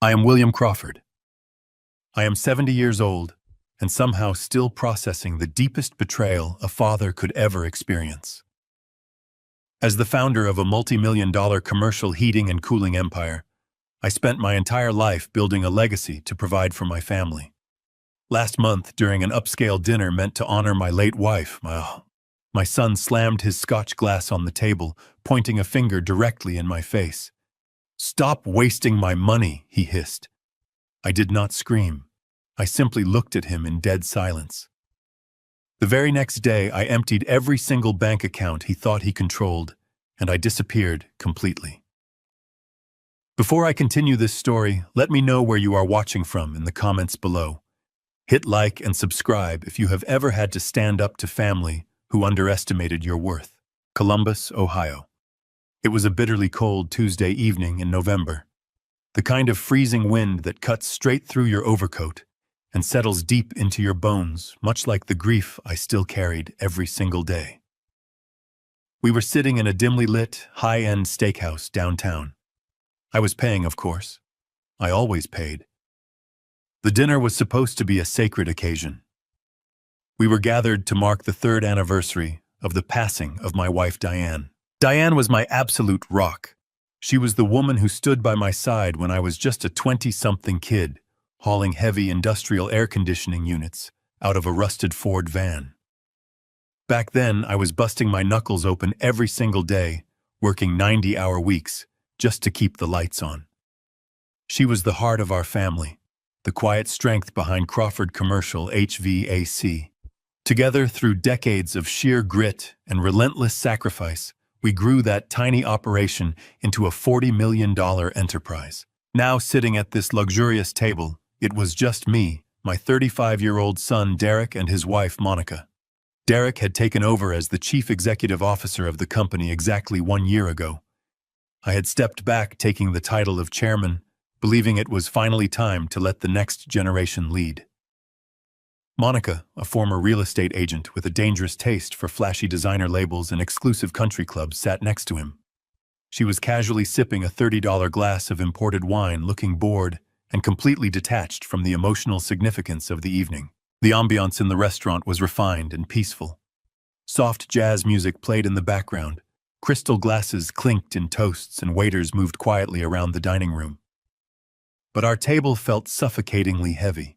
I am William Crawford. I am 70 years old and somehow still processing the deepest betrayal a father could ever experience. As the founder of a multi-million-dollar commercial heating and cooling empire, I spent my entire life building a legacy to provide for my family. Last month, during an upscale dinner meant to honor my late wife, my son slammed his scotch glass on the table, pointing a finger directly in my face. "Stop wasting my money," he hissed. I did not scream. I simply looked at him in dead silence. The very next day, I emptied every single bank account he thought he controlled, and I disappeared completely. Before I continue this story, let me know where you are watching from in the comments below. Hit like and subscribe if you have ever had to stand up to family who underestimated your worth. Columbus, Ohio. It was a bitterly cold Tuesday evening in November. The kind of freezing wind that cuts straight through your overcoat and settles deep into your bones, much like the grief I still carried every single day. We were sitting in a dimly lit, high-end steakhouse downtown. I was paying, of course. I always paid. The dinner was supposed to be a sacred occasion. We were gathered to mark the 3rd anniversary of the passing of my wife Diane. Diane was my absolute rock. She was the woman who stood by my side when I was just a 20-something kid, hauling heavy industrial air conditioning units out of a rusted Ford van. Back then, I was busting my knuckles open every single day, working 90-hour weeks just to keep the lights on. She was the heart of our family, the quiet strength behind Crawford Commercial HVAC. Together, through decades of sheer grit and relentless sacrifice, we grew that tiny operation into a $40 million enterprise. Now sitting at this luxurious table, it was just me, my 35-year-old son Derek, and his wife Monica. Derek had taken over as the chief executive officer of the company exactly 1 year ago. I had stepped back, taking the title of chairman, believing it was finally time to let the next generation lead. Monica, a former real estate agent with a dangerous taste for flashy designer labels and exclusive country clubs, sat next to him. She was casually sipping a $30 glass of imported wine, looking bored and completely detached from the emotional significance of the evening. The ambiance in the restaurant was refined and peaceful. Soft jazz music played in the background, crystal glasses clinked in toasts, and waiters moved quietly around the dining room. But our table felt suffocatingly heavy.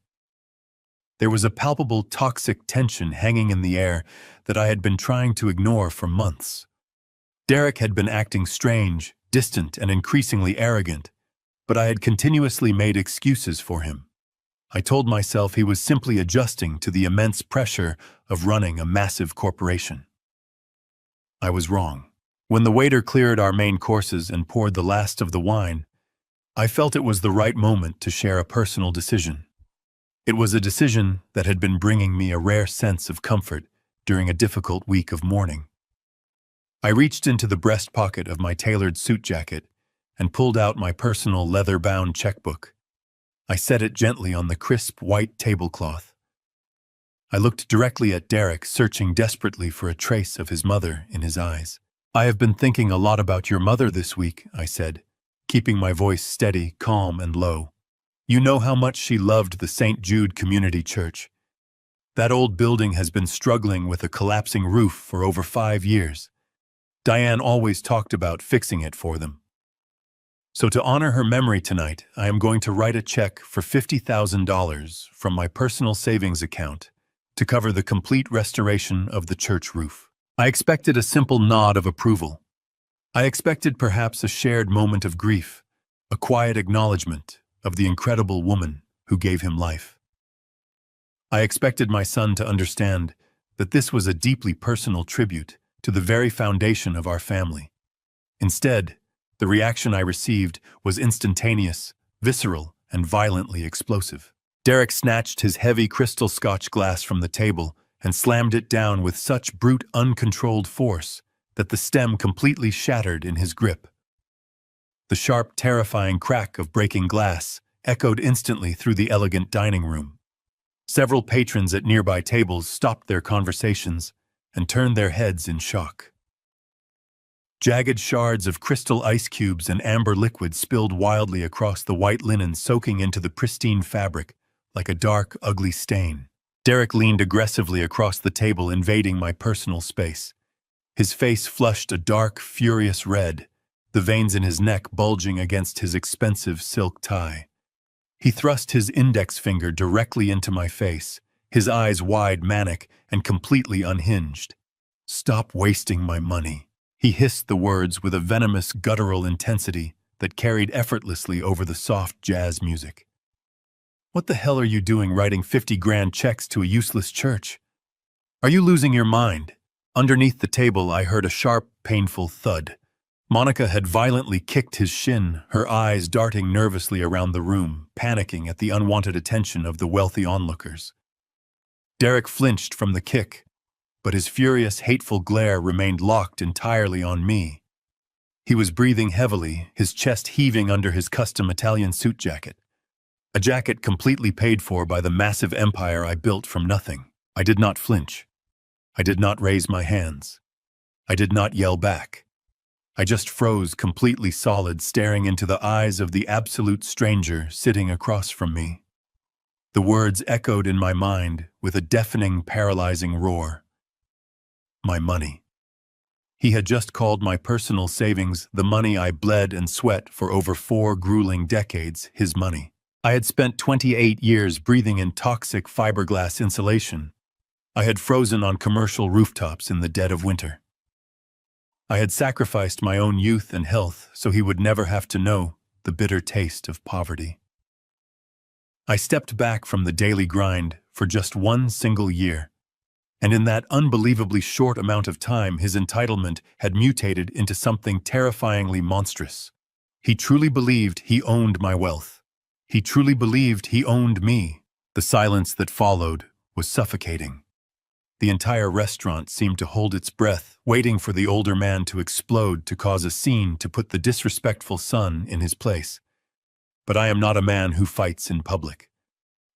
There was a palpable toxic tension hanging in the air that I had been trying to ignore for months. Derek had been acting strange, distant, and increasingly arrogant, but I had continuously made excuses for him. I told myself he was simply adjusting to the immense pressure of running a massive corporation. I was wrong. When the waiter cleared our main courses and poured the last of the wine, I felt it was the right moment to share a personal decision. It was a decision that had been bringing me a rare sense of comfort during a difficult week of mourning. I reached into the breast pocket of my tailored suit jacket and pulled out my personal leather-bound checkbook. I set it gently on the crisp white tablecloth. I looked directly at Derek, searching desperately for a trace of his mother in his eyes. "I have been thinking a lot about your mother this week," I said, keeping my voice steady, calm, and low. "You know how much she loved the St. Jude Community Church. That old building has been struggling with a collapsing roof for over 5 years. Diane always talked about fixing it for them. So to honor her memory tonight, I am going to write a check for $50,000 from my personal savings account to cover the complete restoration of the church roof." I expected a simple nod of approval. I expected perhaps a shared moment of grief, a quiet acknowledgement of the incredible woman who gave him life. I expected my son to understand that this was a deeply personal tribute to the very foundation of our family. Instead, the reaction I received was instantaneous, visceral, and violently explosive. Derek snatched his heavy crystal Scotch glass from the table and slammed it down with such brute, uncontrolled force that the stem completely shattered in his grip. The sharp, terrifying crack of breaking glass echoed instantly through the elegant dining room. Several patrons at nearby tables stopped their conversations and turned their heads in shock. Jagged shards of crystal ice cubes and amber liquid spilled wildly across the white linen, soaking into the pristine fabric like a dark, ugly stain. Derek leaned aggressively across the table, invading my personal space. His face flushed a dark, furious red, the veins in his neck bulging against his expensive silk tie. He thrust his index finger directly into my face, his eyes wide, manic, and completely unhinged. "Stop wasting my money." He hissed the words with a venomous, guttural intensity that carried effortlessly over the soft jazz music. "What the hell are you doing writing 50 grand checks to a useless church? Are you losing your mind?" Underneath the table, I heard a sharp, painful thud. Monica had violently kicked his shin, her eyes darting nervously around the room, panicking at the unwanted attention of the wealthy onlookers. Derek flinched from the kick, but his furious, hateful glare remained locked entirely on me. He was breathing heavily, his chest heaving under his custom Italian suit jacket. A jacket completely paid for by the massive empire I built from nothing. I did not flinch. I did not raise my hands. I did not yell back. I just froze completely solid, staring into the eyes of the absolute stranger sitting across from me. The words echoed in my mind with a deafening, paralyzing roar. My money. He had just called my personal savings, the money I bled and sweat for over 4 grueling decades, his money. I had spent 28 years breathing in toxic fiberglass insulation. I had frozen on commercial rooftops in the dead of winter. I had sacrificed my own youth and health so he would never have to know the bitter taste of poverty. I stepped back from the daily grind for just 1 single year. And in that unbelievably short amount of time, his entitlement had mutated into something terrifyingly monstrous. He truly believed he owned my wealth. He truly believed he owned me. The silence that followed was suffocating. The entire restaurant seemed to hold its breath, waiting for the older man to explode, to cause a scene, to put the disrespectful son in his place. But I am not a man who fights in public.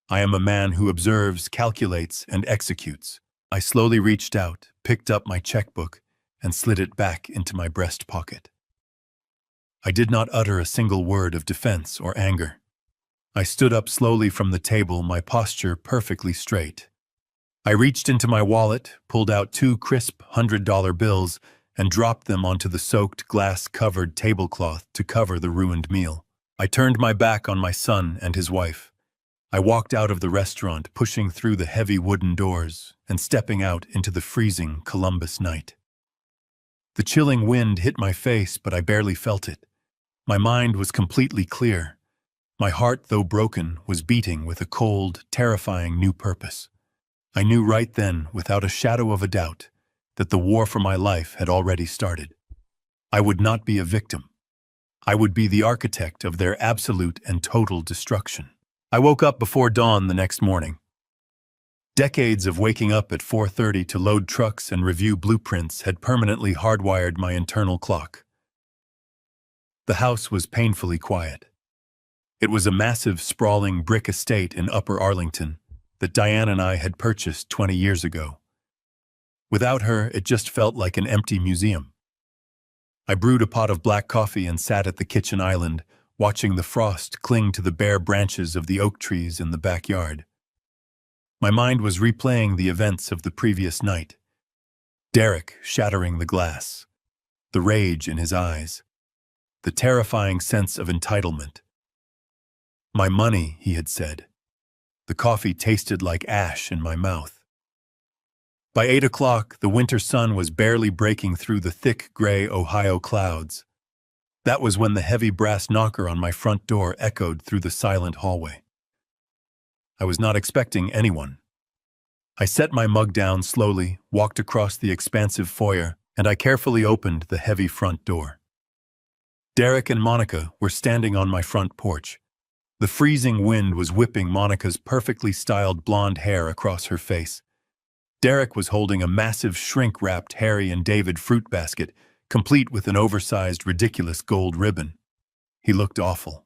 I am a man who observes, calculates, and executes. I slowly reached out, picked up my checkbook, and slid it back into my breast pocket. I did not utter a single word of defense or anger. I stood up slowly from the table, my posture perfectly straight. I reached into my wallet, pulled out 2 crisp $100 bills, and dropped them onto the soaked, glass-covered tablecloth to cover the ruined meal. I turned my back on my son and his wife. I walked out of the restaurant, pushing through the heavy wooden doors and stepping out into the freezing Columbus night. The chilling wind hit my face, but I barely felt it. My mind was completely clear. My heart, though broken, was beating with a cold, terrifying new purpose. I knew right then, without a shadow of a doubt, that the war for my life had already started. I would not be a victim. I would be the architect of their absolute and total destruction. I woke up before dawn the next morning. Decades of waking up at 4:30 to load trucks and review blueprints had permanently hardwired my internal clock. The house was painfully quiet. It was a massive, sprawling brick estate in Upper Arlington that Diane and I had purchased 20 years ago. Without her, it just felt like an empty museum. I brewed a pot of black coffee and sat at the kitchen island, watching the frost cling to the bare branches of the oak trees in the backyard. My mind was replaying the events of the previous night. Derek shattering the glass, the rage in his eyes, the terrifying sense of entitlement. My money, he had said. The coffee tasted like ash in my mouth. By 8 o'clock, the winter sun was barely breaking through the thick gray Ohio clouds. That was when the heavy brass knocker on my front door echoed through the silent hallway. I was not expecting anyone. I set my mug down slowly, walked across the expansive foyer, and I carefully opened the heavy front door. Derek and Monica were standing on my front porch. The freezing wind was whipping Monica's perfectly styled blonde hair across her face. Derek was holding a massive shrink-wrapped Harry and David fruit basket, complete with an oversized, ridiculous gold ribbon. He looked awful.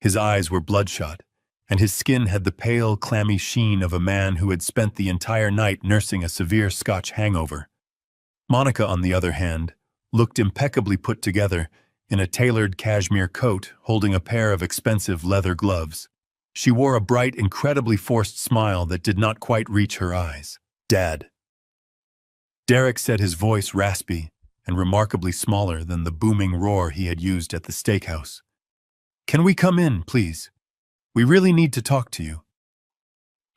His eyes were bloodshot, and his skin had the pale, clammy sheen of a man who had spent the entire night nursing a severe Scotch hangover. Monica, on the other hand, looked impeccably put together, in a tailored cashmere coat holding a pair of expensive leather gloves. She wore a bright, incredibly forced smile that did not quite reach her eyes. "Dad." Derek said, his voice raspy and remarkably smaller than the booming roar he had used at the steakhouse. "Can we come in, please? We really need to talk to you."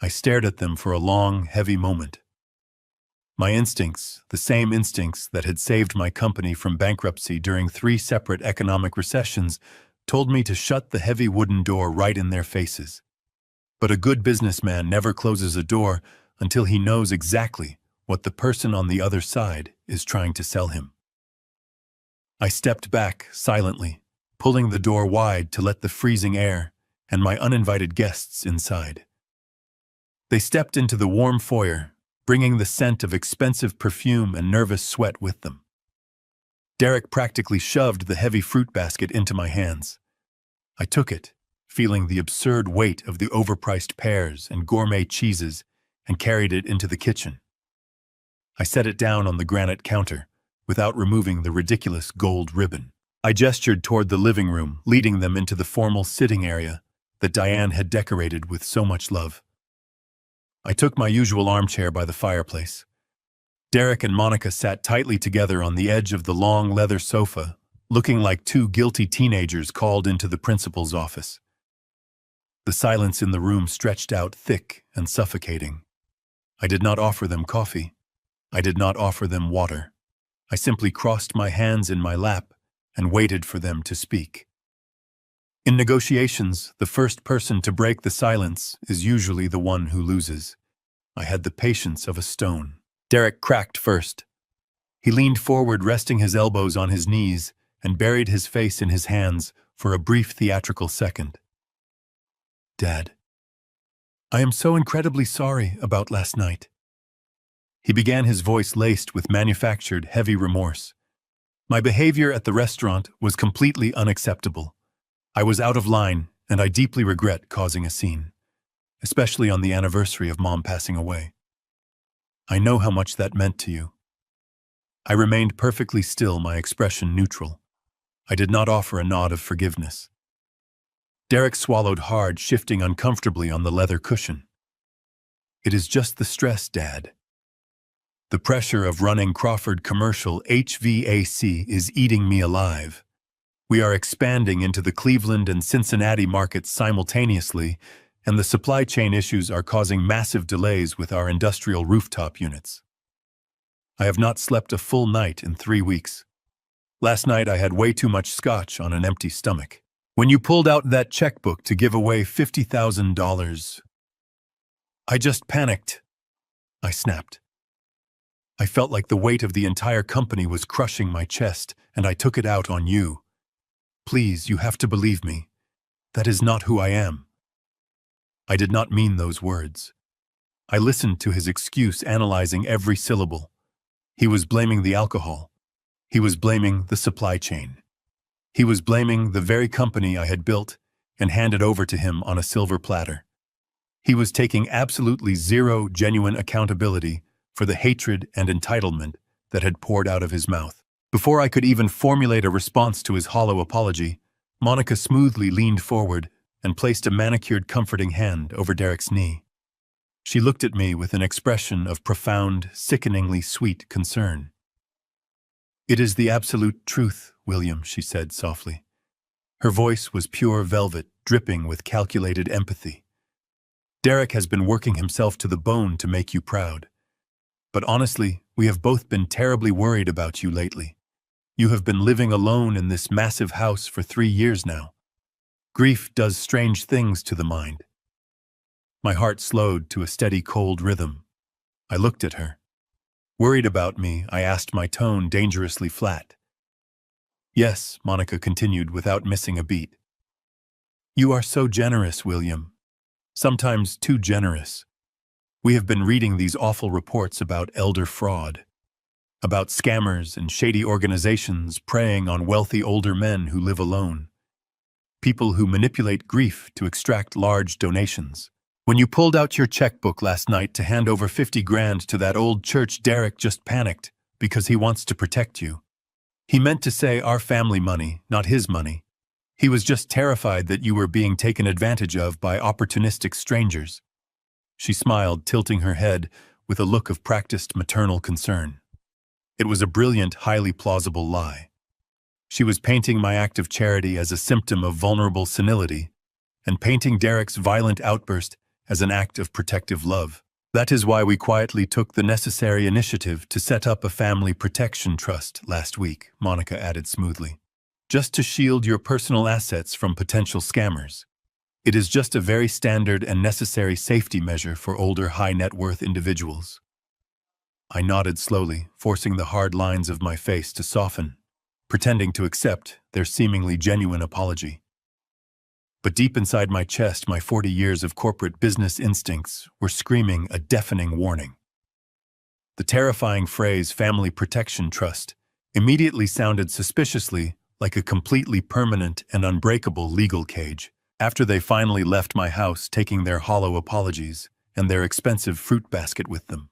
I stared at them for a long, heavy moment. My instincts, the same instincts that had saved my company from bankruptcy during 3 separate economic recessions, told me to shut the heavy wooden door right in their faces. But a good businessman never closes a door until he knows exactly what the person on the other side is trying to sell him. I stepped back silently, pulling the door wide to let the freezing air and my uninvited guests inside. They stepped into the warm foyer, bringing the scent of expensive perfume and nervous sweat with them. Derek practically shoved the heavy fruit basket into my hands. I took it, feeling the absurd weight of the overpriced pears and gourmet cheeses, and carried it into the kitchen. I set it down on the granite counter, without removing the ridiculous gold ribbon. I gestured toward the living room, leading them into the formal sitting area that Diane had decorated with so much love. I took my usual armchair by the fireplace. Derek and Monica sat tightly together on the edge of the long leather sofa, looking like 2 guilty teenagers called into the principal's office. The silence in the room stretched out thick and suffocating. I did not offer them coffee. I did not offer them water. I simply crossed my hands in my lap and waited for them to speak. In negotiations, the first person to break the silence is usually the one who loses. I had the patience of a stone. Derek cracked first. He leaned forward, resting his elbows on his knees, and buried his face in his hands for a brief theatrical second. "Dad, I am so incredibly sorry about last night." He began, his voice laced with manufactured, heavy remorse. "My behavior at the restaurant was completely unacceptable. I was out of line, and I deeply regret causing a scene, especially on the anniversary of Mom passing away. I know how much that meant to you." I remained perfectly still, my expression neutral. I did not offer a nod of forgiveness. Derek swallowed hard, shifting uncomfortably on the leather cushion. "It is just the stress, Dad. The pressure of running Crawford Commercial HVAC is eating me alive. We are expanding into the Cleveland and Cincinnati markets simultaneously, and the supply chain issues are causing massive delays with our industrial rooftop units. I have not slept a full night in 3 weeks. Last night I had way too much scotch on an empty stomach. When you pulled out that checkbook to give away $50,000, I just panicked," I snapped. "I felt like the weight of the entire company was crushing my chest, and I took it out on you. Please, you have to believe me. That is not who I am." I did not mean those words. I listened to his excuse, analyzing every syllable. He was blaming the alcohol. He was blaming the supply chain. He was blaming the very company I had built and handed over to him on a silver platter. He was taking absolutely zero genuine accountability for the hatred and entitlement that had poured out of his mouth. Before I could even formulate a response to his hollow apology, Monica smoothly leaned forward and placed a manicured, comforting hand over Derek's knee. She looked at me with an expression of profound, sickeningly sweet concern. "It is the absolute truth, William," she said softly. Her voice was pure velvet, dripping with calculated empathy. "Derek has been working himself to the bone to make you proud. But honestly, we have both been terribly worried about you lately. You have been living alone in this massive house for 3 years now. Grief does strange things to the mind." My heart slowed to a steady, cold rhythm. I looked at her. "Worried about me?" I asked, my tone dangerously flat. "Yes," Monica continued without missing a beat. "You are so generous, William. Sometimes too generous. We have been reading these awful reports about elder fraud, about scammers and shady organizations preying on wealthy older men who live alone. People who manipulate grief to extract large donations. When you pulled out your checkbook last night to hand over 50 grand to that old church, Derek just panicked because he wants to protect you. He meant to say our family money, not his money. He was just terrified that you were being taken advantage of by opportunistic strangers. She smiled, tilting her head with a look of practiced maternal concern. It was a brilliant, highly plausible lie. She was painting my act of charity as a symptom of vulnerable senility, and painting Derek's violent outburst as an act of protective love. That is why we quietly took the necessary initiative to set up a family protection trust last week, Monica added smoothly. Just to shield your personal assets from potential scammers. It is just a very standard and necessary safety measure for older high-net-worth individuals. I nodded slowly, forcing the hard lines of my face to soften, pretending to accept their seemingly genuine apology. But deep inside my chest, my 40 years of corporate business instincts were screaming a deafening warning. The terrifying phrase "family protection trust" immediately sounded suspiciously like a completely permanent and unbreakable legal cage. After they finally left my house, taking their hollow apologies and their expensive fruit basket with them,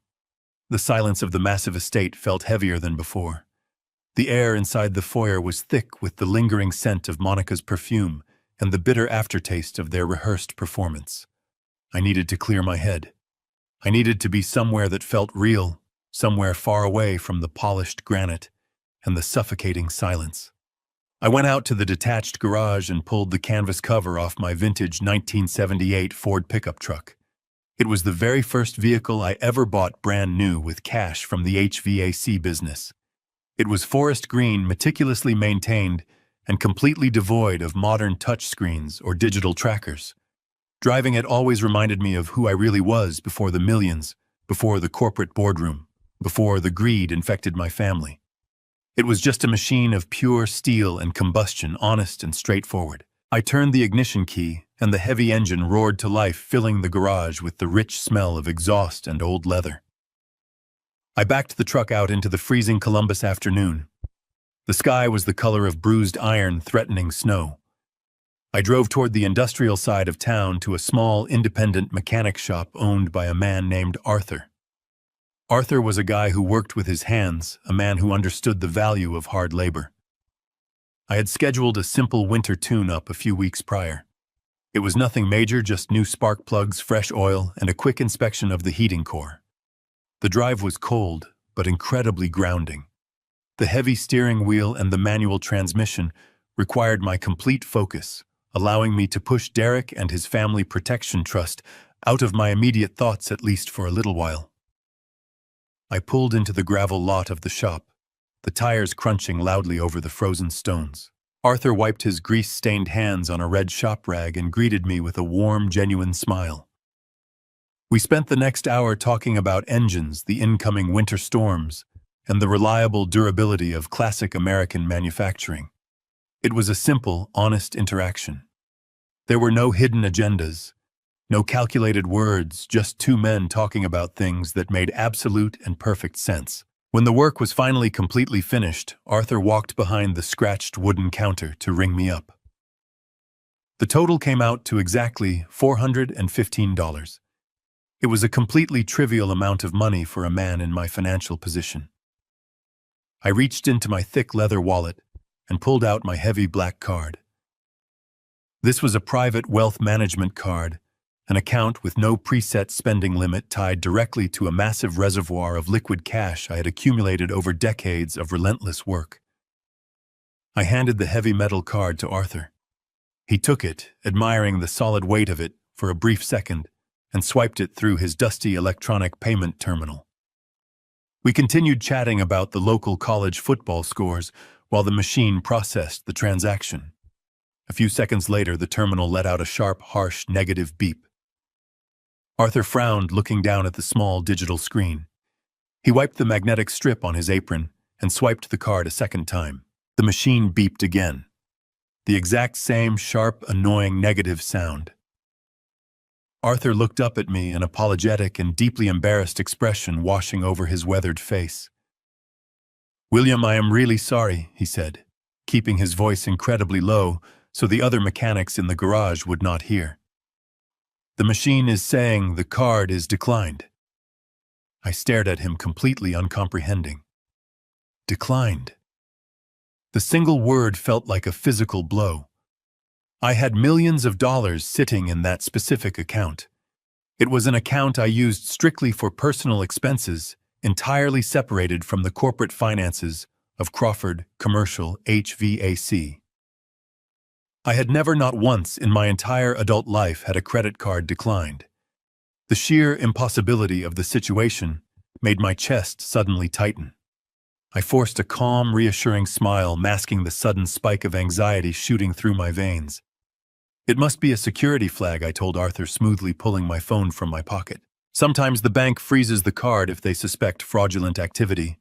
the silence of the massive estate felt heavier than before. The air inside the foyer was thick with the lingering scent of Monica's perfume and the bitter aftertaste of their rehearsed performance. I needed to clear my head. I needed to be somewhere that felt real, somewhere far away from the polished granite and the suffocating silence. I went out to the detached garage and pulled the canvas cover off my vintage 1978 Ford pickup truck. It was the very first vehicle I ever bought brand new with cash from the HVAC business. It was forest green, meticulously maintained, and completely devoid of modern touchscreens or digital trackers. Driving it always reminded me of who I really was before the millions, before the corporate boardroom, before the greed infected my family. It was just a machine of pure steel and combustion, honest and straightforward. I turned the ignition key, and the heavy engine roared to life, filling the garage with the rich smell of exhaust and old leather. I backed the truck out into the freezing Columbus afternoon. The sky was the color of bruised iron threatening snow. I drove toward the industrial side of town to a small, independent mechanic shop owned by a man named Arthur. Arthur was a guy who worked with his hands, a man who understood the value of hard labor. I had scheduled a simple winter tune-up a few weeks prior. It was nothing major, just new spark plugs, fresh oil, and a quick inspection of the heating core. The drive was cold, but incredibly grounding. The heavy steering wheel and the manual transmission required my complete focus, allowing me to push Derek and his family protection trust out of my immediate thoughts, at least for a little while. I pulled into the gravel lot of the shop, the tires crunching loudly over the frozen stones. Arthur wiped his grease-stained hands on a red shop rag and greeted me with a warm, genuine smile. We spent the next hour talking about engines, the incoming winter storms, and the reliable durability of classic American manufacturing. It was a simple, honest interaction. There were no hidden agendas, no calculated words, just two men talking about things that made absolute and perfect sense. When the work was finally completely finished, Arthur walked behind the scratched wooden counter to ring me up. The total came out to exactly $415. It was a completely trivial amount of money for a man in my financial position. I reached into my thick leather wallet and pulled out my heavy black card. This was a private wealth management card, an account with no preset spending limit tied directly to a massive reservoir of liquid cash I had accumulated over decades of relentless work. I handed the heavy metal card to Arthur. He took it, admiring the solid weight of it for a brief second, and swiped it through his dusty electronic payment terminal. We continued chatting about the local college football scores while the machine processed the transaction. A few seconds later, the terminal let out a sharp, harsh, negative beep. Arthur frowned, looking down at the small digital screen. He wiped the magnetic strip on his apron and swiped the card a second time. The machine beeped again. The exact same sharp, annoying negative sound. Arthur looked up at me, an apologetic and deeply embarrassed expression washing over his weathered face. "William, I am really sorry," he said, keeping his voice incredibly low so the other mechanics in the garage would not hear. "The machine is saying the card is declined." I stared at him, completely uncomprehending. Declined? The single word felt like a physical blow. I had millions of dollars sitting in that specific account. It was an account I used strictly for personal expenses, entirely separated from the corporate finances of Crawford Commercial HVAC. I had never, not once in my entire adult life, had a credit card declined. The sheer impossibility of the situation made my chest suddenly tighten. I forced a calm, reassuring smile, masking the sudden spike of anxiety shooting through my veins. It must be a security flag, I told Arthur, smoothly pulling my phone from my pocket. Sometimes the bank freezes the card if they suspect fraudulent activity.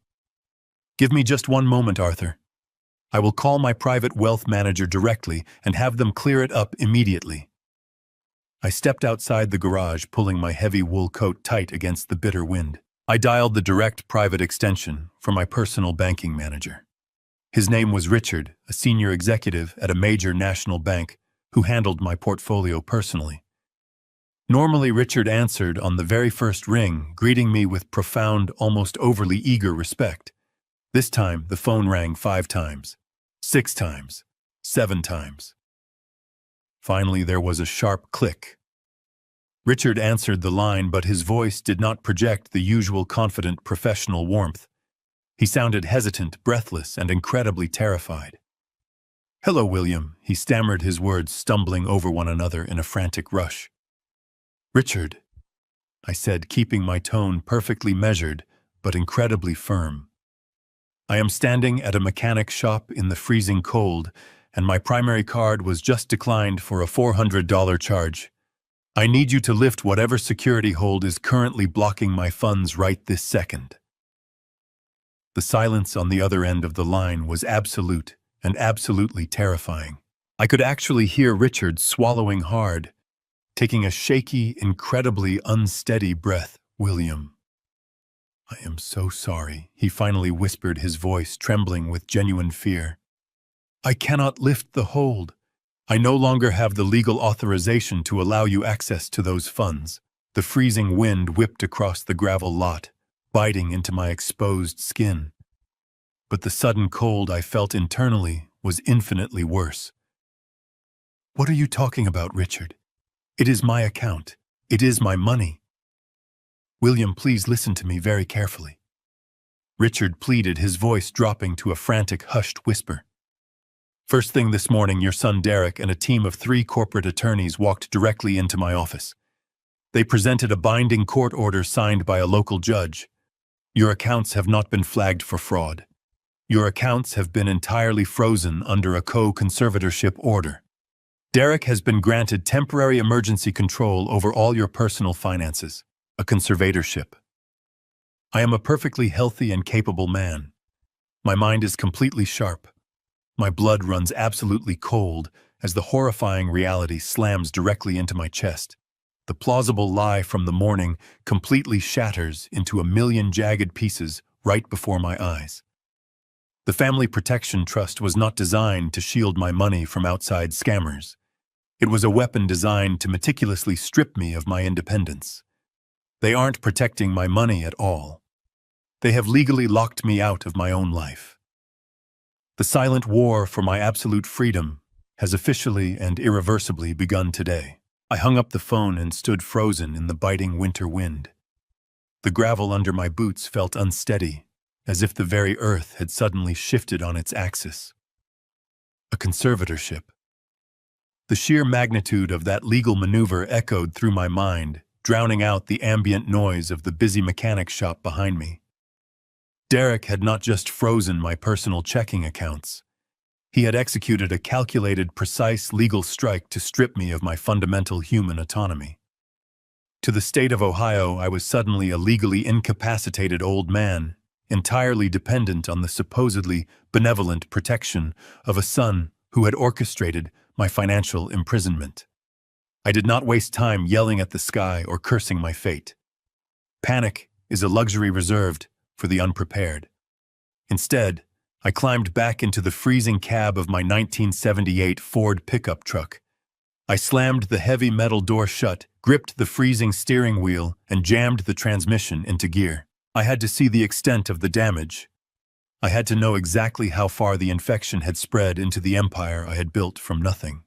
Give me just one moment, Arthur. I will call my private wealth manager directly and have them clear it up immediately. I stepped outside the garage, pulling my heavy wool coat tight against the bitter wind. I dialed the direct private extension for my personal banking manager. His name was Richard, a senior executive at a major national bank who handled my portfolio personally. Normally, Richard answered on the very first ring, greeting me with profound, almost overly eager respect. This time, the phone rang 5 times, 6 times, 7 times. Finally, there was a sharp click. Richard answered the line, but his voice did not project the usual confident professional warmth. He sounded hesitant, breathless, and incredibly terrified. "Hello, William," he stammered, his words stumbling over one another in a frantic rush. "Richard," I said, keeping my tone perfectly measured but incredibly firm. "I am standing at a mechanic shop in the freezing cold, and my primary card was just declined for a $400 charge. I need you to lift whatever security hold is currently blocking my funds right this second." The silence on the other end of the line was absolute and absolutely terrifying. I could actually hear Richard swallowing hard, taking a shaky, incredibly unsteady breath. "William, I am so sorry," he finally whispered, his voice trembling with genuine fear. "I cannot lift the hold. I no longer have the legal authorization to allow you access to those funds." The freezing wind whipped across the gravel lot, biting into my exposed skin. But the sudden cold I felt internally was infinitely worse. "What are you talking about, Richard? It is my account. It is my money." "William, please listen to me very carefully," Richard pleaded, his voice dropping to a frantic, hushed whisper. "First thing this morning, your son Derek and a team of 3 corporate attorneys walked directly into my office. They presented a binding court order signed by a local judge. Your accounts have not been flagged for fraud. Your accounts have been entirely frozen under a co-conservatorship order. Derek has been granted temporary emergency control over all your personal finances, a conservatorship. I am a perfectly healthy and capable man. My mind is completely sharp. My blood runs absolutely cold as the horrifying reality slams directly into my chest. The plausible lie from the morning completely shatters into a million jagged pieces right before my eyes. The Family Protection Trust was not designed to shield my money from outside scammers. It was a weapon designed to meticulously strip me of my independence. They aren't protecting my money at all. They have legally locked me out of my own life. The silent war for my absolute freedom has officially and irreversibly begun today. I hung up the phone and stood frozen in the biting winter wind. The gravel under my boots felt unsteady, as if the very earth had suddenly shifted on its axis. A conservatorship. The sheer magnitude of that legal maneuver echoed through my mind, drowning out the ambient noise of the busy mechanic shop behind me. Derek had not just frozen my personal checking accounts. He had executed a calculated, precise legal strike to strip me of my fundamental human autonomy. To the state of Ohio, I was suddenly a legally incapacitated old man, entirely dependent on the supposedly benevolent protection of a son who had orchestrated my financial imprisonment. I did not waste time yelling at the sky or cursing my fate. Panic is a luxury reserved for the unprepared. Instead, I climbed back into the freezing cab of my 1978 Ford pickup truck. I slammed the heavy metal door shut, gripped the freezing steering wheel, and jammed the transmission into gear. I had to see the extent of the damage. I had to know exactly how far the infection had spread into the empire I had built from nothing.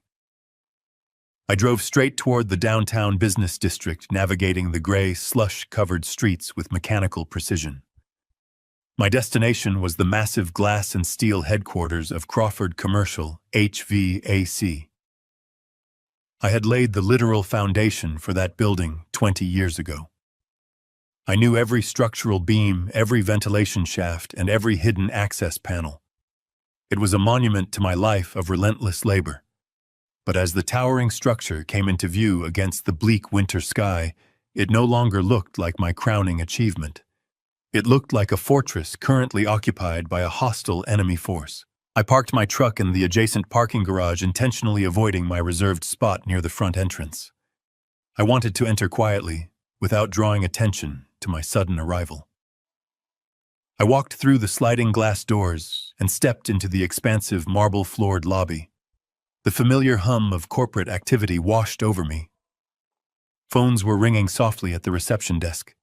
I drove straight toward the downtown business district, navigating the gray, slush-covered streets with mechanical precision. My destination was the massive glass and steel headquarters of Crawford Commercial, HVAC. I had laid the literal foundation for that building 20 years ago. I knew every structural beam, every ventilation shaft, and every hidden access panel. It was a monument to my life of relentless labor. But as the towering structure came into view against the bleak winter sky, it no longer looked like my crowning achievement. It looked like a fortress currently occupied by a hostile enemy force. I parked my truck in the adjacent parking garage, intentionally avoiding my reserved spot near the front entrance. I wanted to enter quietly, without drawing attention to my sudden arrival. I walked through the sliding glass doors and stepped into the expansive marble-floored lobby. The familiar hum of corporate activity washed over me. Phones were ringing softly at the reception desk.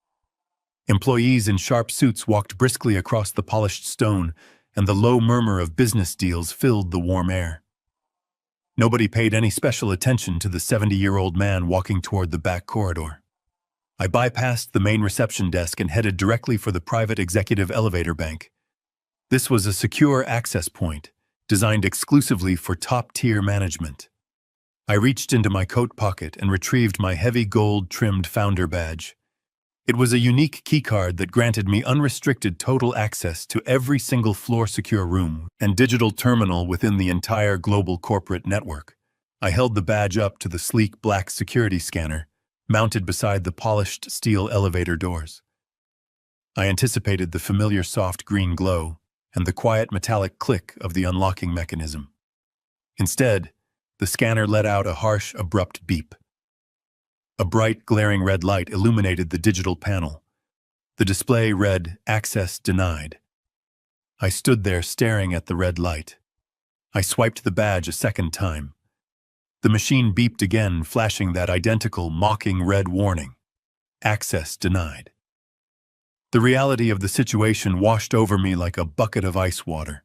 Employees in sharp suits walked briskly across the polished stone, and the low murmur of business deals filled the warm air. Nobody paid any special attention to the 70-year-old man walking toward the back corridor. I bypassed the main reception desk and headed directly for the private executive elevator bank. This was a secure access point, designed exclusively for top-tier management. I reached into my coat pocket and retrieved my heavy gold-trimmed founder badge. It was a unique keycard that granted me unrestricted total access to every single floor-secure room and digital terminal within the entire global corporate network. I held the badge up to the sleek black security scanner, mounted beside the polished steel elevator doors. I anticipated the familiar soft green glow and the quiet metallic click of the unlocking mechanism. Instead, the scanner let out a harsh, abrupt beep. A bright, glaring red light illuminated the digital panel. The display read, "Access denied." I stood there staring at the red light. I swiped the badge a second time. The machine beeped again, flashing that identical, mocking red warning. Access denied. The reality of the situation washed over me like a bucket of ice water.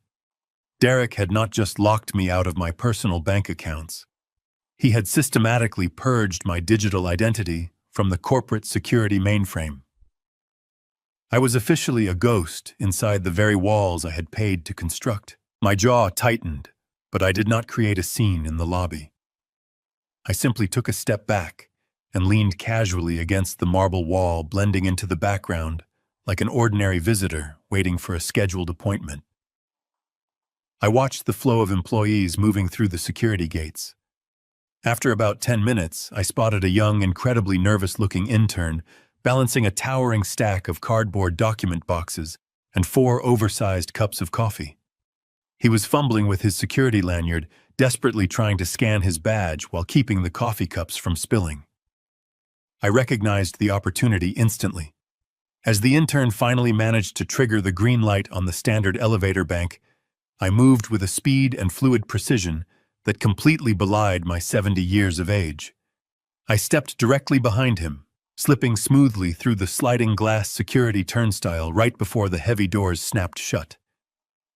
Derek had not just locked me out of my personal bank accounts. He had systematically purged my digital identity from the corporate security mainframe. I was officially a ghost inside the very walls I had paid to construct. My jaw tightened, but I did not create a scene in the lobby. I simply took a step back and leaned casually against the marble wall, blending into the background like an ordinary visitor waiting for a scheduled appointment. I watched the flow of employees moving through the security gates. After about 10 minutes, I spotted a young, incredibly nervous-looking intern balancing a towering stack of cardboard document boxes and 4 oversized cups of coffee. He was fumbling with his security lanyard, desperately trying to scan his badge while keeping the coffee cups from spilling. I recognized the opportunity instantly. As the intern finally managed to trigger the green light on the standard elevator bank, I moved with a speed and fluid precision that completely belied my 70 years of age. I stepped directly behind him, slipping smoothly through the sliding glass security turnstile right before the heavy doors snapped shut.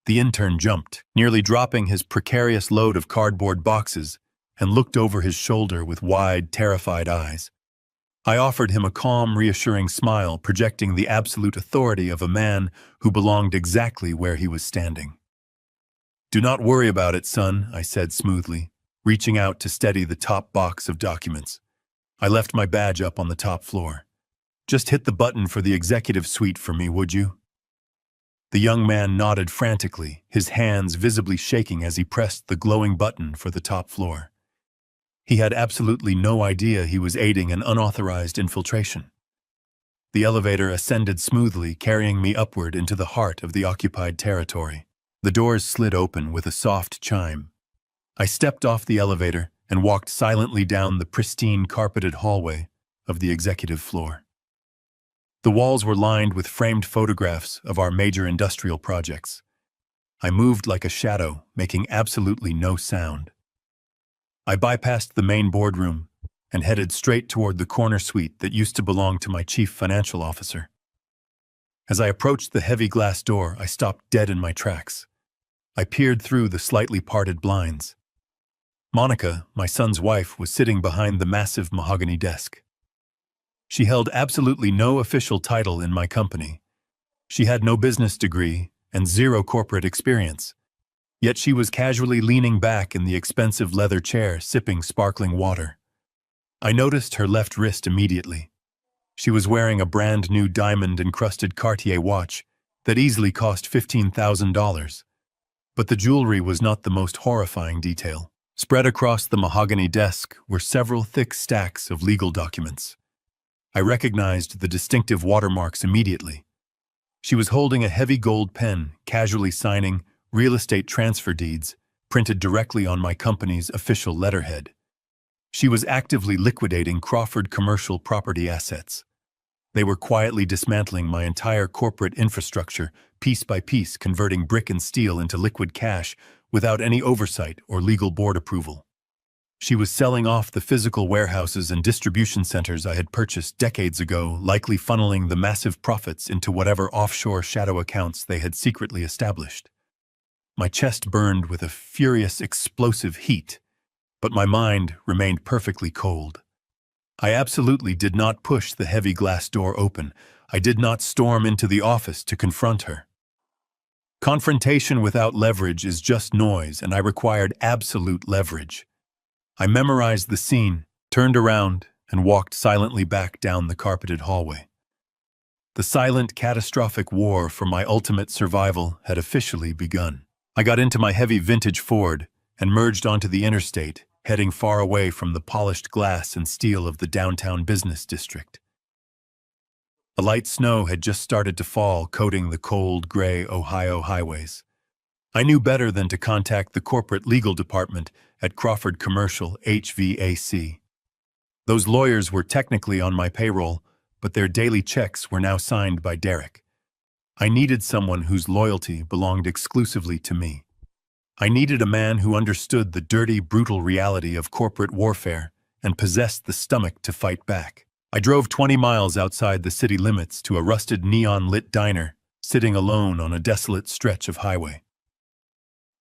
The intern jumped, nearly dropping his precarious load of cardboard boxes, and looked over his shoulder with wide, terrified eyes. I offered him a calm, reassuring smile, projecting the absolute authority of a man who belonged exactly where he was standing. "Do not worry about it, son," I said smoothly, reaching out to steady the top box of documents. "I left my badge up on the top floor. Just hit the button for the executive suite for me, would you?" The young man nodded frantically, his hands visibly shaking as he pressed the glowing button for the top floor. He had absolutely no idea he was aiding an unauthorized infiltration. The elevator ascended smoothly, carrying me upward into the heart of the occupied territory. The doors slid open with a soft chime. I stepped off the elevator and walked silently down the pristine carpeted hallway of the executive floor. The walls were lined with framed photographs of our major industrial projects. I moved like a shadow, making absolutely no sound. I bypassed the main boardroom and headed straight toward the corner suite that used to belong to my chief financial officer. As I approached the heavy glass door, I stopped dead in my tracks. I peered through the slightly parted blinds. Monica, my son's wife, was sitting behind the massive mahogany desk. She held absolutely no official title in my company. She had no business degree and zero corporate experience. Yet she was casually leaning back in the expensive leather chair, sipping sparkling water. I noticed her left wrist immediately. She was wearing a brand new diamond-encrusted Cartier watch that easily cost $15,000. But the jewelry was not the most horrifying detail. Spread across the mahogany desk were several thick stacks of legal documents. I recognized the distinctive watermarks immediately. She was holding a heavy gold pen, casually signing real estate transfer deeds printed directly on my company's official letterhead. She was actively liquidating Crawford commercial property assets. They were quietly dismantling my entire corporate infrastructure, piece by piece, converting brick and steel into liquid cash without any oversight or legal board approval. She was selling off the physical warehouses and distribution centers I had purchased decades ago, likely funneling the massive profits into whatever offshore shadow accounts they had secretly established. My chest burned with a furious, explosive heat, but my mind remained perfectly cold. I absolutely did not push the heavy glass door open. I did not storm into the office to confront her. Confrontation without leverage is just noise, and I required absolute leverage. I memorized the scene, turned around, and walked silently back down the carpeted hallway. The silent, catastrophic war for my ultimate survival had officially begun. I got into my heavy vintage Ford and merged onto the interstate, heading far away from the polished glass and steel of the downtown business district. A light snow had just started to fall, coating the cold, gray Ohio highways. I knew better than to contact the corporate legal department at Crawford Commercial HVAC. Those lawyers were technically on my payroll, but their daily checks were now signed by Derek. I needed someone whose loyalty belonged exclusively to me. I needed a man who understood the dirty, brutal reality of corporate warfare and possessed the stomach to fight back. I drove 20 miles outside the city limits to a rusted neon-lit diner, sitting alone on a desolate stretch of highway.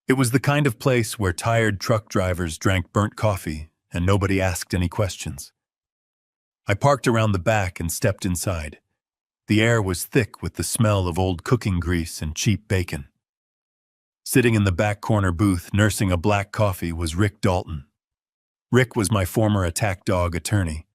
It was the kind of place where tired truck drivers drank burnt coffee and nobody asked any questions. I parked around the back and stepped inside. The air was thick with the smell of old cooking grease and cheap bacon. Sitting in the back corner booth, nursing a black coffee, was Rick Dalton. Rick was my former attack dog attorney.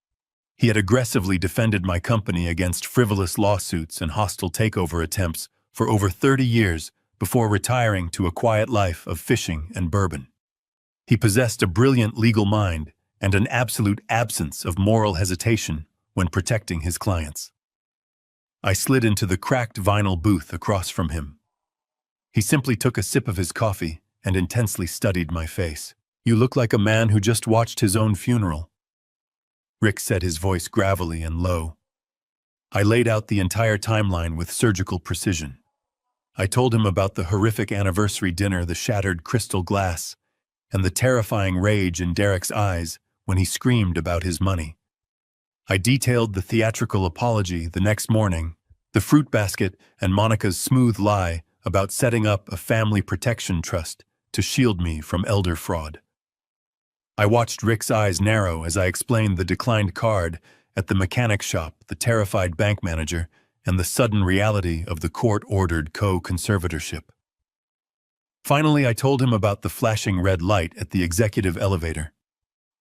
He had aggressively defended my company against frivolous lawsuits and hostile takeover attempts for over 30 years before retiring to a quiet life of fishing and bourbon. He possessed a brilliant legal mind and an absolute absence of moral hesitation when protecting his clients. I slid into the cracked vinyl booth across from him. He simply took a sip of his coffee and intensely studied my face. "You look like a man who just watched his own funeral." Rick said, his voice gravelly and low. I laid out the entire timeline with surgical precision. I told him about the horrific anniversary dinner, the shattered crystal glass, and the terrifying rage in Derek's eyes when he screamed about his money. I detailed the theatrical apology the next morning, the fruit basket, and Monica's smooth lie about setting up a family protection trust to shield me from elder fraud. I watched Rick's eyes narrow as I explained the declined card at the mechanic shop, the terrified bank manager, and the sudden reality of the court-ordered co-conservatorship. Finally, I told him about the flashing red light at the executive elevator.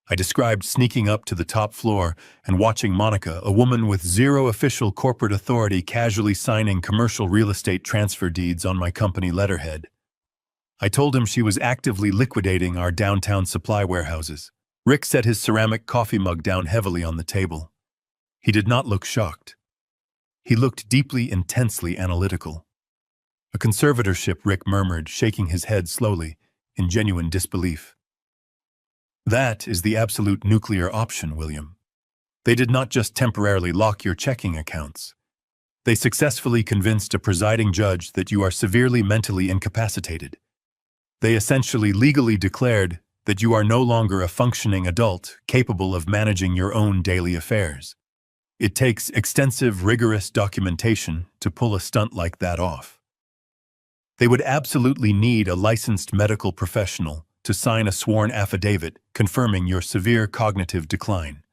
I described sneaking up to the top floor and watching Monica, a woman with zero official corporate authority, casually signing commercial real estate transfer deeds on my company letterhead. I told him she was actively liquidating our downtown supply warehouses. Rick set his ceramic coffee mug down heavily on the table. He did not look shocked. He looked deeply, intensely analytical. "A conservatorship," Rick murmured, shaking his head slowly, in genuine disbelief. "That is the absolute nuclear option, William. They did not just temporarily lock your checking accounts. They successfully convinced a presiding judge that you are severely mentally incapacitated. They essentially legally declared that you are no longer a functioning adult capable of managing your own daily affairs. It takes extensive, rigorous documentation to pull a stunt like that off. They would absolutely need a licensed medical professional to sign a sworn affidavit confirming your severe cognitive decline.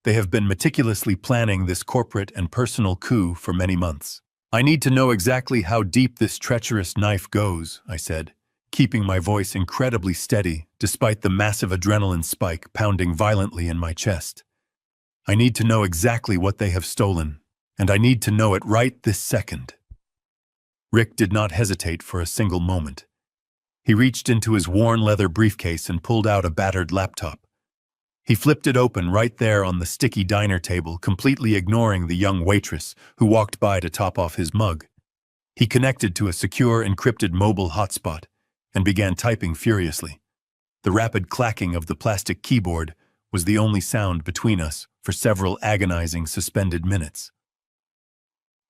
They have been meticulously planning this corporate and personal coup for many months. I need to know exactly how deep this treacherous knife goes, I said, keeping my voice incredibly steady despite the massive adrenaline spike pounding violently in my chest. I need to know exactly what they have stolen, and I need to know it right this second. Rick did not hesitate for a single moment. He reached into his worn leather briefcase and pulled out a battered laptop. He flipped it open right there on the sticky diner table, completely ignoring the young waitress who walked by to top off his mug. He connected to a secure, encrypted mobile hotspot and began typing furiously. The rapid clacking of the plastic keyboard was the only sound between us for several agonizing suspended minutes.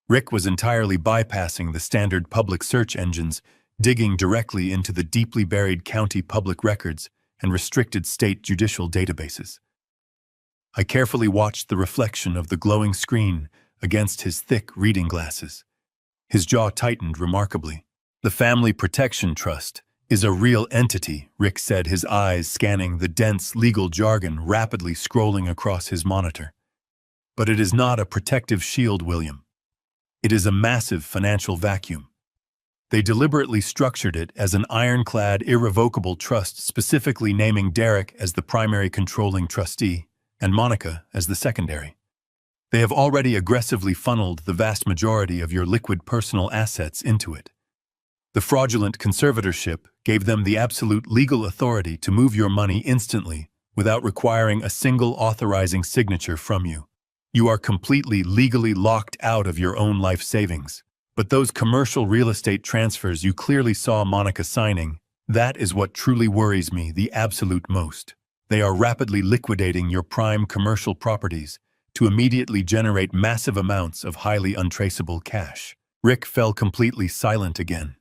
Rick was entirely bypassing the standard public search engines, digging directly into the deeply buried county public records and restricted state judicial databases. I carefully watched the reflection of the glowing screen against his thick reading glasses. His jaw tightened remarkably. The Family Protection Trust is a real entity, Rick said, his eyes scanning the dense legal jargon rapidly scrolling across his monitor. But it is not a protective shield, William. It is a massive financial vacuum. They deliberately structured it as an ironclad, irrevocable trust, specifically naming Derek as the primary controlling trustee and Monica as the secondary. They have already aggressively funneled the vast majority of your liquid personal assets into it. The fraudulent conservatorship gave them the absolute legal authority to move your money instantly without requiring a single authorizing signature from you. You are completely legally locked out of your own life savings. But those commercial real estate transfers you clearly saw Monica signing, that is what truly worries me the absolute most. They are rapidly liquidating your prime commercial properties to immediately generate massive amounts of highly untraceable cash. Rick fell completely silent again,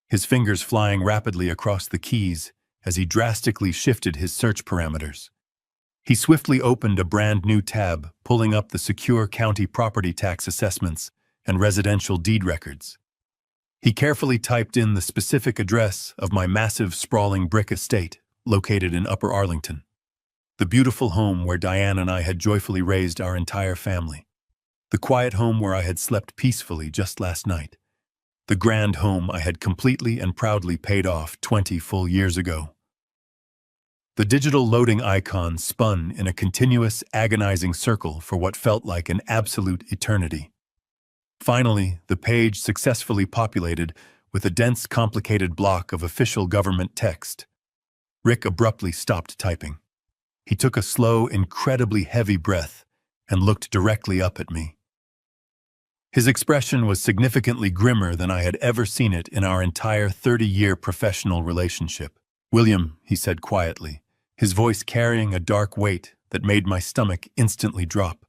his fingers flying rapidly across the keys as he drastically shifted his search parameters. He swiftly opened a brand new tab, pulling up the secure county property tax assessments and residential deed records. He carefully typed in the specific address of my massive, sprawling brick estate located in Upper Arlington, the beautiful home where Diane and I had joyfully raised our entire family, the quiet home where I had slept peacefully just last night, the grand home I had completely and proudly paid off 20 full years ago. The digital loading icon spun in a continuous, agonizing circle for what felt like an absolute eternity. Finally, the page successfully populated with a dense, complicated block of official government text. Rick abruptly stopped typing. He took a slow, incredibly heavy breath and looked directly up at me. His expression was significantly grimmer than I had ever seen it in our entire 30-year professional relationship. "William," he said quietly, his voice carrying a dark weight that made my stomach instantly drop.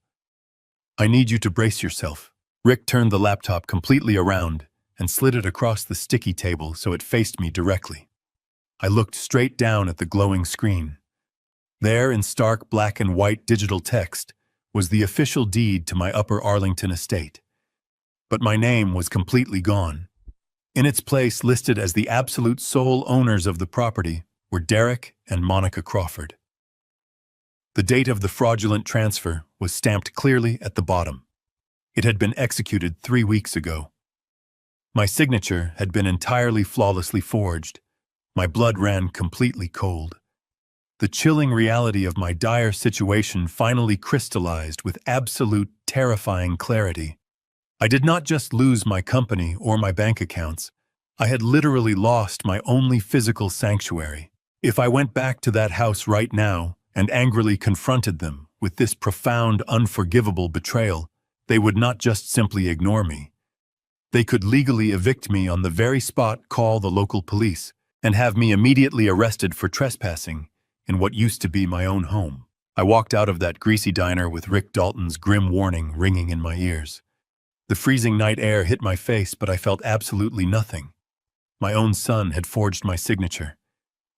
"I need you to brace yourself." Rick turned the laptop completely around and slid it across the sticky table so it faced me directly. I looked straight down at the glowing screen. There, in stark black and white digital text, was the official deed to my Upper Arlington estate. But my name was completely gone. In its place, listed as the absolute sole owners of the property, were Derek and Monica Crawford. The date of the fraudulent transfer was stamped clearly at the bottom. It had been executed 3 weeks ago. My signature had been entirely flawlessly forged. My blood ran completely cold. The chilling reality of my dire situation finally crystallized with absolute, terrifying clarity. I did not just lose my company or my bank accounts. I had literally lost my only physical sanctuary. If I went back to that house right now and angrily confronted them with this profound, unforgivable betrayal, they would not just simply ignore me. They could legally evict me on the very spot, call the local police, and have me immediately arrested for trespassing in what used to be my own home. I walked out of that greasy diner with Rick Dalton's grim warning ringing in my ears. The freezing night air hit my face, but I felt absolutely nothing. My own son had forged my signature.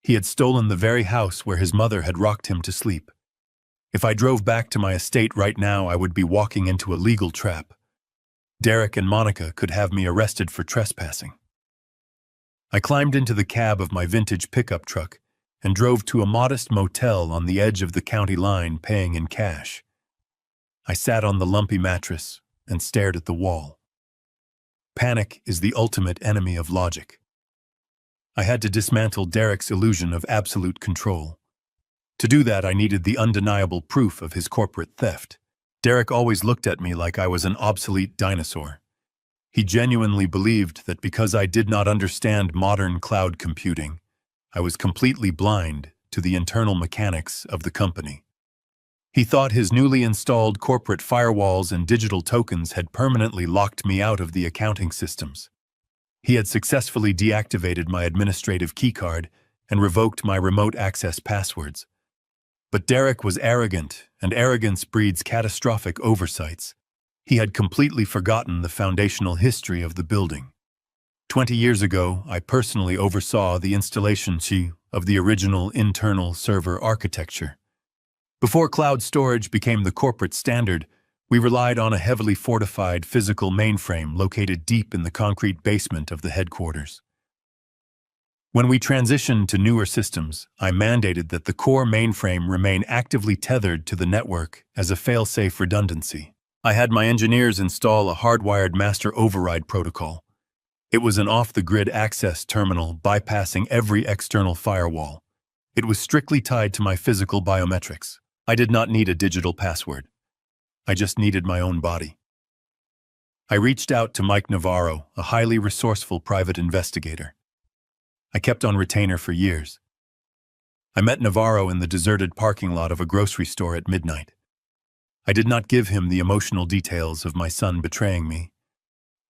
He had stolen the very house where his mother had rocked him to sleep. If I drove back to my estate right now, I would be walking into a legal trap. Derek and Monica could have me arrested for trespassing. I climbed into the cab of my vintage pickup truck and drove to a modest motel on the edge of the county line, paying in cash. I sat on the lumpy mattress and stared at the wall. Panic is the ultimate enemy of logic. I had to dismantle Derek's illusion of absolute control. To do that, I needed the undeniable proof of his corporate theft. Derek always looked at me like I was an obsolete dinosaur. He genuinely believed that because I did not understand modern cloud computing, I was completely blind to the internal mechanics of the company. He thought his newly installed corporate firewalls and digital tokens had permanently locked me out of the accounting systems. He had successfully deactivated my administrative keycard and revoked my remote access passwords. But Derek was arrogant, and arrogance breeds catastrophic oversights. He had completely forgotten the foundational history of the building. 20 years ago, I personally oversaw the installation of the original internal server architecture. Before cloud storage became the corporate standard, we relied on a heavily fortified physical mainframe located deep in the concrete basement of the headquarters. When we transitioned to newer systems, I mandated that the core mainframe remain actively tethered to the network as a fail-safe redundancy. I had my engineers install a hardwired master override protocol. It was an off-the-grid access terminal bypassing every external firewall. It was strictly tied to my physical biometrics. I did not need a digital password. I just needed my own body. I reached out to Mike Navarro, a highly resourceful private investigator. I kept on retainer for years. I met Navarro in the deserted parking lot of a grocery store at midnight. I did not give him the emotional details of my son betraying me.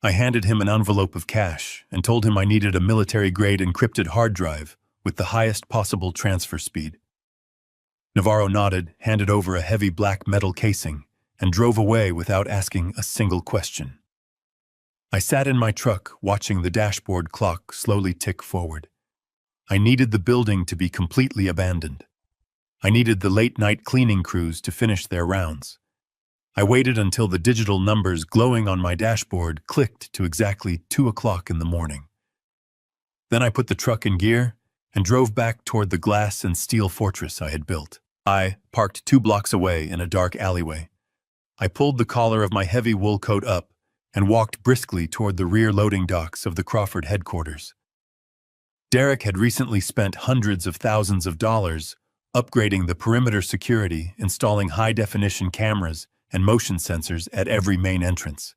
I handed him an envelope of cash and told him I needed a military-grade encrypted hard drive with the highest possible transfer speed. Navarro nodded, handed over a heavy black metal casing, and drove away without asking a single question. I sat in my truck, watching the dashboard clock slowly tick forward. I needed the building to be completely abandoned. I needed the late-night cleaning crews to finish their rounds. I waited until the digital numbers glowing on my dashboard clicked to exactly 2 o'clock in the morning. Then I put the truck in gear and drove back toward the glass and steel fortress I had built. I parked 2 blocks away in a dark alleyway. I pulled the collar of my heavy wool coat up and walked briskly toward the rear loading docks of the Crawford headquarters. Derek had recently spent hundreds of thousands of dollars upgrading the perimeter security, installing high-definition cameras and motion sensors at every main entrance.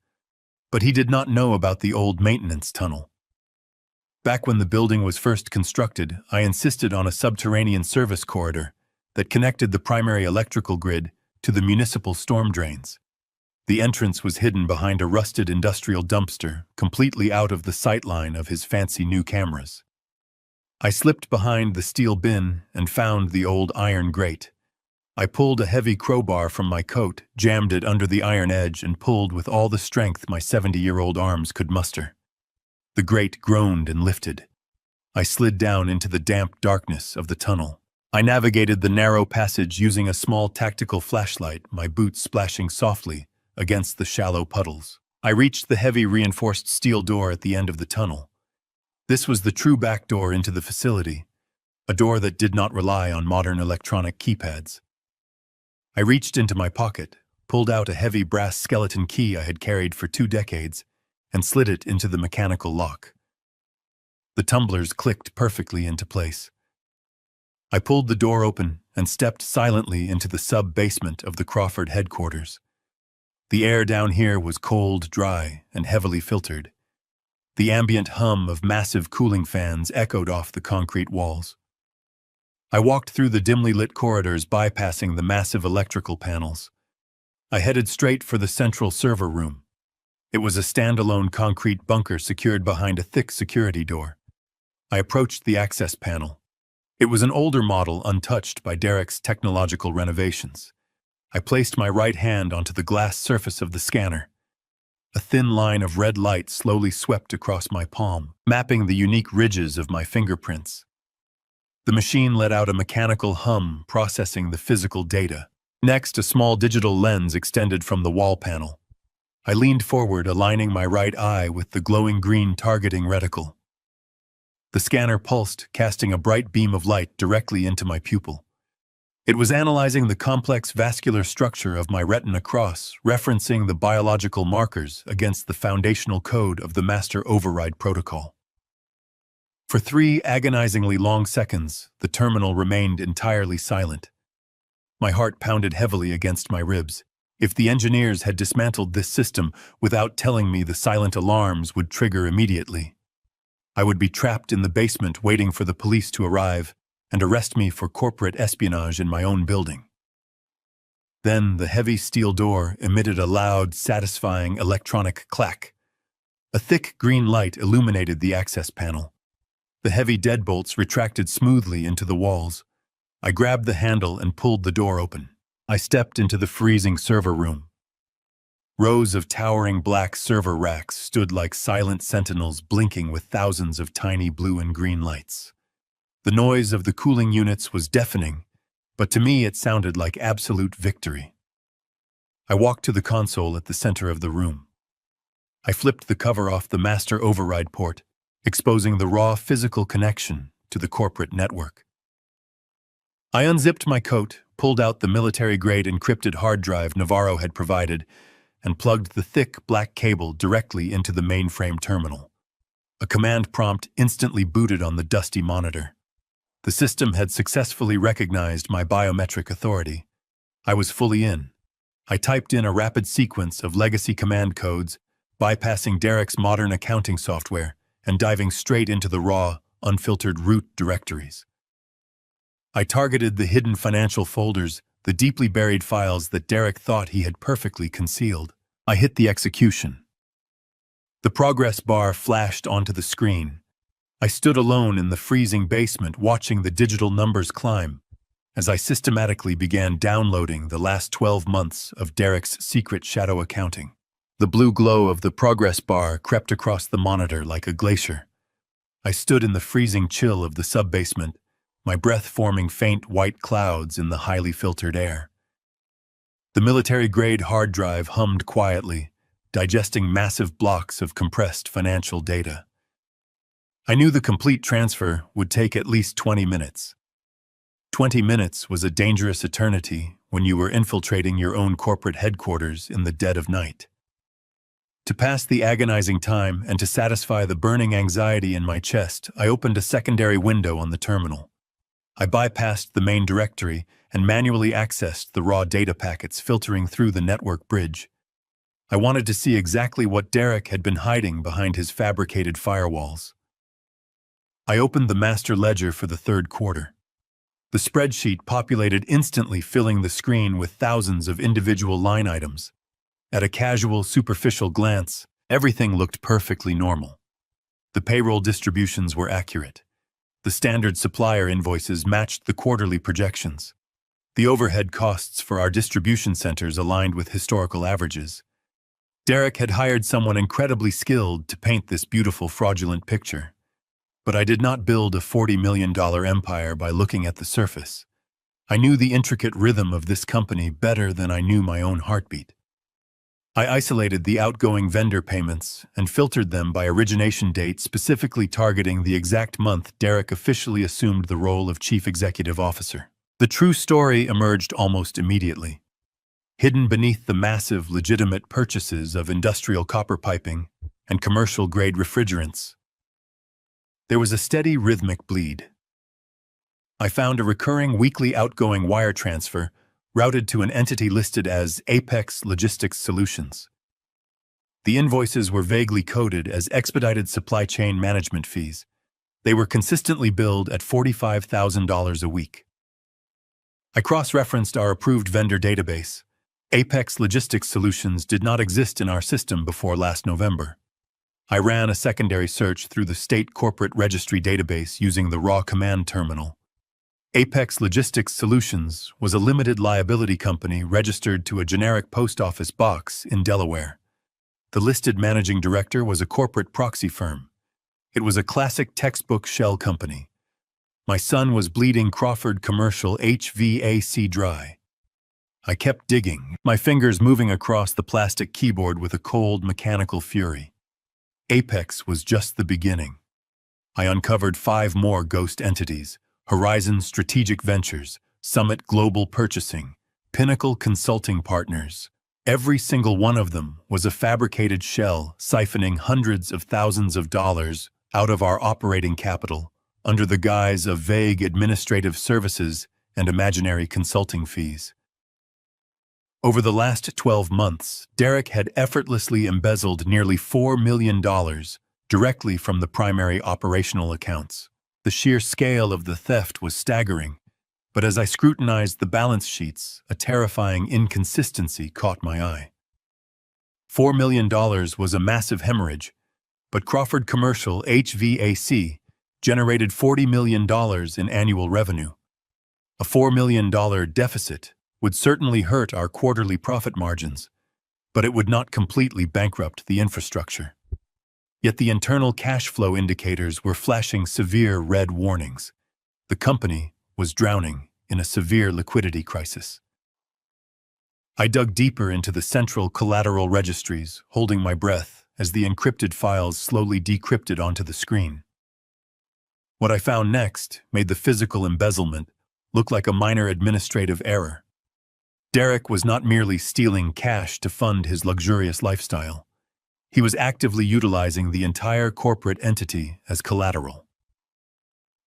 But he did not know about the old maintenance tunnel. Back when the building was first constructed, I insisted on a subterranean service corridor that connected the primary electrical grid to the municipal storm drains. The entrance was hidden behind a rusted industrial dumpster, completely out of the sightline of his fancy new cameras. I slipped behind the steel bin and found the old iron grate. I pulled a heavy crowbar from my coat, jammed it under the iron edge, and pulled with all the strength my 70-year-old arms could muster. The grate groaned and lifted. I slid down into the damp darkness of the tunnel. I navigated the narrow passage using a small tactical flashlight, my boots splashing softly against the shallow puddles. I reached the heavy reinforced steel door at the end of the tunnel. This was the true back door into the facility, a door that did not rely on modern electronic keypads. I reached into my pocket, pulled out a heavy brass skeleton key I had carried for 2 decades, and slid it into the mechanical lock. The tumblers clicked perfectly into place. I pulled the door open and stepped silently into the sub-basement of the Crawford headquarters. The air down here was cold, dry, and heavily filtered. The ambient hum of massive cooling fans echoed off the concrete walls. I walked through the dimly lit corridors, bypassing the massive electrical panels. I headed straight for the central server room. It was a standalone concrete bunker secured behind a thick security door. I approached the access panel. It was an older model untouched by Derek's technological renovations. I placed my right hand onto the glass surface of the scanner. A thin line of red light slowly swept across my palm, mapping the unique ridges of my fingerprints. The machine let out a mechanical hum, processing the physical data. Next, a small digital lens extended from the wall panel. I leaned forward, aligning my right eye with the glowing green targeting reticle. The scanner pulsed, casting a bright beam of light directly into my pupil. It was analyzing the complex vascular structure of my retina cross, referencing the biological markers against the foundational code of the master override protocol. For 3 agonizingly long seconds, the terminal remained entirely silent. My heart pounded heavily against my ribs. If the engineers had dismantled this system without telling me the silent alarms would trigger immediately, I would be trapped in the basement waiting for the police to arrive and arrest me for corporate espionage in my own building. Then the heavy steel door emitted a loud, satisfying electronic clack. A thick green light illuminated the access panel. The heavy deadbolts retracted smoothly into the walls. I grabbed the handle and pulled the door open. I stepped into the freezing server room. Rows of towering black server racks stood like silent sentinels, blinking with thousands of tiny blue and green lights. The noise of the cooling units was deafening, but to me it sounded like absolute victory. I walked to the console at the center of the room. I flipped the cover off the master override port, exposing the raw physical connection to the corporate network. I unzipped my coat, pulled out the military-grade encrypted hard drive Navarro had provided, and plugged the thick black cable directly into the mainframe terminal. A command prompt instantly booted on the dusty monitor. The system had successfully recognized my biometric authority. I was fully in. I typed in a rapid sequence of legacy command codes, bypassing Derek's modern accounting software and diving straight into the raw, unfiltered root directories. I targeted the hidden financial folders, the deeply buried files that Derek thought he had perfectly concealed. I hit the execution. The progress bar flashed onto the screen. I stood alone in the freezing basement watching the digital numbers climb as I systematically began downloading the last 12 months of Derek's secret shadow accounting. The blue glow of the progress bar crept across the monitor like a glacier. I stood in the freezing chill of the sub-basement, my breath forming faint white clouds in the highly filtered air. The military-grade hard drive hummed quietly, digesting massive blocks of compressed financial data. I knew the complete transfer would take at least 20 minutes. 20 minutes was a dangerous eternity when you were infiltrating your own corporate headquarters in the dead of night. To pass the agonizing time and to satisfy the burning anxiety in my chest, I opened a secondary window on the terminal. I bypassed the main directory and manually accessed the raw data packets filtering through the network bridge. I wanted to see exactly what Derek had been hiding behind his fabricated firewalls. I opened the master ledger for the third quarter. The spreadsheet populated instantly, filling the screen with thousands of individual line items. At a casual, superficial glance, everything looked perfectly normal. The payroll distributions were accurate. The standard supplier invoices matched the quarterly projections. The overhead costs for our distribution centers aligned with historical averages. Derek had hired someone incredibly skilled to paint this beautiful, fraudulent picture. But I did not build a $40 million empire by looking at the surface. I knew the intricate rhythm of this company better than I knew my own heartbeat. I isolated the outgoing vendor payments and filtered them by origination date, specifically targeting the exact month Derek officially assumed the role of Chief Executive Officer. The true story emerged almost immediately. Hidden beneath the massive, legitimate purchases of industrial copper piping and commercial-grade refrigerants, there was a steady, rhythmic bleed. I found a recurring weekly outgoing wire transfer routed to an entity listed as Apex Logistics Solutions. The invoices were vaguely coded as expedited supply chain management fees. They were consistently billed at $45,000 a week. I cross-referenced our approved vendor database. Apex Logistics Solutions did not exist in our system before last November. I ran a secondary search through the state corporate registry database using the raw command terminal. Apex Logistics Solutions was a limited liability company registered to a generic post office box in Delaware. The listed managing director was a corporate proxy firm. It was a classic textbook shell company. My son was bleeding Crawford commercial HVAC dry. I kept digging, my fingers moving across the plastic keyboard with a cold, mechanical fury. Apex was just the beginning. I uncovered 5 more ghost entities: Horizon Strategic Ventures, Summit Global Purchasing, Pinnacle Consulting Partners. Every single one of them was a fabricated shell siphoning hundreds of thousands of dollars out of our operating capital under the guise of vague administrative services and imaginary consulting fees. Over the last 12 months, Derek had effortlessly embezzled nearly $4 million directly from the primary operational accounts. The sheer scale of the theft was staggering, but as I scrutinized the balance sheets, a terrifying inconsistency caught my eye. $4 million was a massive hemorrhage, but Crawford Commercial HVAC generated $40 million in annual revenue. A $4 million deficit would certainly hurt our quarterly profit margins, but it would not completely bankrupt the infrastructure. Yet the internal cash flow indicators were flashing severe red warnings. The company was drowning in a severe liquidity crisis. I dug deeper into the central collateral registries, holding my breath as the encrypted files slowly decrypted onto the screen. What I found next made the physical embezzlement look like a minor administrative error. Derek was not merely stealing cash to fund his luxurious lifestyle. He was actively utilizing the entire corporate entity as collateral.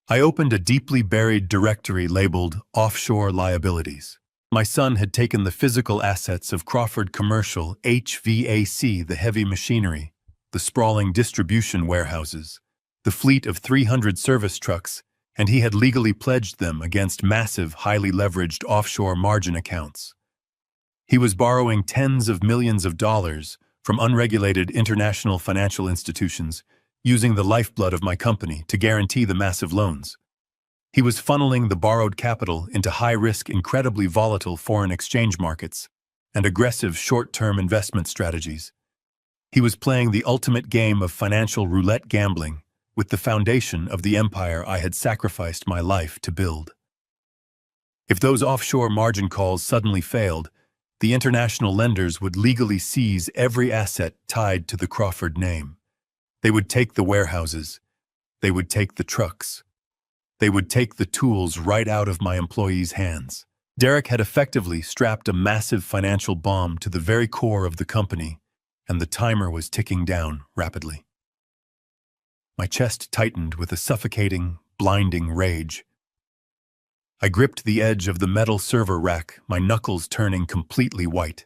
I opened a deeply buried directory labeled Offshore Liabilities. My son had taken the physical assets of Crawford Commercial HVAC, the heavy machinery, the sprawling distribution warehouses, the fleet of 300 service trucks, and he had legally pledged them against massive, highly leveraged offshore margin accounts. He was borrowing tens of millions of dollars from unregulated international financial institutions, using the lifeblood of my company to guarantee the massive loans. He was funneling the borrowed capital into high-risk, incredibly volatile foreign exchange markets and aggressive short-term investment strategies. He was playing the ultimate game of financial roulette gambling with the foundation of the empire I had sacrificed my life to build. If those offshore margin calls suddenly failed, the international lenders would legally seize every asset tied to the Crawford name. They would take the warehouses. They would take the trucks. They would take the tools right out of my employees' hands. Derek had effectively strapped a massive financial bomb to the very core of the company, and the timer was ticking down rapidly. My chest tightened with a suffocating, blinding rage. I gripped the edge of the metal server rack, my knuckles turning completely white.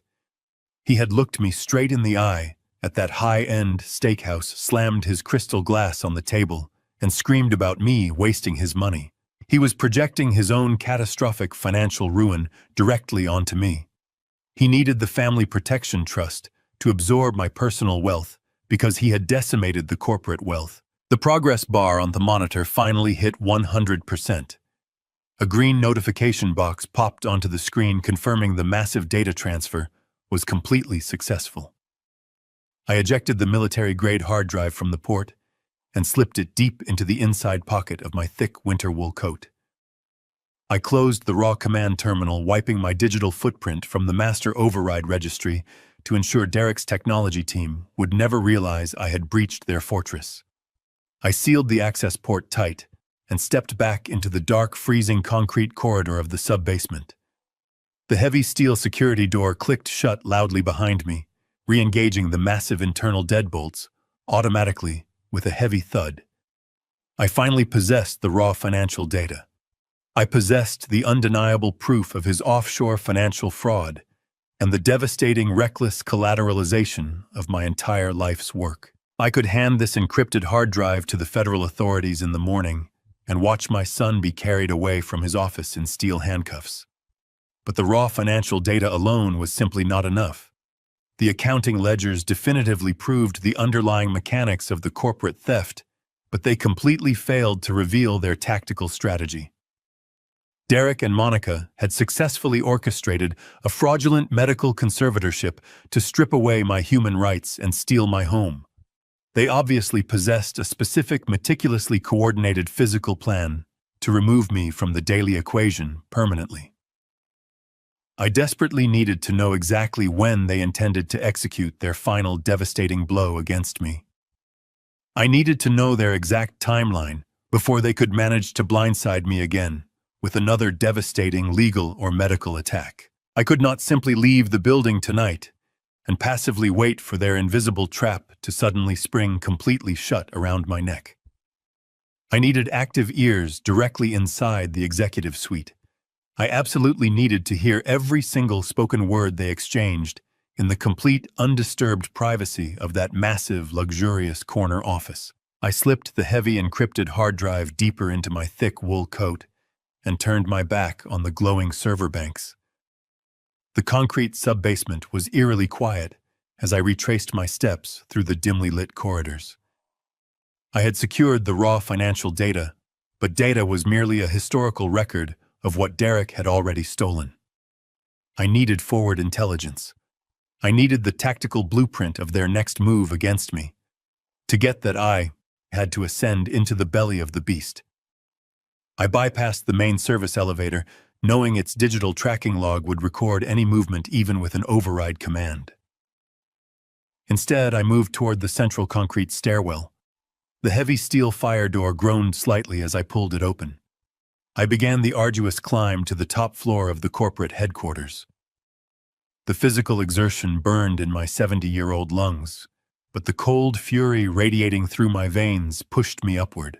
He had looked me straight in the eye at that high-end steakhouse, slammed his crystal glass on the table, and screamed about me wasting his money. He was projecting his own catastrophic financial ruin directly onto me. He needed the Family Protection Trust to absorb my personal wealth because he had decimated the corporate wealth. The progress bar on the monitor finally hit 100%. A green notification box popped onto the screen confirming the massive data transfer was completely successful. I ejected the military-grade hard drive from the port and slipped it deep into the inside pocket of my thick winter wool coat. I closed the raw command terminal, wiping my digital footprint from the master override registry to ensure Derek's technology team would never realize I had breached their fortress. I sealed the access port tight and stepped back into the dark, freezing concrete corridor of the sub-basement. The heavy steel security door clicked shut loudly behind me, re-engaging the massive internal deadbolts automatically with a heavy thud. I finally possessed the raw financial data. I possessed the undeniable proof of his offshore financial fraud and the devastating, reckless collateralization of my entire life's work. I could hand this encrypted hard drive to the federal authorities in the morning and watch my son be carried away from his office in steel handcuffs. But the raw financial data alone was simply not enough. The accounting ledgers definitively proved the underlying mechanics of the corporate theft, but they completely failed to reveal their tactical strategy. Derek and Monica had successfully orchestrated a fraudulent medical conservatorship to strip away my human rights and steal my home. They obviously possessed a specific, meticulously coordinated physical plan to remove me from the daily equation permanently. I desperately needed to know exactly when they intended to execute their final devastating blow against me. I needed to know their exact timeline before they could manage to blindside me again with another devastating legal or medical attack. I could not simply leave the building tonight and passively wait for their invisible trap to suddenly spring completely shut around my neck. I needed active ears directly inside the executive suite. I absolutely needed to hear every single spoken word they exchanged in the complete, undisturbed privacy of that massive, luxurious corner office. I slipped the heavy encrypted hard drive deeper into my thick wool coat and turned my back on the glowing server banks. The concrete sub-basement was eerily quiet as I retraced my steps through the dimly lit corridors. I had secured the raw financial data, but data was merely a historical record of what Derek had already stolen. I needed forward intelligence. I needed the tactical blueprint of their next move against me. To get that, I had to ascend into the belly of the beast. I bypassed the main service elevator, knowing its digital tracking log would record any movement even with an override command. Instead, I moved toward the central concrete stairwell. The heavy steel fire door groaned slightly as I pulled it open. I began the arduous climb to the top floor of the corporate headquarters. The physical exertion burned in my 70-year-old lungs, but the cold fury radiating through my veins pushed me upward.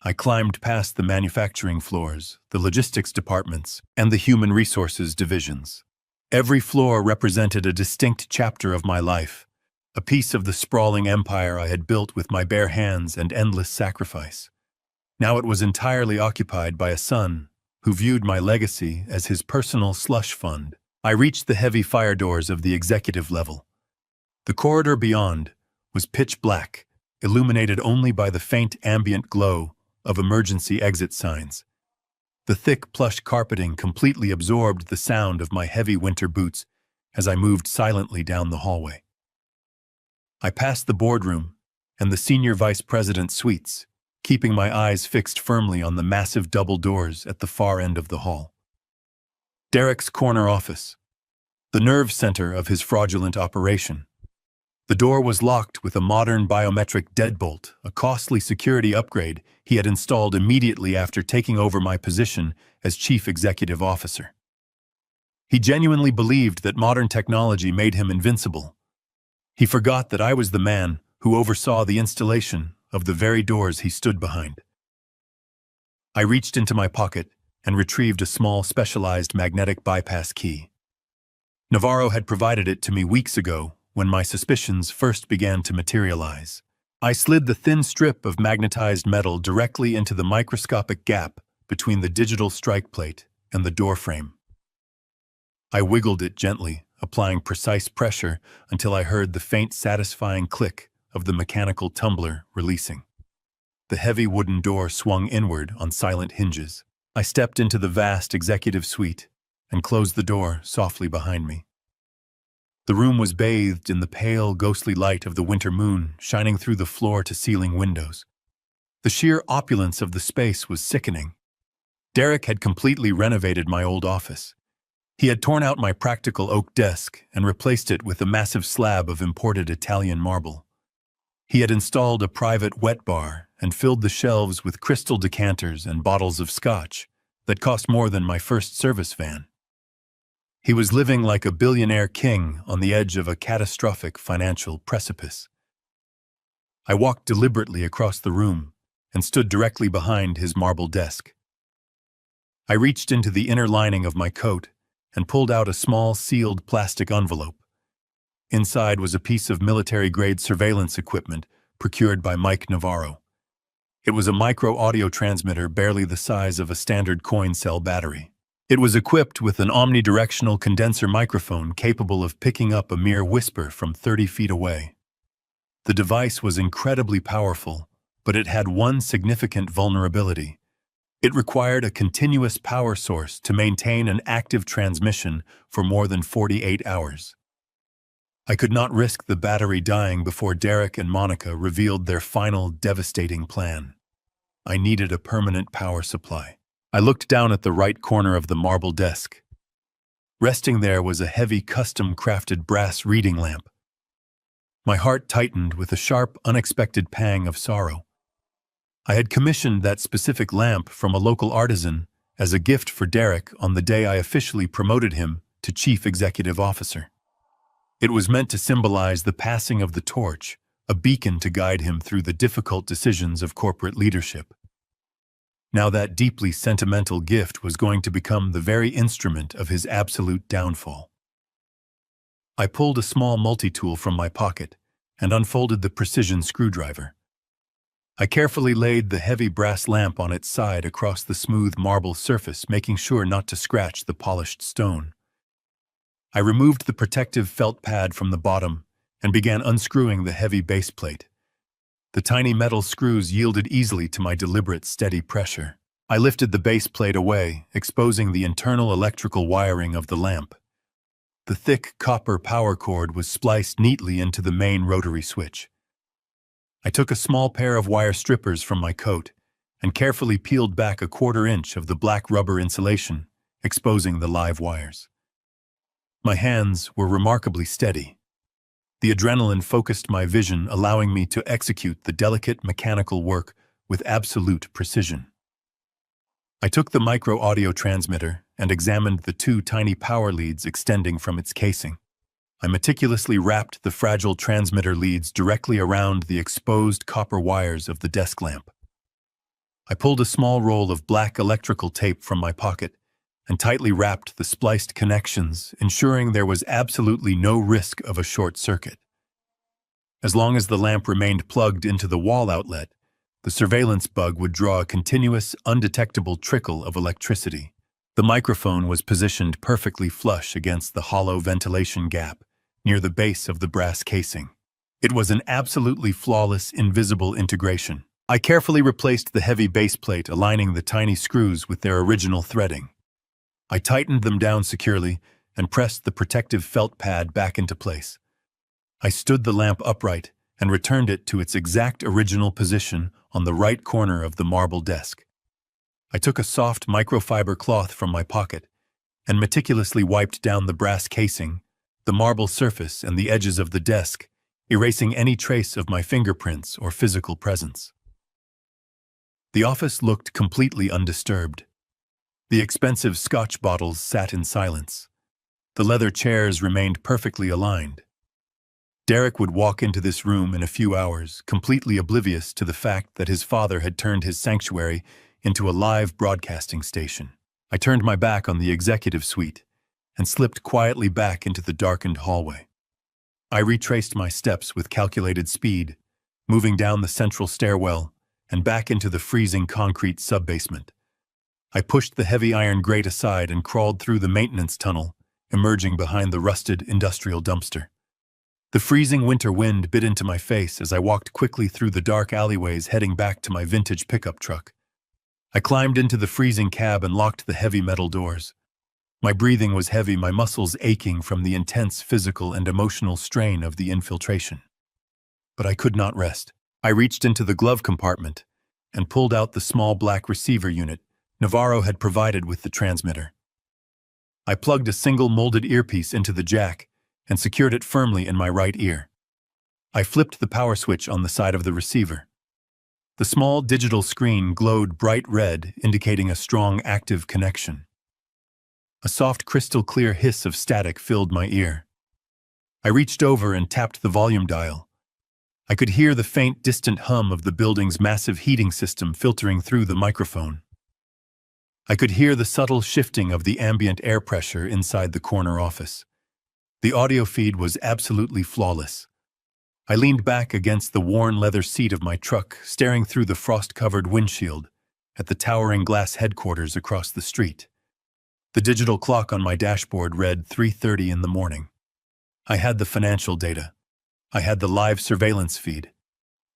I climbed past the manufacturing floors, the logistics departments, and the human resources divisions. Every floor represented a distinct chapter of my life, a piece of the sprawling empire I had built with my bare hands and endless sacrifice. Now it was entirely occupied by a son who viewed my legacy as his personal slush fund. I reached the heavy fire doors of the executive level. The corridor beyond was pitch black, illuminated only by the faint ambient glow of emergency exit signs. The thick plush carpeting completely absorbed the sound of my heavy winter boots as I moved silently down the hallway. I passed the boardroom and the senior vice president's suites, keeping my eyes fixed firmly on the massive double doors at the far end of the hall. Derek's corner office, the nerve center of his fraudulent operation. The door was locked with a modern biometric deadbolt, a costly security upgrade he had installed immediately after taking over my position as chief executive officer. He genuinely believed that modern technology made him invincible. He forgot that I was the man who oversaw the installation of the very doors he stood behind. I reached into my pocket and retrieved a small specialized magnetic bypass key. Navarro had provided it to me weeks ago when my suspicions first began to materialize. I slid the thin strip of magnetized metal directly into the microscopic gap between the digital strike plate and the door frame. I wiggled it gently, applying precise pressure until I heard the faint, satisfying click of the mechanical tumbler releasing. The heavy wooden door swung inward on silent hinges. I stepped into the vast executive suite and closed the door softly behind me. The room was bathed in the pale, ghostly light of the winter moon shining through the floor-to-ceiling windows. The sheer opulence of the space was sickening. Derek had completely renovated my old office. He had torn out my practical oak desk and replaced it with a massive slab of imported Italian marble. He had installed a private wet bar and filled the shelves with crystal decanters and bottles of scotch that cost more than my first service van. He was living like a billionaire king on the edge of a catastrophic financial precipice. I walked deliberately across the room and stood directly behind his marble desk. I reached into the inner lining of my coat and pulled out a small sealed plastic envelope. Inside was a piece of military-grade surveillance equipment procured by Mike Navarro. It was a micro-audio transmitter barely the size of a standard coin cell battery. It was equipped with an omnidirectional condenser microphone capable of picking up a mere whisper from 30 feet away. The device was incredibly powerful, but it had one significant vulnerability. It required a continuous power source to maintain an active transmission for more than 48 hours. I could not risk the battery dying before Derek and Monica revealed their final devastating plan. I needed a permanent power supply. I looked down at the right corner of the marble desk. Resting there was a heavy custom-crafted brass reading lamp. My heart tightened with a sharp, unexpected pang of sorrow. I had commissioned that specific lamp from a local artisan as a gift for Derek on the day I officially promoted him to Chief Executive Officer. It was meant to symbolize the passing of the torch, a beacon to guide him through the difficult decisions of corporate leadership. Now that deeply sentimental gift was going to become the very instrument of his absolute downfall. I pulled a small multi-tool from my pocket and unfolded the precision screwdriver. I carefully laid the heavy brass lamp on its side across the smooth marble surface, making sure not to scratch the polished stone. I removed the protective felt pad from the bottom and began unscrewing the heavy base plate. The tiny metal screws yielded easily to my deliberate, steady pressure. I lifted the base plate away, exposing the internal electrical wiring of the lamp. The thick copper power cord was spliced neatly into the main rotary switch. I took a small pair of wire strippers from my coat and carefully peeled back a 1/4 inch of the black rubber insulation, exposing the live wires. My hands were remarkably steady. The adrenaline focused my vision, allowing me to execute the delicate mechanical work with absolute precision. I took the micro-audio transmitter and examined the 2 tiny power leads extending from its casing. I meticulously wrapped the fragile transmitter leads directly around the exposed copper wires of the desk lamp. I pulled a small roll of black electrical tape from my pocket and tightly wrapped the spliced connections, ensuring there was absolutely no risk of a short circuit. As long as the lamp remained plugged into the wall outlet, the surveillance bug would draw a continuous, undetectable trickle of electricity. The microphone was positioned perfectly flush against the hollow ventilation gap near the base of the brass casing. It was an absolutely flawless, invisible integration. I carefully replaced the heavy base plate, aligning the tiny screws with their original threading. I tightened them down securely and pressed the protective felt pad back into place. I stood the lamp upright and returned it to its exact original position on the right corner of the marble desk. I took a soft microfiber cloth from my pocket and meticulously wiped down the brass casing, the marble surface, and the edges of the desk, erasing any trace of my fingerprints or physical presence. The office looked completely undisturbed. The expensive Scotch bottles sat in silence. The leather chairs remained perfectly aligned. Derek would walk into this room in a few hours, completely oblivious to the fact that his father had turned his sanctuary into a live broadcasting station. I turned my back on the executive suite and slipped quietly back into the darkened hallway. I retraced my steps with calculated speed, moving down the central stairwell and back into the freezing concrete sub-basement. I pushed the heavy iron grate aside and crawled through the maintenance tunnel, emerging behind the rusted industrial dumpster. The freezing winter wind bit into my face as I walked quickly through the dark alleyways heading back to my vintage pickup truck. I climbed into the freezing cab and locked the heavy metal doors. My breathing was heavy, my muscles aching from the intense physical and emotional strain of the infiltration. But I could not rest. I reached into the glove compartment and pulled out the small black receiver unit Navarro had provided with the transmitter. I plugged a single molded earpiece into the jack and secured it firmly in my right ear. I flipped the power switch on the side of the receiver. The small digital screen glowed bright red, indicating a strong active connection. A soft crystal-clear hiss of static filled my ear. I reached over and tapped the volume dial. I could hear the faint, distant hum of the building's massive heating system filtering through the microphone. I could hear the subtle shifting of the ambient air pressure inside the corner office. The audio feed was absolutely flawless. I leaned back against the worn leather seat of my truck, staring through the frost-covered windshield at the towering glass headquarters across the street. The digital clock on my dashboard read 3:30 in the morning. I had the financial data. I had the live surveillance feed.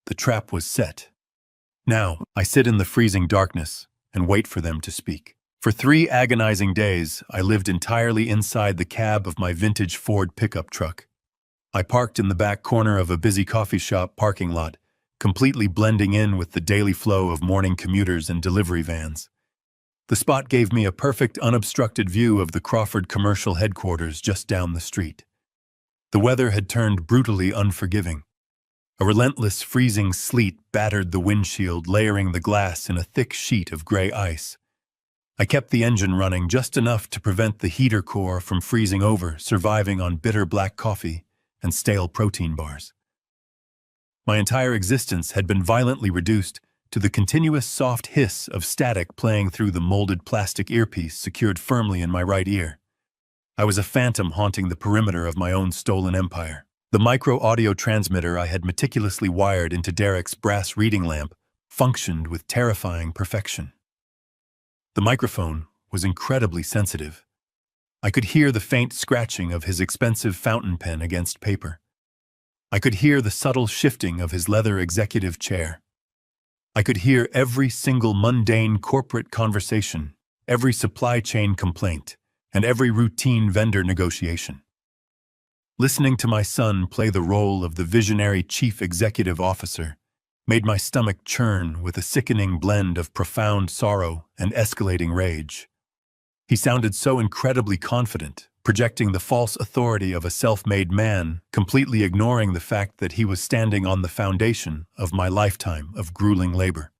The trap was set. Now, I sit in the freezing darkness and wait for them to speak. For 3 agonizing days, I lived entirely inside the cab of my vintage Ford pickup truck. I parked in the back corner of a busy coffee shop parking lot, completely blending in with the daily flow of morning commuters and delivery vans. The spot gave me a perfect unobstructed view of the Crawford commercial headquarters just down the street. The weather had turned brutally unforgiving. A relentless freezing sleet battered the windshield, layering the glass in a thick sheet of gray ice. I kept the engine running just enough to prevent the heater core from freezing over, surviving on bitter black coffee and stale protein bars. My entire existence had been violently reduced to the continuous soft hiss of static playing through the molded plastic earpiece secured firmly in my right ear. I was a phantom haunting the perimeter of my own stolen empire. The micro-audio transmitter I had meticulously wired into Derek's brass reading lamp functioned with terrifying perfection. The microphone was incredibly sensitive. I could hear the faint scratching of his expensive fountain pen against paper. I could hear the subtle shifting of his leather executive chair. I could hear every single mundane corporate conversation, every supply chain complaint, and every routine vendor negotiation. Listening to my son play the role of the visionary chief executive officer made my stomach churn with a sickening blend of profound sorrow and escalating rage. He sounded so incredibly confident, projecting the false authority of a self-made man, completely ignoring the fact that he was standing on the foundation of my lifetime of grueling labor.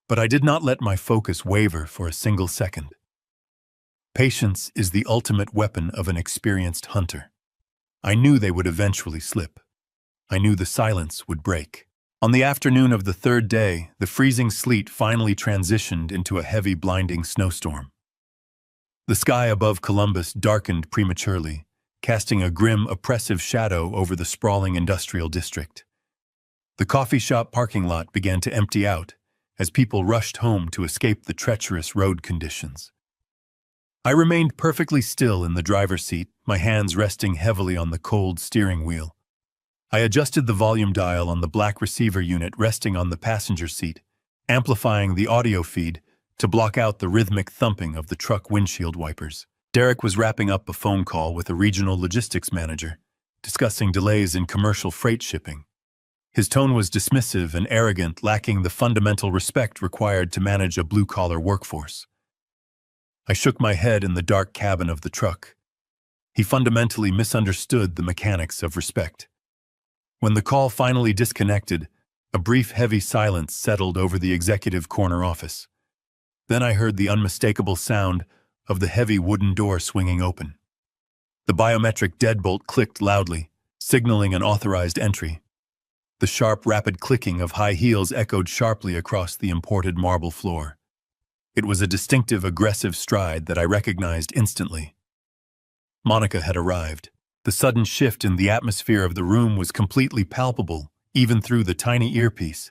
But I did not let my focus waver for a single second. Patience is the ultimate weapon of an experienced hunter. I knew they would eventually slip. I knew the silence would break. On the afternoon of the third day, the freezing sleet finally transitioned into a heavy, blinding snowstorm. The sky above Columbus darkened prematurely, casting a grim, oppressive shadow over the sprawling industrial district. The coffee shop parking lot began to empty out as people rushed home to escape the treacherous road conditions. I remained perfectly still in the driver's seat, my hands resting heavily on the cold steering wheel. I adjusted the volume dial on the black receiver unit resting on the passenger seat, amplifying the audio feed to block out the rhythmic thumping of the truck windshield wipers. Derek was wrapping up a phone call with a regional logistics manager, discussing delays in commercial freight shipping. His tone was dismissive and arrogant, lacking the fundamental respect required to manage a blue-collar workforce. I shook my head in the dark cabin of the truck. He fundamentally misunderstood the mechanics of respect. When the call finally disconnected, a brief, heavy silence settled over the executive corner office. Then I heard the unmistakable sound of the heavy wooden door swinging open. The biometric deadbolt clicked loudly, signaling an authorized entry. The sharp, rapid clicking of high heels echoed sharply across the imported marble floor. It was a distinctive, aggressive stride that I recognized instantly. Monica had arrived. The sudden shift in the atmosphere of the room was completely palpable, even through the tiny earpiece.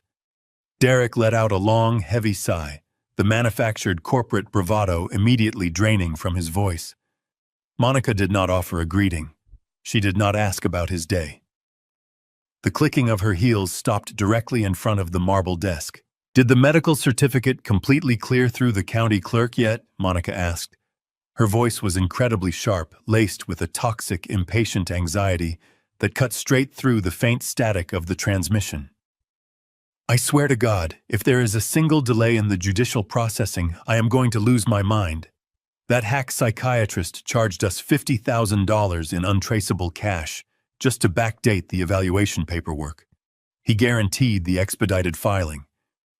Derek let out a long, heavy sigh, the manufactured corporate bravado immediately draining from his voice. Monica did not offer a greeting. She did not ask about his day. The clicking of her heels stopped directly in front of the marble desk. "Did the medical certificate completely clear through the county clerk yet?" Monica asked. Her voice was incredibly sharp, laced with a toxic, impatient anxiety that cut straight through the faint static of the transmission. "I swear to God, if there is a single delay in the judicial processing, I am going to lose my mind. That hack psychiatrist charged us $50,000 in untraceable cash just to backdate the evaluation paperwork. He guaranteed the expedited filing.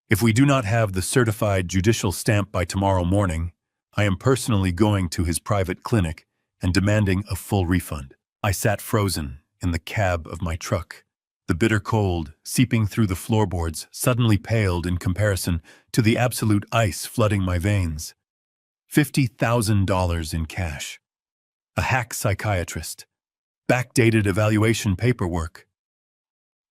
If we do not have the certified judicial stamp by tomorrow morning, I am personally going to his private clinic and demanding a full refund." I sat frozen in the cab of my truck. The bitter cold, seeping through the floorboards, suddenly paled in comparison to the absolute ice flooding my veins. $50,000 in cash. A hack psychiatrist. Backdated evaluation paperwork.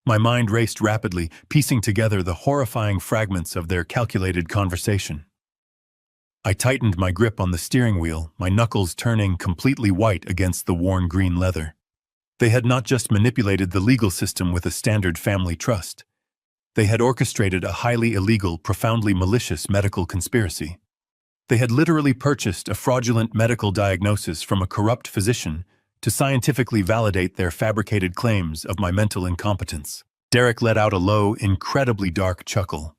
My mind raced rapidly, piecing together the horrifying fragments of their calculated conversation. I tightened my grip on the steering wheel, my knuckles turning completely white against the worn green leather. They had not just manipulated the legal system with a standard family trust. They had orchestrated a highly illegal, profoundly malicious medical conspiracy. They had literally purchased a fraudulent medical diagnosis from a corrupt physician to scientifically validate their fabricated claims of my mental incompetence. Derek let out a low, incredibly dark chuckle.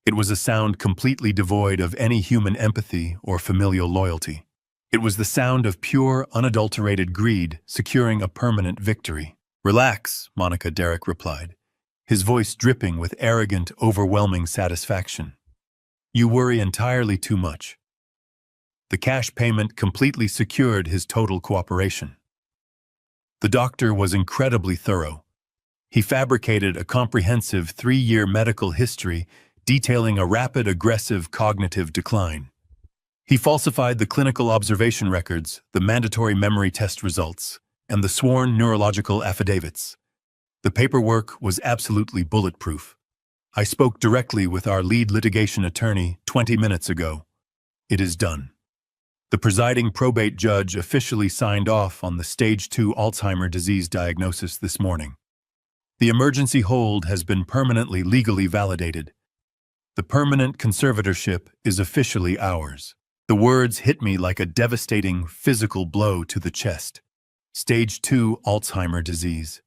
It was a sound completely devoid of any human empathy or familial loyalty. It was the sound of pure, unadulterated greed securing a permanent victory. "Relax," Monica Derrick replied, his voice dripping with arrogant, overwhelming satisfaction. "You worry entirely too much." The cash payment completely secured his total cooperation. The doctor was incredibly thorough. He fabricated a comprehensive 3-year medical history detailing a rapid, aggressive cognitive decline. He falsified the clinical observation records, the mandatory memory test results, and the sworn neurological affidavits. The paperwork was absolutely bulletproof. I spoke directly with our lead litigation attorney 20 minutes ago. It is done. The presiding probate judge officially signed off on the Stage 2 Alzheimer's disease diagnosis this morning. The emergency hold has been permanently legally validated. The permanent conservatorship is officially ours. The words hit me like a devastating physical blow to the chest. Stage 2 Alzheimer's disease.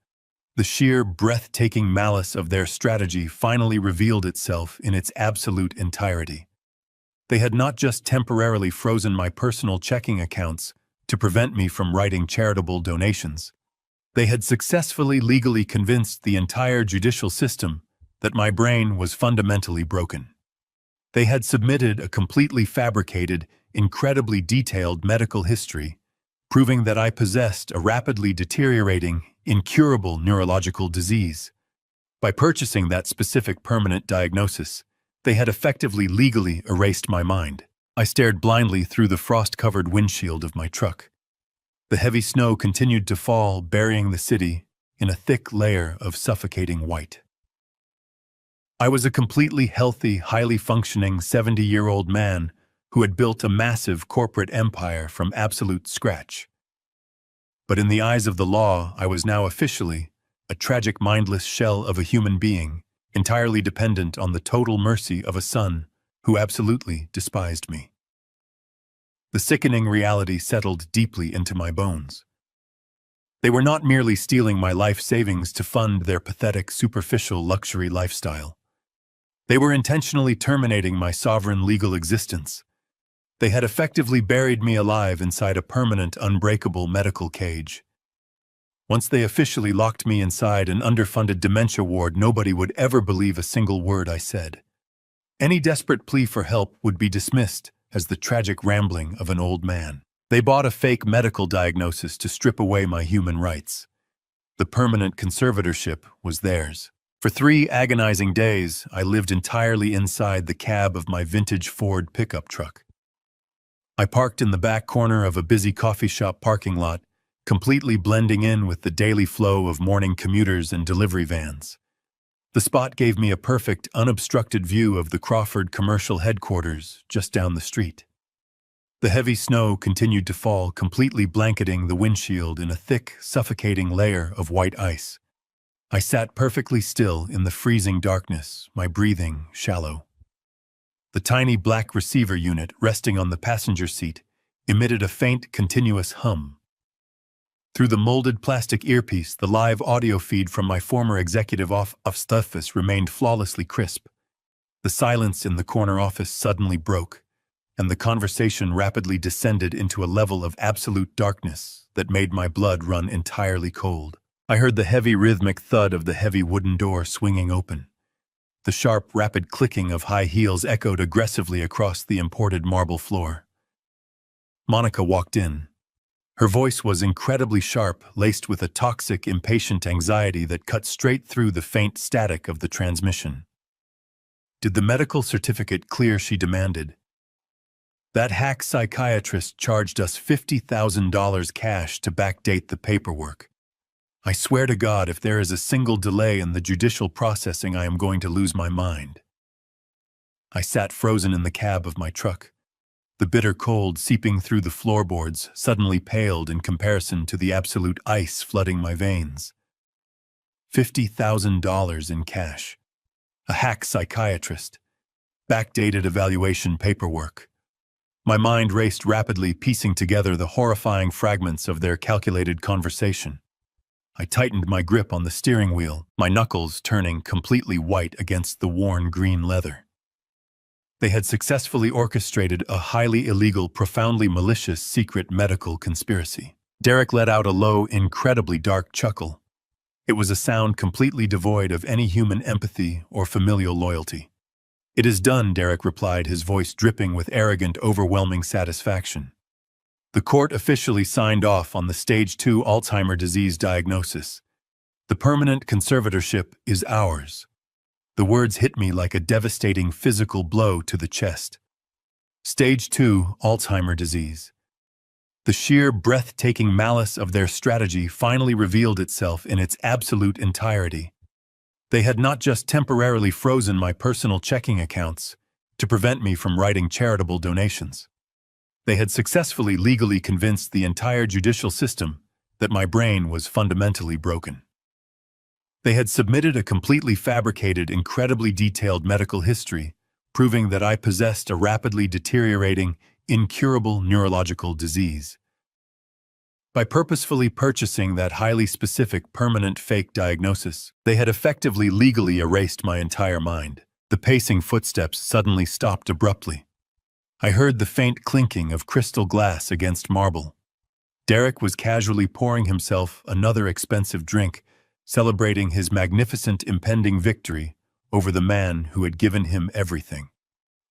The sheer, breathtaking malice of their strategy finally revealed itself in its absolute entirety. They had not just temporarily frozen my personal checking accounts to prevent me from writing charitable donations. They had successfully legally convinced the entire judicial system that my brain was fundamentally broken. They had submitted a completely fabricated, incredibly detailed medical history, proving that I possessed a rapidly deteriorating, incurable neurological disease. By purchasing that specific permanent diagnosis, they had effectively legally erased my mind. I stared blindly through the frost-covered windshield of my truck. The heavy snow continued to fall, burying the city in a thick layer of suffocating white. I was a completely healthy, highly functioning 70-year-old man who had built a massive corporate empire from absolute scratch. But in the eyes of the law, I was now officially a tragic, mindless shell of a human being, entirely dependent on the total mercy of a son who absolutely despised me. The sickening reality settled deeply into my bones. They were not merely stealing my life savings to fund their pathetic, superficial luxury lifestyle. They were intentionally terminating my sovereign legal existence. They had effectively buried me alive inside a permanent, unbreakable medical cage. Once they officially locked me inside an underfunded dementia ward, nobody would ever believe a single word I said. Any desperate plea for help would be dismissed as the tragic rambling of an old man. They bought a fake medical diagnosis to strip away my human rights. The permanent conservatorship was theirs. For 3 agonizing days, I lived entirely inside the cab of my vintage Ford pickup truck. I parked in the back corner of a busy coffee shop parking lot, completely blending in with the daily flow of morning commuters and delivery vans. The spot gave me a perfect, unobstructed view of the Crawford commercial headquarters just down the street. The heavy snow continued to fall, completely blanketing the windshield in a thick, suffocating layer of white ice. I sat perfectly still in the freezing darkness, my breathing shallow. The tiny black receiver unit resting on the passenger seat emitted a faint, continuous hum. Through the molded plastic earpiece, the live audio feed from my former executive office remained flawlessly crisp. The silence in the corner office suddenly broke, and the conversation rapidly descended into a level of absolute darkness that made my blood run entirely cold. I heard the heavy rhythmic thud of the heavy wooden door swinging open. The sharp, rapid clicking of high heels echoed aggressively across the imported marble floor. Monica walked in. Her voice was incredibly sharp, laced with a toxic, impatient anxiety that cut straight through the faint static of the transmission. "Did the medical certificate clear?" she demanded. "That hack psychiatrist charged us $50,000 cash to backdate the paperwork. I swear to God, if there is a single delay in the judicial processing, I am going to lose my mind." I sat frozen in the cab of my truck. The bitter cold seeping through the floorboards suddenly paled in comparison to the absolute ice flooding my veins. $50,000 in cash. A hack psychiatrist. Backdated evaluation paperwork. My mind raced rapidly, piecing together the horrifying fragments of their calculated conversation. I tightened my grip on the steering wheel, my knuckles turning completely white against the worn green leather. They had successfully orchestrated a highly illegal, profoundly malicious secret medical conspiracy. Derek let out a low, incredibly dark chuckle. It was a sound completely devoid of any human empathy or familial loyalty. "It is done," Derek replied, his voice dripping with arrogant, overwhelming satisfaction. "The court officially signed off on the Stage 2 Alzheimer's disease diagnosis. The permanent conservatorship is ours." The words hit me like a devastating physical blow to the chest. Stage 2 Alzheimer's disease. The sheer, breathtaking malice of their strategy finally revealed itself in its absolute entirety. They had not just temporarily frozen my personal checking accounts to prevent me from writing charitable donations. They had successfully legally convinced the entire judicial system that my brain was fundamentally broken. They had submitted a completely fabricated, incredibly detailed medical history, proving that I possessed a rapidly deteriorating, incurable neurological disease. By purposefully purchasing that highly specific, permanent fake diagnosis, they had effectively legally erased my entire mind. The pacing footsteps suddenly stopped abruptly. I heard the faint clinking of crystal glass against marble. Derek was casually pouring himself another expensive drink, celebrating his magnificent impending victory over the man who had given him everything.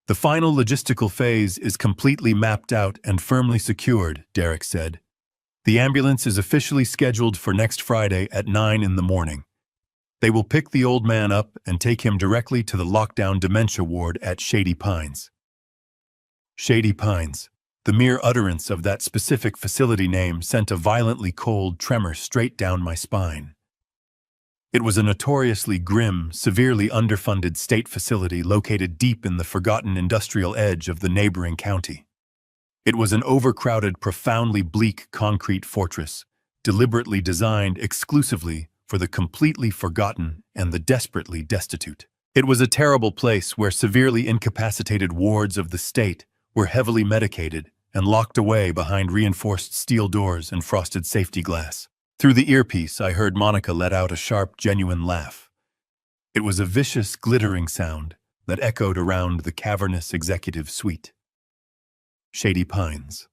"The final logistical phase is completely mapped out and firmly secured," Derek said. "The ambulance is officially scheduled for next Friday at 9 in the morning. They will pick the old man up and take him directly to the lockdown dementia ward at Shady Pines." Shady Pines. The mere utterance of that specific facility name sent a violently cold tremor straight down my spine. It was a notoriously grim, severely underfunded state facility located deep in the forgotten industrial edge of the neighboring county. It was an overcrowded, profoundly bleak concrete fortress, deliberately designed exclusively for the completely forgotten and the desperately destitute. It was a terrible place where severely incapacitated wards of the state were heavily medicated and locked away behind reinforced steel doors and frosted safety glass. Through the earpiece, I heard Monica let out a sharp, genuine laugh. It was a vicious, glittering sound that echoed around the cavernous executive suite. Shady Pines.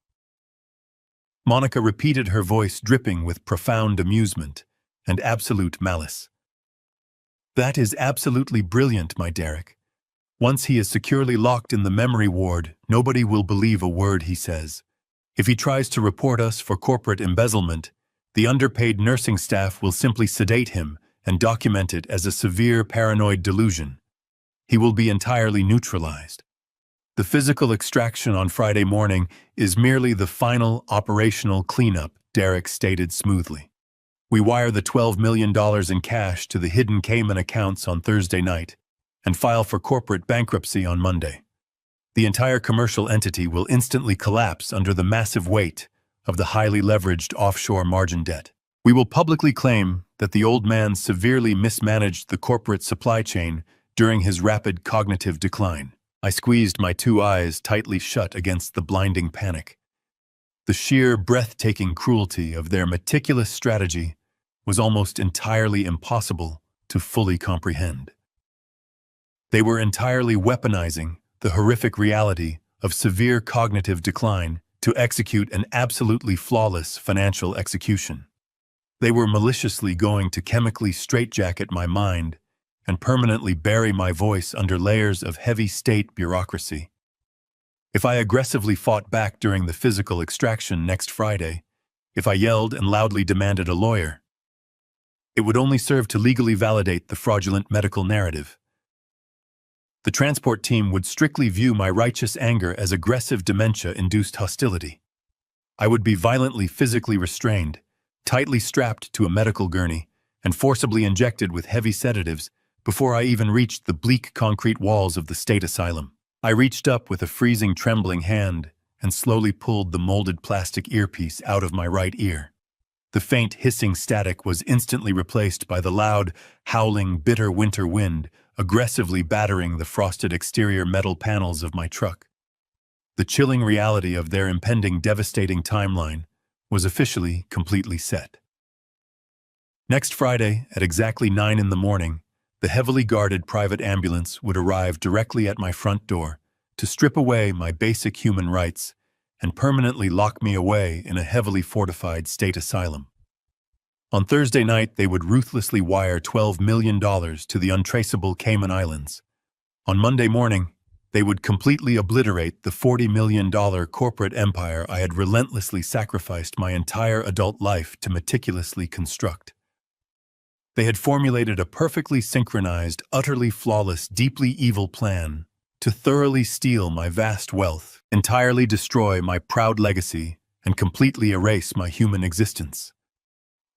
Monica repeated, her voice dripping with profound amusement and absolute malice. "That is absolutely brilliant, my Derek. Once he is securely locked in the memory ward, nobody will believe a word he says. If he tries to report us for corporate embezzlement, the underpaid nursing staff will simply sedate him and document it as a severe paranoid delusion. He will be entirely neutralized. The physical extraction on Friday morning is merely the final operational cleanup," Derek stated smoothly. "We wire the $12 million in cash to the hidden Cayman accounts on Thursday night and file for corporate bankruptcy on Monday. The entire commercial entity will instantly collapse under the massive weight of the highly leveraged offshore margin debt. We will publicly claim that the old man severely mismanaged the corporate supply chain during his rapid cognitive decline." I squeezed my two eyes tightly shut against the blinding panic. The sheer, breathtaking cruelty of their meticulous strategy was almost entirely impossible to fully comprehend. They were entirely weaponizing the horrific reality of severe cognitive decline to execute an absolutely flawless financial execution. They were maliciously going to chemically straitjacket my mind and permanently bury my voice under layers of heavy state bureaucracy. If I aggressively fought back during the physical extraction next Friday, if I yelled and loudly demanded a lawyer, it would only serve to legally validate the fraudulent medical narrative. The transport team would strictly view my righteous anger as aggressive dementia-induced hostility. I would be violently physically restrained, tightly strapped to a medical gurney, and forcibly injected with heavy sedatives before I even reached the bleak concrete walls of the state asylum. I reached up with a freezing, trembling hand and slowly pulled the molded plastic earpiece out of my right ear. The faint hissing static was instantly replaced by the loud, howling, bitter winter wind aggressively battering the frosted exterior metal panels of my truck. The chilling reality of their impending devastating timeline was officially completely set. Next Friday, at exactly 9 in the morning, the heavily guarded private ambulance would arrive directly at my front door to to strip away my basic human rights and permanently lock me away in a heavily fortified state asylum. On Thursday night, they would ruthlessly wire $12 million to the untraceable Cayman Islands. On Monday morning, they would completely obliterate the $40 million corporate empire I had relentlessly sacrificed my entire adult life to meticulously construct. They had formulated a perfectly synchronized, utterly flawless, deeply evil plan to thoroughly steal my vast wealth, entirely destroy my proud legacy, and completely erase my human existence.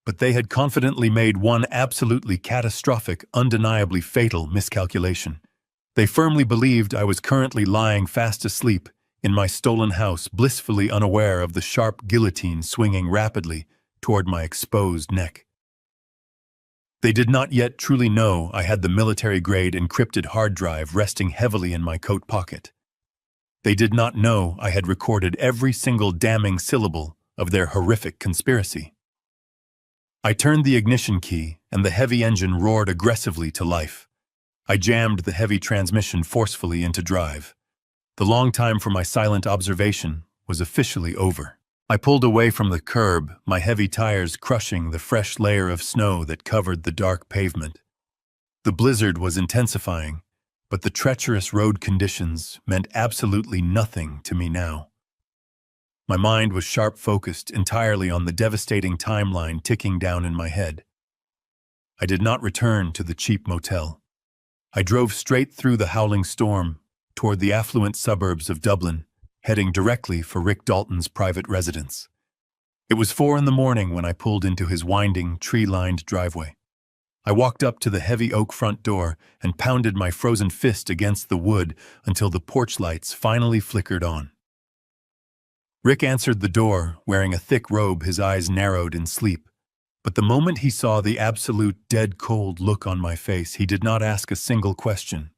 But they had confidently made one absolutely catastrophic, undeniably fatal miscalculation. They firmly believed I was currently lying fast asleep in my stolen house, blissfully unaware of the sharp guillotine swinging rapidly toward my exposed neck. They did not yet truly know I had the military-grade encrypted hard drive resting heavily in my coat pocket. They did not know I had recorded every single damning syllable of their horrific conspiracy. I turned the ignition key, and the heavy engine roared aggressively to life. I jammed the heavy transmission forcefully into drive. The long time for my silent observation was officially over. I pulled away from the curb, my heavy tires crushing the fresh layer of snow that covered the dark pavement. The blizzard was intensifying, but the treacherous road conditions meant absolutely nothing to me now. My mind was sharp-focused entirely on the devastating timeline ticking down in my head. I did not return to the cheap motel. I drove straight through the howling storm toward the affluent suburbs of Dublin, heading directly for Rick Dalton's private residence. It was 4 a.m. when I pulled into his winding, tree-lined driveway. I walked up to the heavy oak front door and pounded my frozen fist against the wood until the porch lights finally flickered on. Rick answered the door, wearing a thick robe, his eyes narrowed in sleep. But the moment he saw the absolute dead-cold look on my face, he did not ask a single question.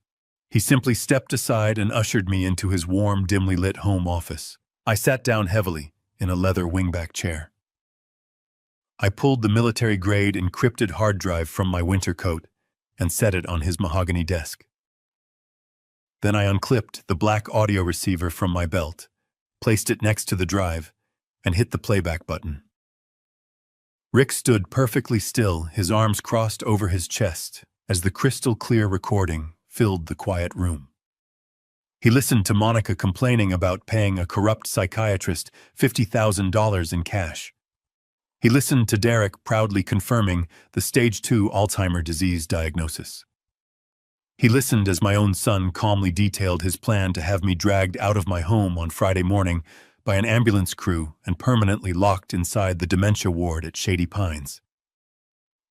He simply stepped aside and ushered me into his warm, dimly lit home office. I sat down heavily in a leather wingback chair. I pulled the military-grade encrypted hard drive from my winter coat and set it on his mahogany desk. Then I unclipped the black audio receiver from my belt, placed it next to the drive, and hit the playback button. Rick stood perfectly still, his arms crossed over his chest, as the crystal-clear recording filled the quiet room. He listened to Monica complaining about paying a corrupt psychiatrist $50,000 in cash. He listened to Derek proudly confirming the stage 2 Alzheimer's disease diagnosis. He listened as my own son calmly detailed his plan to have me dragged out of my home on Friday morning by an ambulance crew and permanently locked inside the dementia ward at Shady Pines.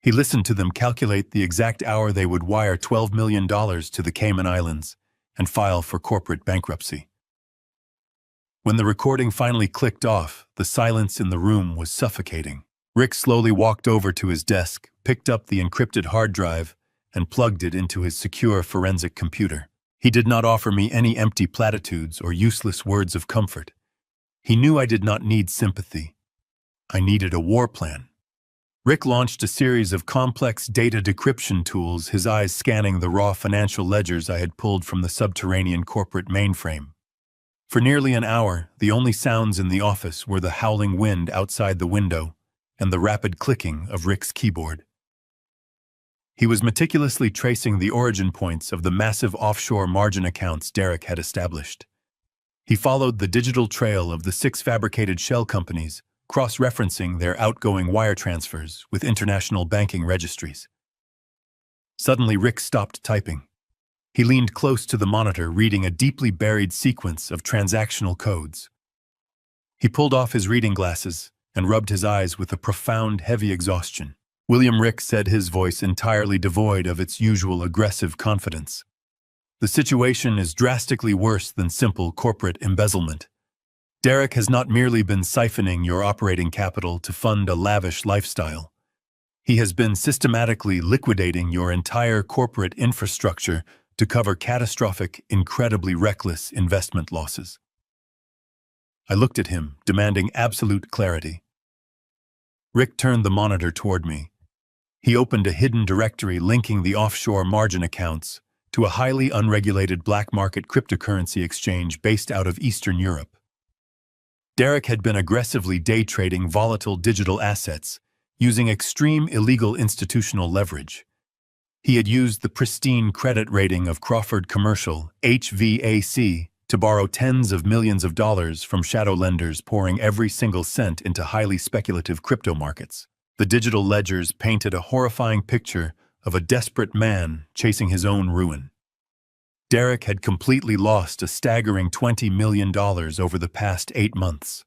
He listened to them calculate the exact hour they would wire $12 million to the Cayman Islands and file for corporate bankruptcy. When the recording finally clicked off, the silence in the room was suffocating. Rick slowly walked over to his desk, picked up the encrypted hard drive, and plugged it into his secure forensic computer. He did not offer me any empty platitudes or useless words of comfort. He knew I did not need sympathy. I needed a war plan. Rick launched a series of complex data decryption tools, his eyes scanning the raw financial ledgers I had pulled from the subterranean corporate mainframe. For nearly an hour, the only sounds in the office were the howling wind outside the window and the rapid clicking of Rick's keyboard. He was meticulously tracing the origin points of the massive offshore margin accounts Derek had established. He followed the digital trail of the 6 fabricated shell companies, cross-referencing their outgoing wire transfers with international banking registries. Suddenly, Rick stopped typing. He leaned close to the monitor, reading a deeply buried sequence of transactional codes. He pulled off his reading glasses and rubbed his eyes with a profound, heavy exhaustion. "William," Rick said, his voice entirely devoid of its usual aggressive confidence. "The situation is drastically worse than simple corporate embezzlement. Derek has not merely been siphoning your operating capital to fund a lavish lifestyle. He has been systematically liquidating your entire corporate infrastructure to cover catastrophic, incredibly reckless investment losses." I looked at him, demanding absolute clarity. Rick turned the monitor toward me. He opened a hidden directory linking the offshore margin accounts to a highly unregulated black market cryptocurrency exchange based out of Eastern Europe. Derek had been aggressively day trading volatile digital assets, using extreme illegal institutional leverage. He had used the pristine credit rating of Crawford Commercial, HVAC, to borrow tens of millions of dollars from shadow lenders, pouring every single cent into highly speculative crypto markets. The digital ledgers painted a horrifying picture of a desperate man chasing his own ruin. Derek had completely lost a staggering $20 million over the past 8 months.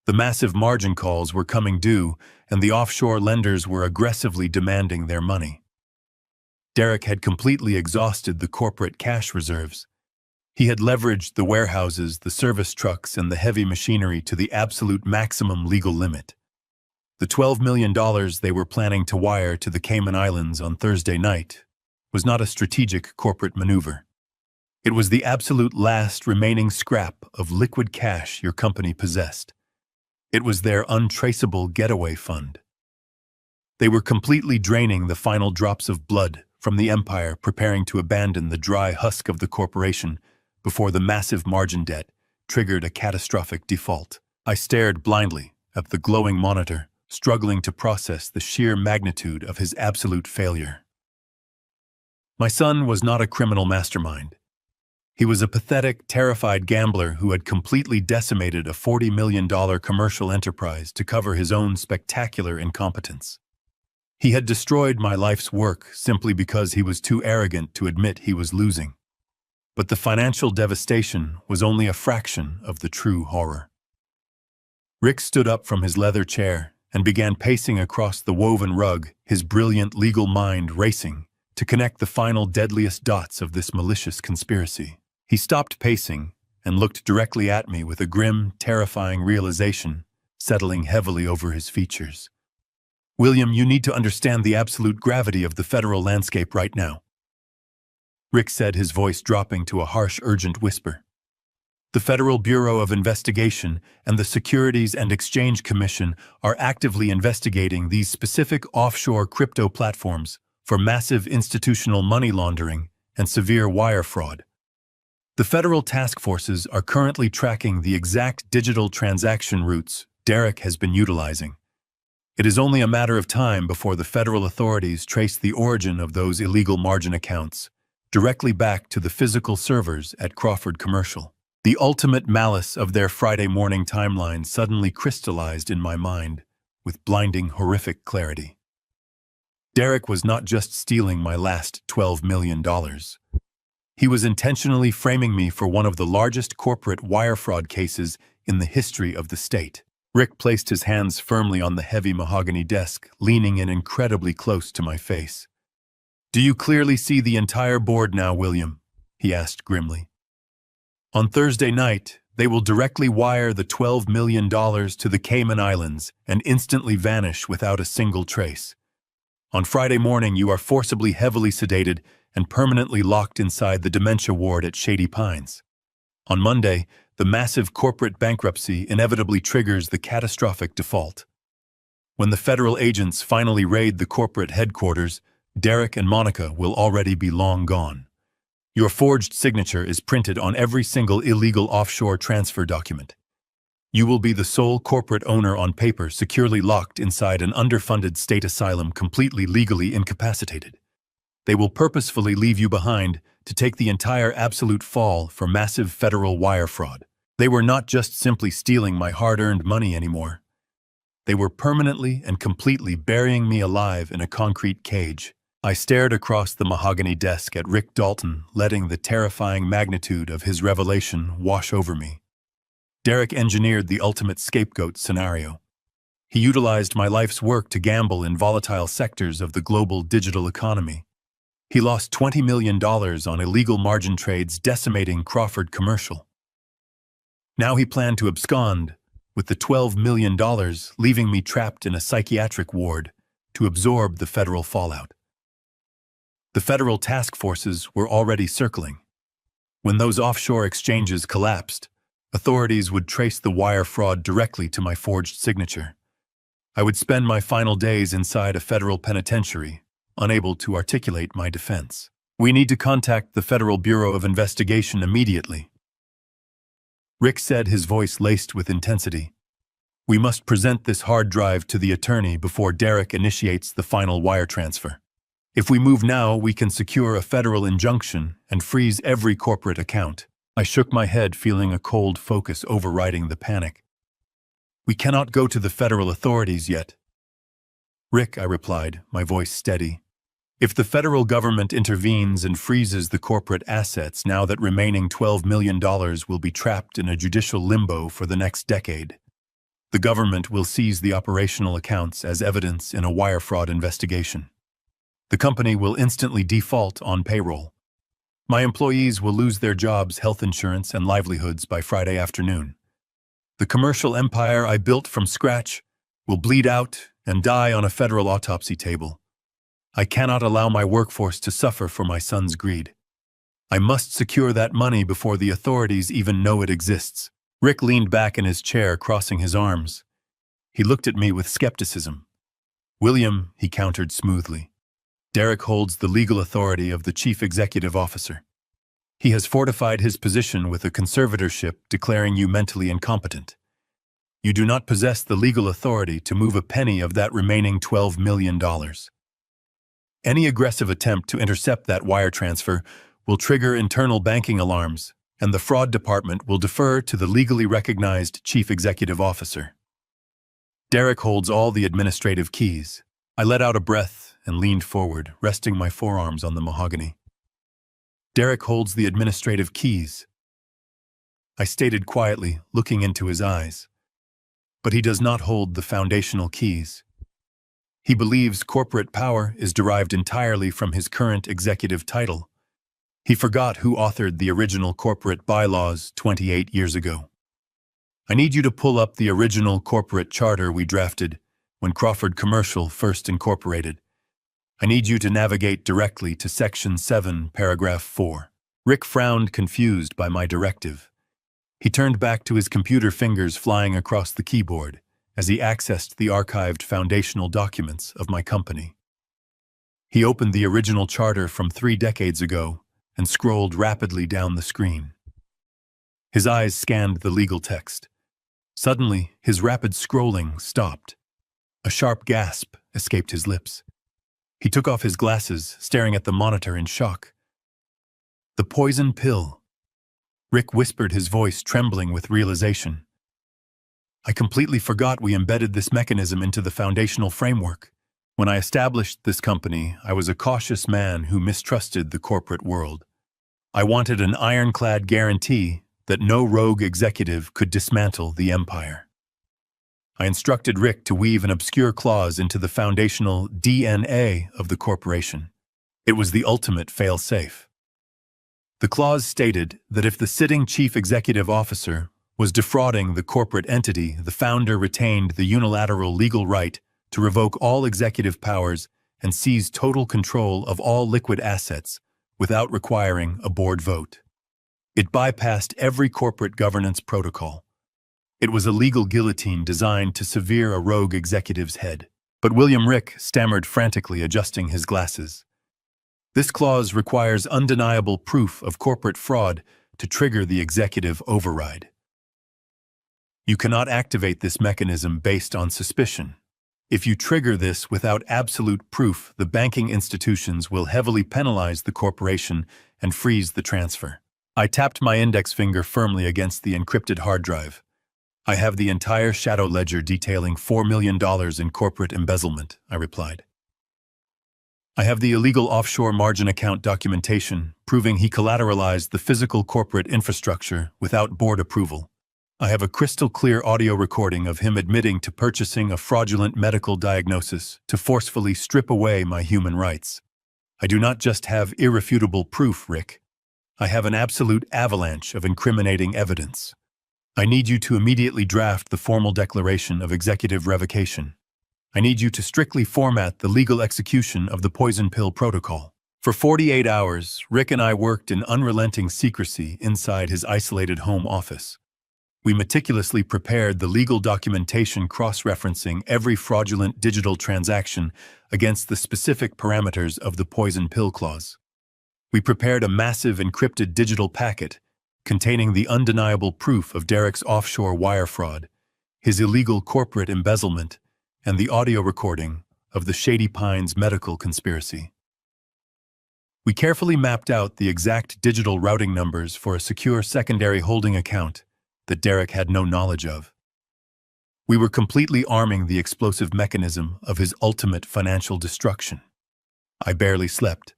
The massive margin calls were coming due, and the offshore lenders were aggressively demanding their money. Derek had completely exhausted the corporate cash reserves. He had leveraged the warehouses, the service trucks, and the heavy machinery to the absolute maximum legal limit. The $12 million they were planning to wire to the Cayman Islands on Thursday night was not a strategic corporate maneuver. It was the absolute last remaining scrap of liquid cash your company possessed. It was their untraceable getaway fund. They were completely draining the final drops of blood from the empire, preparing to abandon the dry husk of the corporation before the massive margin debt triggered a catastrophic default. I stared blindly at the glowing monitor, struggling to process the sheer magnitude of his absolute failure. My son was not a criminal mastermind. He was a pathetic, terrified gambler who had completely decimated a $40 million commercial enterprise to cover his own spectacular incompetence. He had destroyed my life's work simply because he was too arrogant to admit he was losing. But the financial devastation was only a fraction of the true horror. Rick stood up from his leather chair and began pacing across the woven rug, his brilliant legal mind racing to connect the final deadliest dots of this malicious conspiracy. He stopped pacing and looked directly at me with a grim, terrifying realization settling heavily over his features. "William, you need to understand the absolute gravity of the federal landscape right now," Rick said, his voice dropping to a harsh, urgent whisper. "The Federal Bureau of Investigation and the Securities and Exchange Commission are actively investigating these specific offshore crypto platforms for massive institutional money laundering and severe wire fraud. The federal task forces are currently tracking the exact digital transaction routes Derek has been utilizing. It is only a matter of time before the federal authorities trace the origin of those illegal margin accounts directly back to the physical servers at Crawford Commercial." The ultimate malice of their Friday morning timeline suddenly crystallized in my mind with blinding, horrific clarity. Derek was not just stealing my last $12 million. He was intentionally framing me for one of the largest corporate wire fraud cases in the history of the state. Rick placed his hands firmly on the heavy mahogany desk, leaning in incredibly close to my face. "Do you clearly see the entire board now, William?" he asked grimly. "On Thursday night, they will directly wire the $12 million to the Cayman Islands and instantly vanish without a single trace. On Friday morning, you are forcibly heavily sedated and permanently locked inside the dementia ward at Shady Pines. On Monday, the massive corporate bankruptcy inevitably triggers the catastrophic default. When the federal agents finally raid the corporate headquarters, Derek and Monica will already be long gone. Your forged signature is printed on every single illegal offshore transfer document. You will be the sole corporate owner on paper, securely locked inside an underfunded state asylum, completely legally incapacitated. They will purposefully leave you behind to take the entire absolute fall for massive federal wire fraud. They were not just simply stealing my hard-earned money anymore. They were permanently and completely burying me alive in a concrete cage." I stared across the mahogany desk at Rick Dalton, letting the terrifying magnitude of his revelation wash over me. Derek engineered the ultimate scapegoat scenario. He utilized my life's work to gamble in volatile sectors of the global digital economy. He lost $20 million on illegal margin trades, decimating Crawford Commercial. Now he planned to abscond with the $12 million, leaving me trapped in a psychiatric ward to absorb the federal fallout. The federal task forces were already circling. When those offshore exchanges collapsed, authorities would trace the wire fraud directly to my forged signature. I would spend my final days inside a federal penitentiary, unable to articulate my defense. We need to contact the Federal Bureau of Investigation immediately. Rick said, his voice laced with intensity. We must present this hard drive to the attorney before Derek initiates the final wire transfer. If we move now, we can secure a federal injunction and freeze every corporate account. I shook my head, feeling a cold focus overriding the panic. We cannot go to the federal authorities yet. Rick, I replied, my voice steady. If the federal government intervenes and freezes the corporate assets, now that remaining $12 million will be trapped in a judicial limbo for the next decade. The government will seize the operational accounts as evidence in a wire fraud investigation. The company will instantly default on payroll. My employees will lose their jobs, health insurance, and livelihoods by Friday afternoon. The commercial empire I built from scratch will bleed out and die on a federal autopsy table. I cannot allow my workforce to suffer for my son's greed. I must secure that money before the authorities even know it exists. Rick leaned back in his chair, crossing his arms. He looked at me with skepticism. William, he countered smoothly. Derek holds the legal authority of the chief executive officer. He has fortified his position with a conservatorship declaring you mentally incompetent. You do not possess the legal authority to move a penny of that remaining $12 million. Any aggressive attempt to intercept that wire transfer will trigger internal banking alarms, and the fraud department will defer to the legally recognized chief executive officer. Derek holds all the administrative keys. I let out a breath and leaned forward, resting my forearms on the mahogany. Derek holds the administrative keys, I stated quietly, looking into his eyes. But he does not hold the foundational keys. He believes corporate power is derived entirely from his current executive title. He forgot who authored the original corporate bylaws 28 years ago. I need you to pull up the original corporate charter we drafted when Crawford Commercial first incorporated. I need you to navigate directly to Section 7, Paragraph 4. Rick frowned, confused by my directive. He turned back to his computer, fingers flying across the keyboard as he accessed the archived foundational documents of my company. He opened the original charter from 3 decades ago and scrolled rapidly down the screen. His eyes scanned the legal text. Suddenly, his rapid scrolling stopped. A sharp gasp escaped his lips. He took off his glasses, staring at the monitor in shock. The poison pill. Rick whispered, his voice trembling with realization. I completely forgot we embedded this mechanism into the foundational framework. When I established this company, I was a cautious man who mistrusted the corporate world. I wanted an ironclad guarantee that no rogue executive could dismantle the empire. I instructed Rick to weave an obscure clause into the foundational DNA of the corporation. It was the ultimate fail-safe. The clause stated that if the sitting chief executive officer was defrauding the corporate entity, the founder retained the unilateral legal right to revoke all executive powers and seize total control of all liquid assets without requiring a board vote. It bypassed every corporate governance protocol. It was a legal guillotine designed to sever a rogue executive's head. But William, Rick stammered frantically, adjusting his glasses. This clause requires undeniable proof of corporate fraud to trigger the executive override. You cannot activate this mechanism based on suspicion. If you trigger this without absolute proof, the banking institutions will heavily penalize the corporation and freeze the transfer. I tapped my index finger firmly against the encrypted hard drive. I have the entire shadow ledger detailing $4 million in corporate embezzlement, I replied. I have the illegal offshore margin account documentation proving he collateralized the physical corporate infrastructure without board approval. I have a crystal-clear audio recording of him admitting to purchasing a fraudulent medical diagnosis to forcefully strip away my human rights. I do not just have irrefutable proof, Rick. I have an absolute avalanche of incriminating evidence. I need you to immediately draft the formal declaration of executive revocation. I need you to strictly format the legal execution of the poison pill protocol. For 48 hours, Rick and I worked in unrelenting secrecy inside his isolated home office. We meticulously prepared the legal documentation, cross-referencing every fraudulent digital transaction against the specific parameters of the poison pill clause. We prepared a massive encrypted digital packet containing the undeniable proof of Derek's offshore wire fraud, his illegal corporate embezzlement, and the audio recording of the Shady Pines medical conspiracy. We carefully mapped out the exact digital routing numbers for a secure secondary holding account that Derek had no knowledge of. We were completely arming the explosive mechanism of his ultimate financial destruction. I barely slept.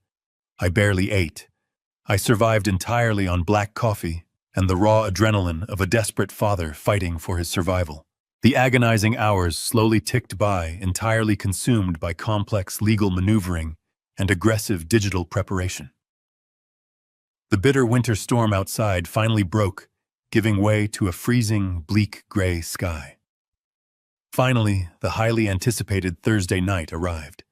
I barely ate. I survived entirely on black coffee and the raw adrenaline of a desperate father fighting for his survival. The agonizing hours slowly ticked by, entirely consumed by complex legal maneuvering and aggressive digital preparation. The bitter winter storm outside finally broke, giving way to a freezing, bleak gray sky. Finally, the highly anticipated Thursday night arrived.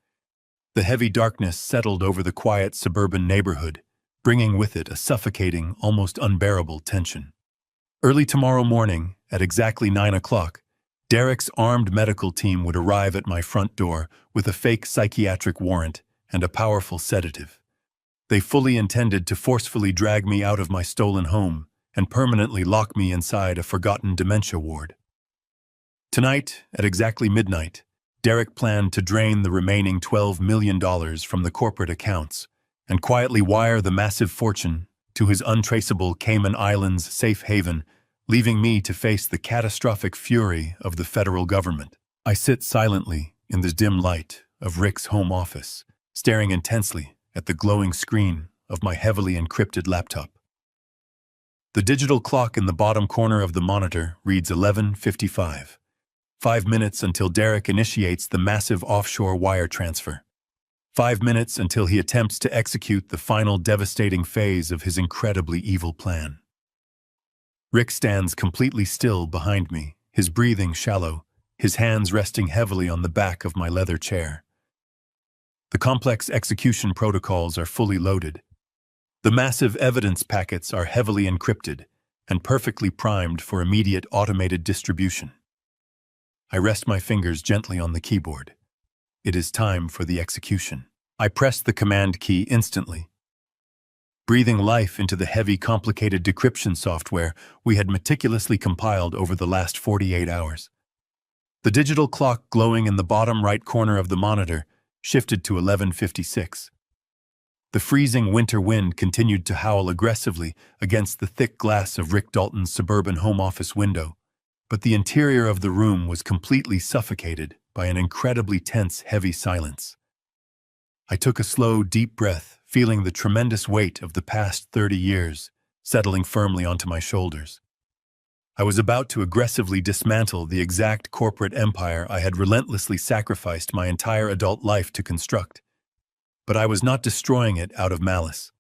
The heavy darkness settled over the quiet suburban neighborhood, bringing with it a suffocating, almost unbearable tension. Early tomorrow morning, at exactly 9 o'clock, Derek's armed medical team would arrive at my front door with a fake psychiatric warrant and a powerful sedative. They fully intended to forcefully drag me out of my stolen home and permanently lock me inside a forgotten dementia ward. Tonight, at exactly midnight, Derek planned to drain the remaining $12 million from the corporate accounts and quietly wire the massive fortune to his untraceable Cayman Islands safe haven, leaving me to face the catastrophic fury of the federal government. I sit silently in the dim light of Rick's home office, staring intensely at the glowing screen of my heavily encrypted laptop. The digital clock in the bottom corner of the monitor reads 11:55. 5 minutes until Derek initiates the massive offshore wire transfer. 5 minutes until he attempts to execute the final devastating phase of his incredibly evil plan. Rick stands completely still behind me, his breathing shallow, his hands resting heavily on the back of my leather chair. The complex execution protocols are fully loaded. The massive evidence packets are heavily encrypted and perfectly primed for immediate automated distribution. I rest my fingers gently on the keyboard. It is time for the execution. I press the command key instantly, breathing life into the heavy, complicated decryption software we had meticulously compiled over the last 48 hours. The digital clock glowing in the bottom right corner of the monitor shifted to 11:56. The freezing winter wind continued to howl aggressively against the thick glass of Rick Dalton's suburban home office window, but the interior of the room was completely suffocated by an incredibly tense, heavy silence. I took a slow, deep breath, feeling the tremendous weight of the past 30 years settling firmly onto my shoulders. I was about to aggressively dismantle the exact corporate empire I had relentlessly sacrificed my entire adult life to construct. But I was not destroying it out of malice.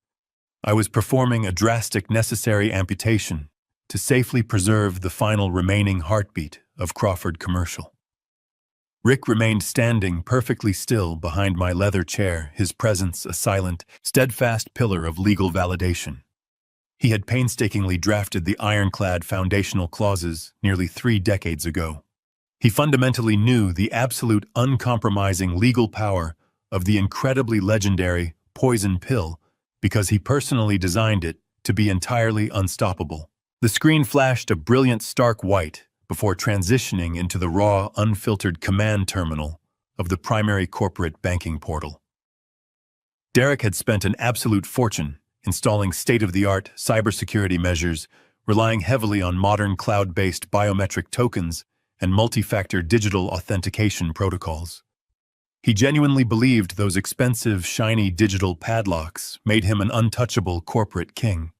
I was performing a drastic, necessary amputation to safely preserve the final remaining heartbeat of Crawford Commercial. Rick remained standing perfectly still behind my leather chair, his presence a silent, steadfast pillar of legal validation. He had painstakingly drafted the ironclad foundational clauses nearly 3 decades ago. He fundamentally knew the absolute uncompromising legal power of the incredibly legendary poison pill because he personally designed it to be entirely unstoppable. The screen flashed a brilliant stark white before transitioning into the raw, unfiltered command terminal of the primary corporate banking portal. Derek had spent an absolute fortune installing state-of-the-art cybersecurity measures, relying heavily on modern cloud-based biometric tokens and multi-factor digital authentication protocols. He genuinely believed those expensive, shiny digital padlocks made him an untouchable corporate king.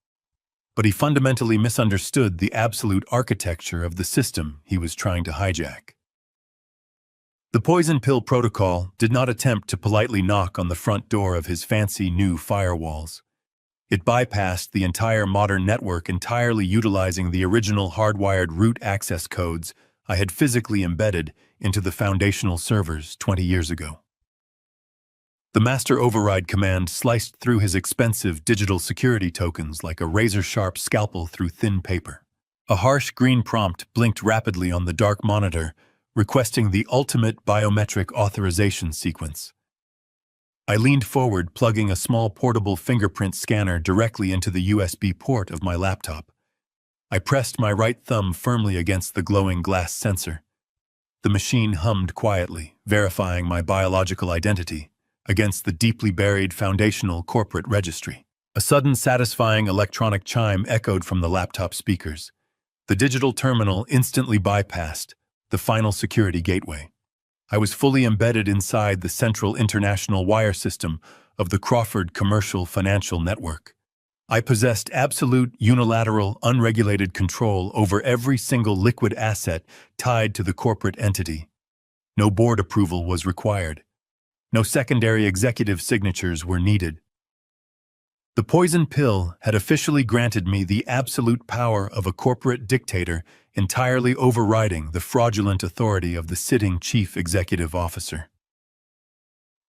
But he fundamentally misunderstood the absolute architecture of the system he was trying to hijack. The poison pill protocol did not attempt to politely knock on the front door of his fancy new firewalls. It bypassed the entire modern network entirely utilizing the original hardwired root access codes I had physically embedded into the foundational servers 20 years ago. The master override command sliced through his expensive digital security tokens like a razor-sharp scalpel through thin paper. A harsh green prompt blinked rapidly on the dark monitor, requesting the ultimate biometric authorization sequence. I leaned forward, plugging a small portable fingerprint scanner directly into the USB port of my laptop. I pressed my right thumb firmly against the glowing glass sensor. The machine hummed quietly, verifying my biological identity against the deeply buried foundational corporate registry. A sudden satisfying electronic chime echoed from the laptop speakers. The digital terminal instantly bypassed the final security gateway. I was fully embedded inside the central international wire system of the Crawford Commercial Financial Network. I possessed absolute, unilateral, unregulated control over every single liquid asset tied to the corporate entity. No board approval was required. No secondary executive signatures were needed. The poison pill had officially granted me the absolute power of a corporate dictator, entirely overriding the fraudulent authority of the sitting chief executive officer.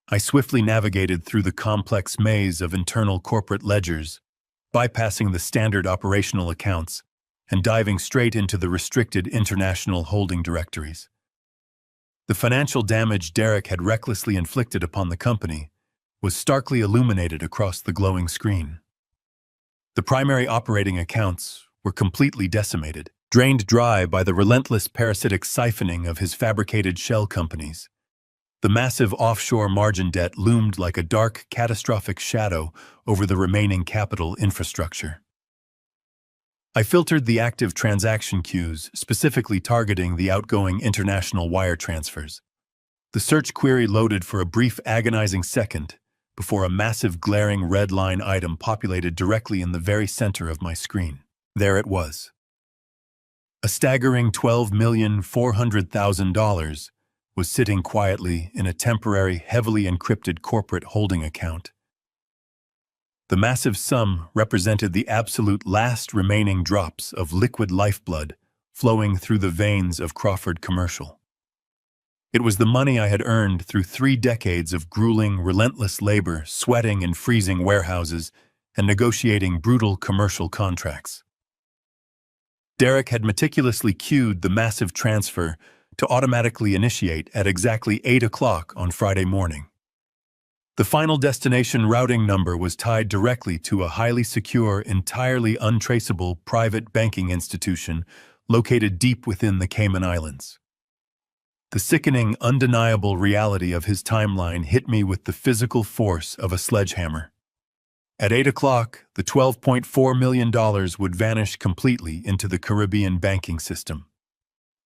I swiftly navigated through the complex maze of internal corporate ledgers, bypassing the standard operational accounts and diving straight into the restricted international holding directories. The financial damage Derek had recklessly inflicted upon the company was starkly illuminated across the glowing screen. The primary operating accounts were completely decimated, drained dry by the relentless parasitic siphoning of his fabricated shell companies. The massive offshore margin debt loomed like a dark, catastrophic shadow over the remaining capital infrastructure. I filtered the active transaction queues, specifically targeting the outgoing international wire transfers. The search query loaded for a brief, agonizing second before a massive, glaring red line item populated directly in the very center of my screen. There it was. A staggering $12,400,000 was sitting quietly in a temporary, heavily encrypted corporate holding account. The massive sum represented the absolute last remaining drops of liquid lifeblood flowing through the veins of Crawford Commercial. It was the money I had earned through 3 decades of grueling, relentless labor, sweating in freezing warehouses, and negotiating brutal commercial contracts. Derek had meticulously cued the massive transfer to automatically initiate at exactly 8 o'clock on Friday morning. The final destination routing number was tied directly to a highly secure, entirely untraceable private banking institution located deep within the Cayman Islands. The sickening, undeniable reality of his timeline hit me with the physical force of a sledgehammer. At 8 o'clock, the $12.4 million would vanish completely into the Caribbean banking system.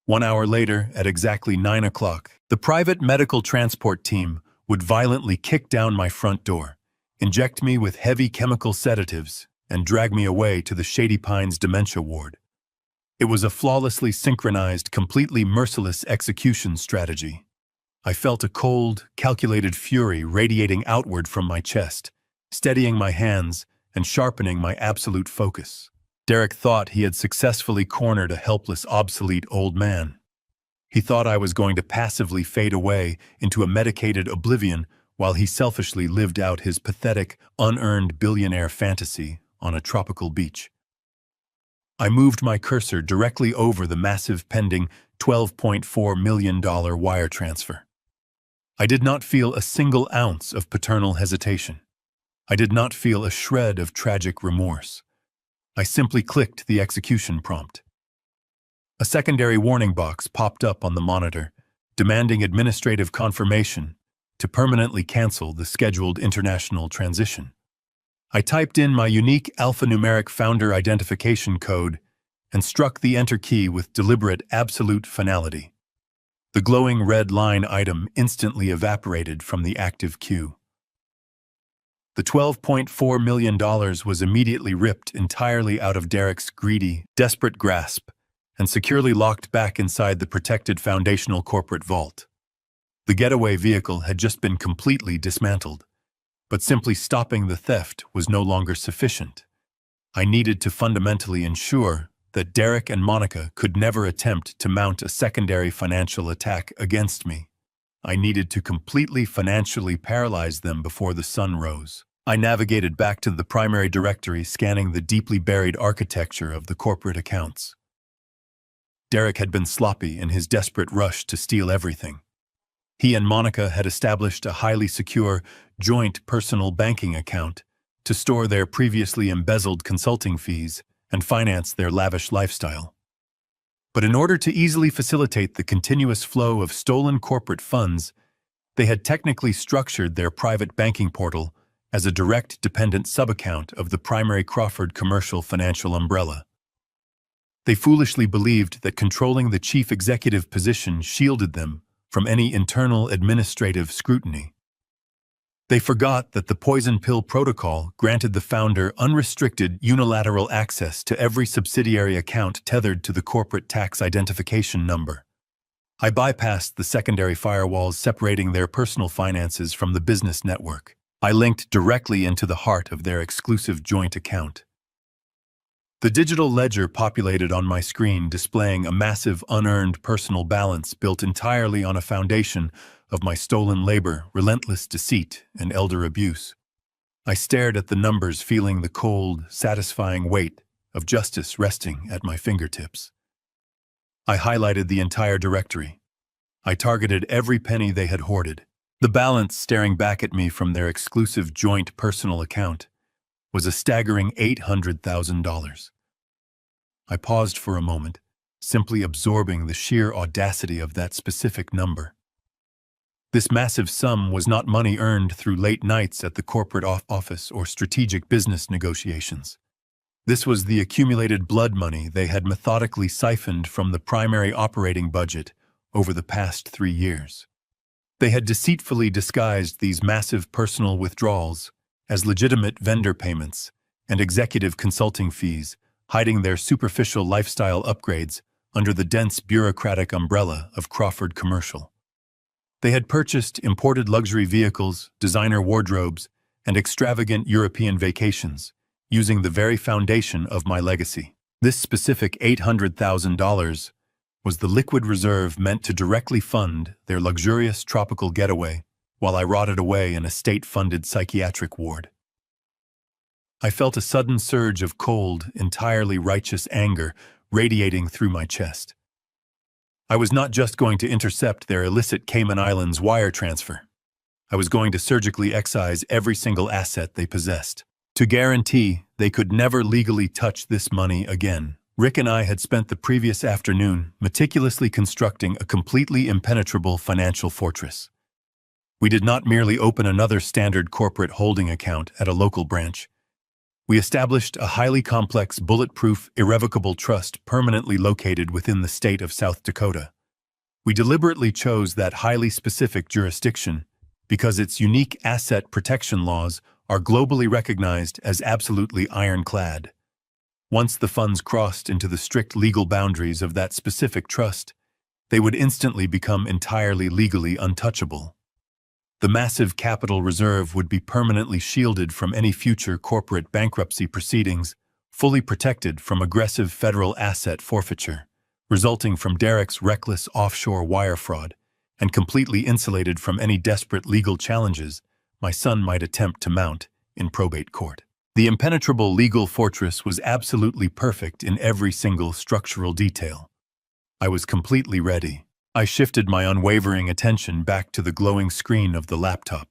1 hour later, at exactly 9 o'clock, the private medical transport team would violently kick down my front door, inject me with heavy chemical sedatives, and drag me away to the Shady Pines dementia ward. It was a flawlessly synchronized, completely merciless execution strategy. I felt a cold, calculated fury radiating outward from my chest, steadying my hands and sharpening my absolute focus. Derek thought he had successfully cornered a helpless, obsolete old man. He thought I was going to passively fade away into a medicated oblivion while he selfishly lived out his pathetic, unearned billionaire fantasy on a tropical beach. I moved my cursor directly over the massive pending $12.4 million wire transfer. I did not feel a single ounce of paternal hesitation. I did not feel a shred of tragic remorse. I simply clicked the execution prompt. A secondary warning box popped up on the monitor, demanding administrative confirmation to permanently cancel the scheduled international transition. I typed in my unique alphanumeric founder identification code and struck the Enter key with deliberate, absolute finality. The glowing red line item instantly evaporated from the active queue. The $12.4 million was immediately ripped entirely out of Derek's greedy, desperate grasp and securely locked back inside the protected foundational corporate vault. The getaway vehicle had just been completely dismantled, but simply stopping the theft was no longer sufficient. I needed to fundamentally ensure that Derek and Monica could never attempt to mount a secondary financial attack against me. I needed to completely financially paralyze them before the sun rose. I navigated back to the primary directory, scanning the deeply buried architecture of the corporate accounts. Derek had been sloppy in his desperate rush to steal everything. He and Monica had established a highly secure, joint personal banking account to store their previously embezzled consulting fees and finance their lavish lifestyle. But in order to easily facilitate the continuous flow of stolen corporate funds, they had technically structured their private banking portal as a direct dependent subaccount of the primary Crawford commercial financial umbrella. They foolishly believed that controlling the chief executive position shielded them from any internal administrative scrutiny. They forgot that the poison pill protocol granted the founder unrestricted unilateral access to every subsidiary account tethered to the corporate tax identification number. I bypassed the secondary firewalls separating their personal finances from the business network. I linked directly into the heart of their exclusive joint account. The digital ledger populated on my screen, displaying a massive unearned personal balance built entirely on a foundation of my stolen labor, relentless deceit, and elder abuse. I stared at the numbers, feeling the cold, satisfying weight of justice resting at my fingertips. I highlighted the entire directory. I targeted every penny they had hoarded. The balance staring back at me from their exclusive joint personal account was a staggering $800,000. I paused for a moment, simply absorbing the sheer audacity of that specific number. This massive sum was not money earned through late nights at the corporate office or strategic business negotiations. This was the accumulated blood money they had methodically siphoned from the primary operating budget over the past 3 years. They had deceitfully disguised these massive personal withdrawals as legitimate vendor payments and executive consulting fees, hiding their superficial lifestyle upgrades under the dense bureaucratic umbrella of Crawford Commercial. They had purchased imported luxury vehicles, designer wardrobes, and extravagant European vacations, using the very foundation of my legacy. This specific $800,000 was the liquid reserve meant to directly fund their luxurious tropical getaway while I rotted away in a state-funded psychiatric ward. I felt a sudden surge of cold, entirely righteous anger radiating through my chest. I was not just going to intercept their illicit Cayman Islands wire transfer. I was going to surgically excise every single asset they possessed, to guarantee they could never legally touch this money again. Rick and I had spent the previous afternoon meticulously constructing a completely impenetrable financial fortress. We did not merely open another standard corporate holding account at a local branch. We established a highly complex, bulletproof, irrevocable trust permanently located within the state of South Dakota. We deliberately chose that highly specific jurisdiction because its unique asset protection laws are globally recognized as absolutely ironclad. Once the funds crossed into the strict legal boundaries of that specific trust, they would instantly become entirely legally untouchable. The massive capital reserve would be permanently shielded from any future corporate bankruptcy proceedings, fully protected from aggressive federal asset forfeiture, resulting from Derek's reckless offshore wire fraud, and completely insulated from any desperate legal challenges my son might attempt to mount in probate court. The impenetrable legal fortress was absolutely perfect in every single structural detail. I was completely ready. I shifted my unwavering attention back to the glowing screen of the laptop.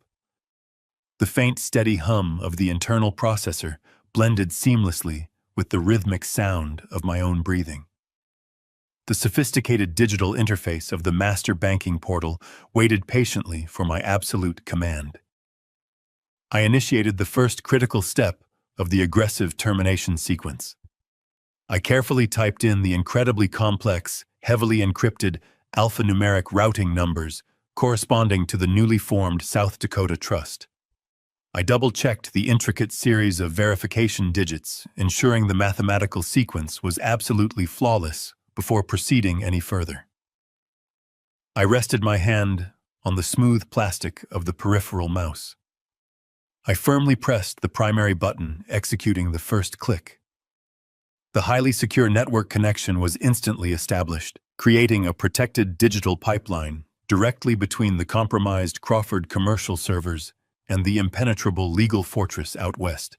The faint, steady hum of the internal processor blended seamlessly with the rhythmic sound of my own breathing. The sophisticated digital interface of the master banking portal waited patiently for my absolute command. I initiated the first critical step of the aggressive termination sequence. I carefully typed in the incredibly complex, heavily encrypted alphanumeric routing numbers corresponding to the newly formed South Dakota Trust. I double-checked the intricate series of verification digits, ensuring the mathematical sequence was absolutely flawless before proceeding any further. I rested my hand on the smooth plastic of the peripheral mouse. I firmly pressed the primary button, executing the first click. The highly secure network connection was instantly established, creating a protected digital pipeline directly between the compromised Crawford commercial servers and the impenetrable legal fortress out west.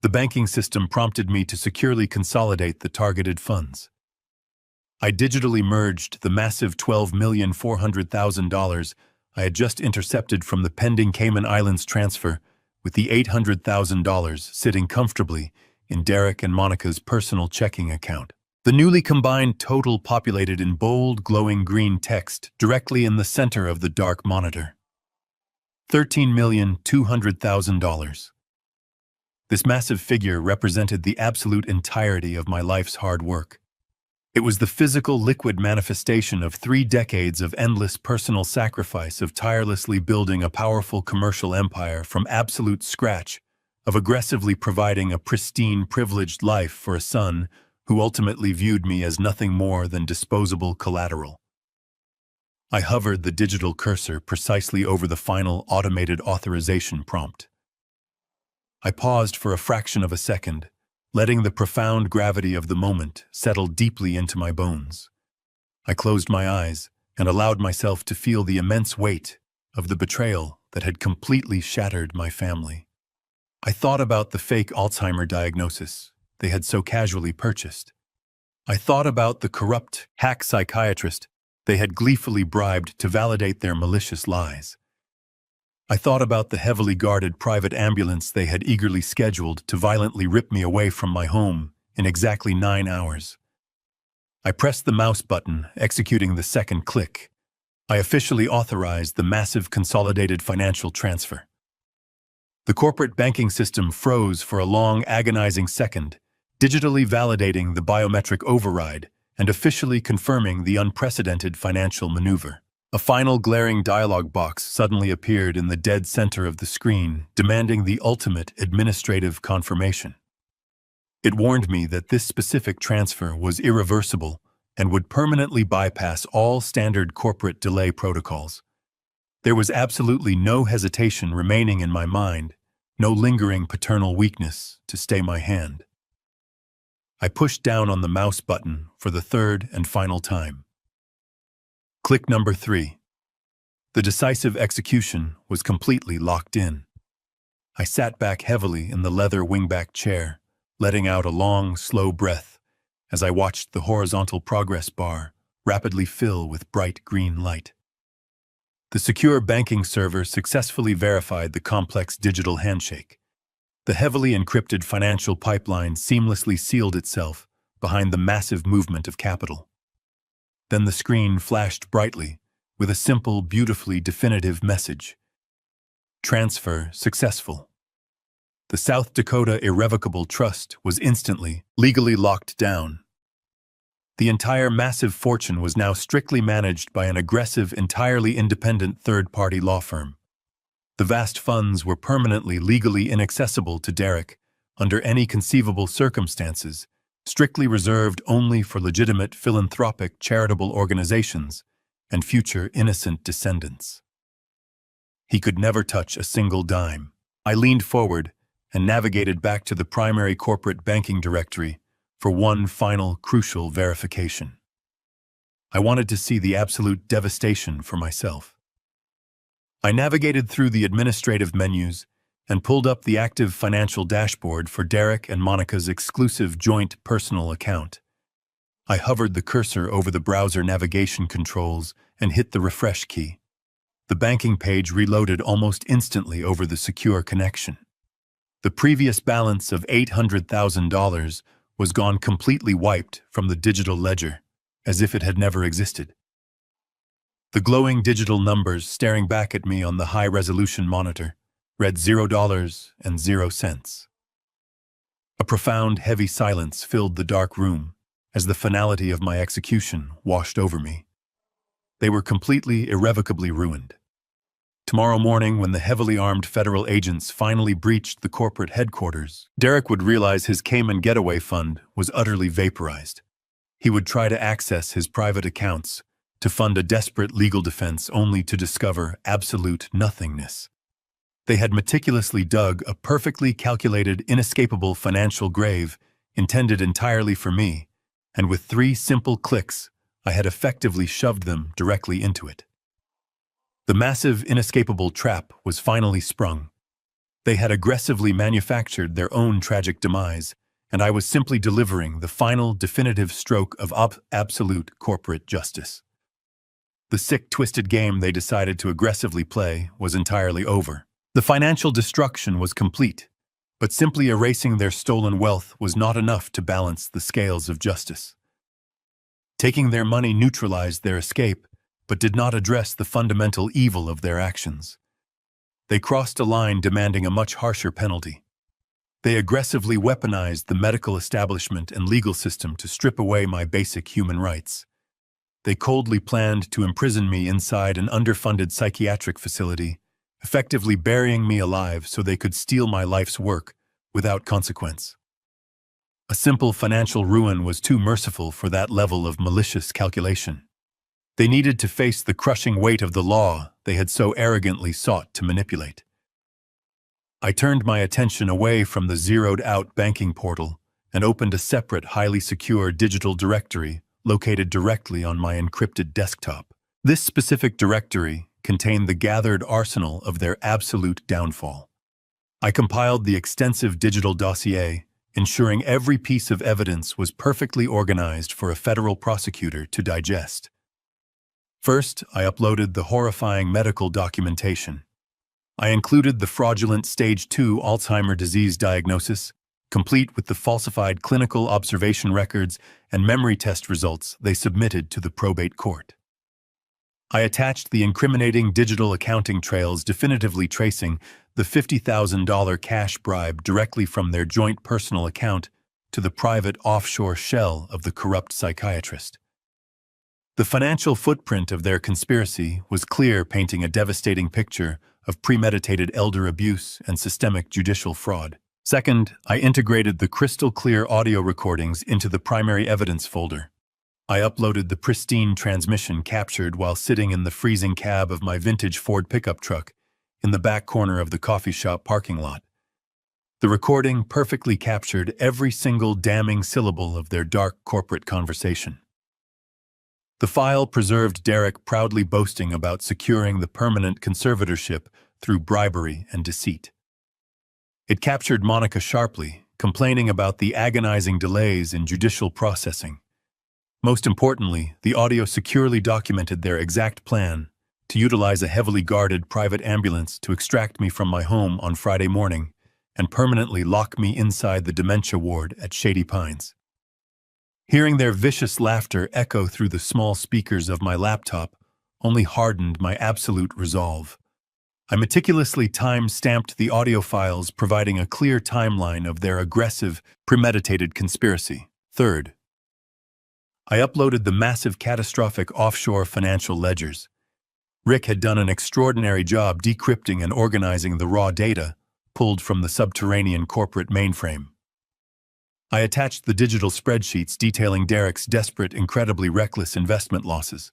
The banking system prompted me to securely consolidate the targeted funds. I digitally merged the massive $12,400,000 I had just intercepted from the pending Cayman Islands transfer with the $800,000 sitting comfortably in Derek and Monica's personal checking account. The newly combined total populated in bold, glowing green text directly in the center of the dark monitor. $13,200,000. This massive figure represented the absolute entirety of my life's hard work. It was the physical liquid manifestation of 3 decades of endless personal sacrifice, of tirelessly building a powerful commercial empire from absolute scratch, of aggressively providing a pristine, privileged life for a son who ultimately viewed me as nothing more than disposable collateral. I hovered the digital cursor precisely over the final automated authorization prompt. I paused for a fraction of a second, letting the profound gravity of the moment settle deeply into my bones. I closed my eyes and allowed myself to feel the immense weight of the betrayal that had completely shattered my family. I thought about the fake Alzheimer diagnosis they had so casually purchased. I thought about the corrupt hack psychiatrist they had gleefully bribed to validate their malicious lies. I thought about the heavily guarded private ambulance they had eagerly scheduled to violently rip me away from my home in exactly 9 hours. I pressed the mouse button, executing the second click. I officially authorized the massive consolidated financial transfer. The corporate banking system froze for a long, agonizing second, digitally validating the biometric override and officially confirming the unprecedented financial maneuver. A final glaring dialog box suddenly appeared in the dead center of the screen, demanding the ultimate administrative confirmation. It warned me that this specific transfer was irreversible and would permanently bypass all standard corporate delay protocols. There was absolutely no hesitation remaining in my mind, no lingering paternal weakness to stay my hand. I pushed down on the mouse button for the third and final time. Click number 3. The decisive execution was completely locked in. I sat back heavily in the leather wingback chair, letting out a long, slow breath as I watched the horizontal progress bar rapidly fill with bright green light. The secure banking server successfully verified the complex digital handshake. The heavily encrypted financial pipeline seamlessly sealed itself behind the massive movement of capital. Then the screen flashed brightly with a simple, beautifully definitive message. Transfer successful. The South Dakota Irrevocable Trust was instantly, legally locked down. The entire massive fortune was now strictly managed by an aggressive, entirely independent third-party law firm. The vast funds were permanently legally inaccessible to Derek under any conceivable circumstances, strictly reserved only for legitimate philanthropic charitable organizations and future innocent descendants. He could never touch a single dime. I leaned forward and navigated back to the primary corporate banking directory for one final crucial verification. I wanted to see the absolute devastation for myself. I navigated through the administrative menus and pulled up the active financial dashboard for Derek and Monica's exclusive joint personal account. I hovered the cursor over the browser navigation controls and hit the refresh key. The banking page reloaded almost instantly over the secure connection. The previous balance of $800,000 was gone, completely wiped from the digital ledger, as if it had never existed. The glowing digital numbers staring back at me on the high-resolution monitor read $0 A profound, heavy silence filled the dark room as the finality of my execution washed over me. They were completely, irrevocably ruined. Tomorrow morning, when the heavily armed federal agents finally breached the corporate headquarters, Derek would realize his Cayman getaway fund was utterly vaporized. He would try to access his private accounts to fund a desperate legal defense only to discover absolute nothingness. They had meticulously dug a perfectly calculated, inescapable financial grave intended entirely for me, and with 3 simple clicks, I had effectively shoved them directly into it. The massive, inescapable trap was finally sprung. They had aggressively manufactured their own tragic demise, and I was simply delivering the final definitive stroke of absolute corporate justice. The sick, twisted game they decided to aggressively play was entirely over. The financial destruction was complete, but simply erasing their stolen wealth was not enough to balance the scales of justice. Taking their money neutralized their escape, but did not address the fundamental evil of their actions. They crossed a line demanding a much harsher penalty. They aggressively weaponized the medical establishment and legal system to strip away my basic human rights. They coldly planned to imprison me inside an underfunded psychiatric facility, effectively burying me alive so they could steal my life's work without consequence. A simple financial ruin was too merciful for that level of malicious calculation. They needed to face the crushing weight of the law they had so arrogantly sought to manipulate. I turned my attention away from the zeroed-out banking portal and opened a separate, highly secure digital directory located directly on my encrypted desktop. This specific directory contained the gathered arsenal of their absolute downfall. I compiled the extensive digital dossier, ensuring every piece of evidence was perfectly organized for a federal prosecutor to digest. First, I uploaded the horrifying medical documentation. I included the fraudulent Stage 2 Alzheimer's disease diagnosis, complete with the falsified clinical observation records and memory test results they submitted to the probate court. I attached the incriminating digital accounting trails definitively tracing the $50,000 cash bribe directly from their joint personal account to the private offshore shell of the corrupt psychiatrist. The financial footprint of their conspiracy was clear, painting a devastating picture of premeditated elder abuse and systemic judicial fraud. Second, I integrated the crystal-clear audio recordings into the primary evidence folder. I uploaded the pristine transmission captured while sitting in the freezing cab of my vintage Ford pickup truck in the back corner of the coffee shop parking lot. The recording perfectly captured every single damning syllable of their dark corporate conversation. The file preserved Derek proudly boasting about securing the permanent conservatorship through bribery and deceit. It captured Monica sharply, complaining about the agonizing delays in judicial processing. Most importantly, the audio securely documented their exact plan to utilize a heavily guarded private ambulance to extract me from my home on Friday morning and permanently lock me inside the dementia ward at Shady Pines. Hearing their vicious laughter echo through the small speakers of my laptop only hardened my absolute resolve. I meticulously time-stamped the audio files, providing a clear timeline of their aggressive, premeditated conspiracy. Third, I uploaded the massive, catastrophic offshore financial ledgers. Rick had done an extraordinary job decrypting and organizing the raw data pulled from the subterranean corporate mainframe. I attached the digital spreadsheets detailing Derek's desperate, incredibly reckless investment losses.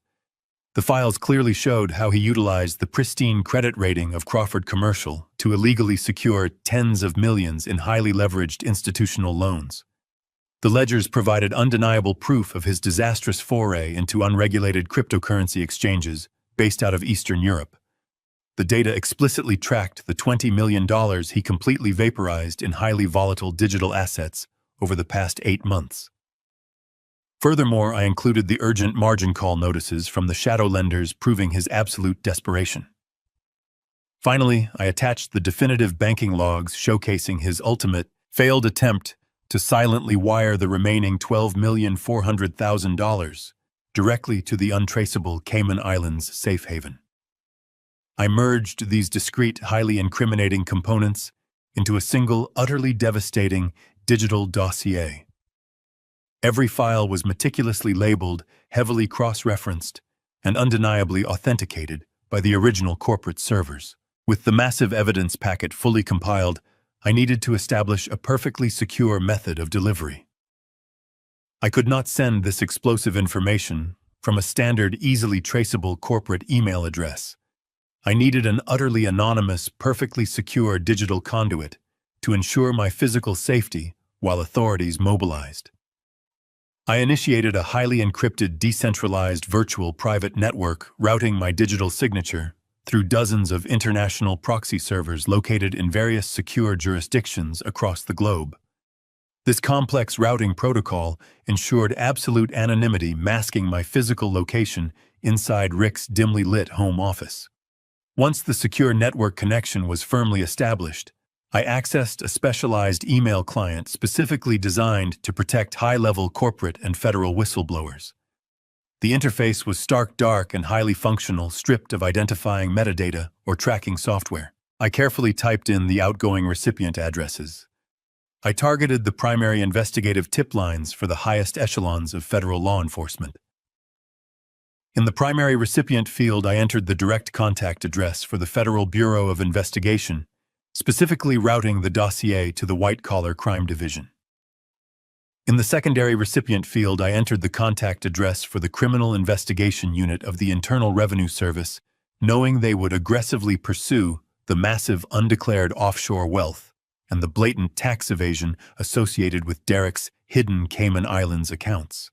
The files clearly showed how he utilized the pristine credit rating of Crawford Commercial to illegally secure tens of millions in highly leveraged institutional loans. The ledgers provided undeniable proof of his disastrous foray into unregulated cryptocurrency exchanges based out of Eastern Europe. The data explicitly tracked the $20 million he completely vaporized in highly volatile digital assets over the past 8 months. Furthermore, I included the urgent margin call notices from the shadow lenders proving his absolute desperation. Finally, I attached the definitive banking logs showcasing his ultimate, failed attempt to silently wire the remaining $12,400,000 directly to the untraceable Cayman Islands safe haven. I merged these discrete, highly incriminating components into a single, utterly devastating digital dossier. Every file was meticulously labeled, heavily cross-referenced, and undeniably authenticated by the original corporate servers. With the massive evidence packet fully compiled, I needed to establish a perfectly secure method of delivery. I could not send this explosive information from a standard, easily traceable corporate email address. I needed an utterly anonymous, perfectly secure digital conduit to ensure my physical safety while authorities mobilized. I initiated a highly encrypted, decentralized virtual private network routing my digital signature through dozens of international proxy servers located in various secure jurisdictions across the globe. This complex routing protocol ensured absolute anonymity, masking my physical location inside Rick's dimly lit home office. Once the secure network connection was firmly established, I accessed a specialized email client specifically designed to protect high-level corporate and federal whistleblowers. The interface was stark dark and highly functional, stripped of identifying metadata or tracking software. I carefully typed in the outgoing recipient addresses. I targeted the primary investigative tip lines for the highest echelons of federal law enforcement. In the primary recipient field, I entered the direct contact address for the Federal Bureau of Investigation, specifically routing the dossier to the white-collar crime division. In the secondary recipient field, I entered the contact address for the Criminal Investigation Unit of the Internal Revenue Service, knowing they would aggressively pursue the massive undeclared offshore wealth and the blatant tax evasion associated with Derek's hidden Cayman Islands accounts.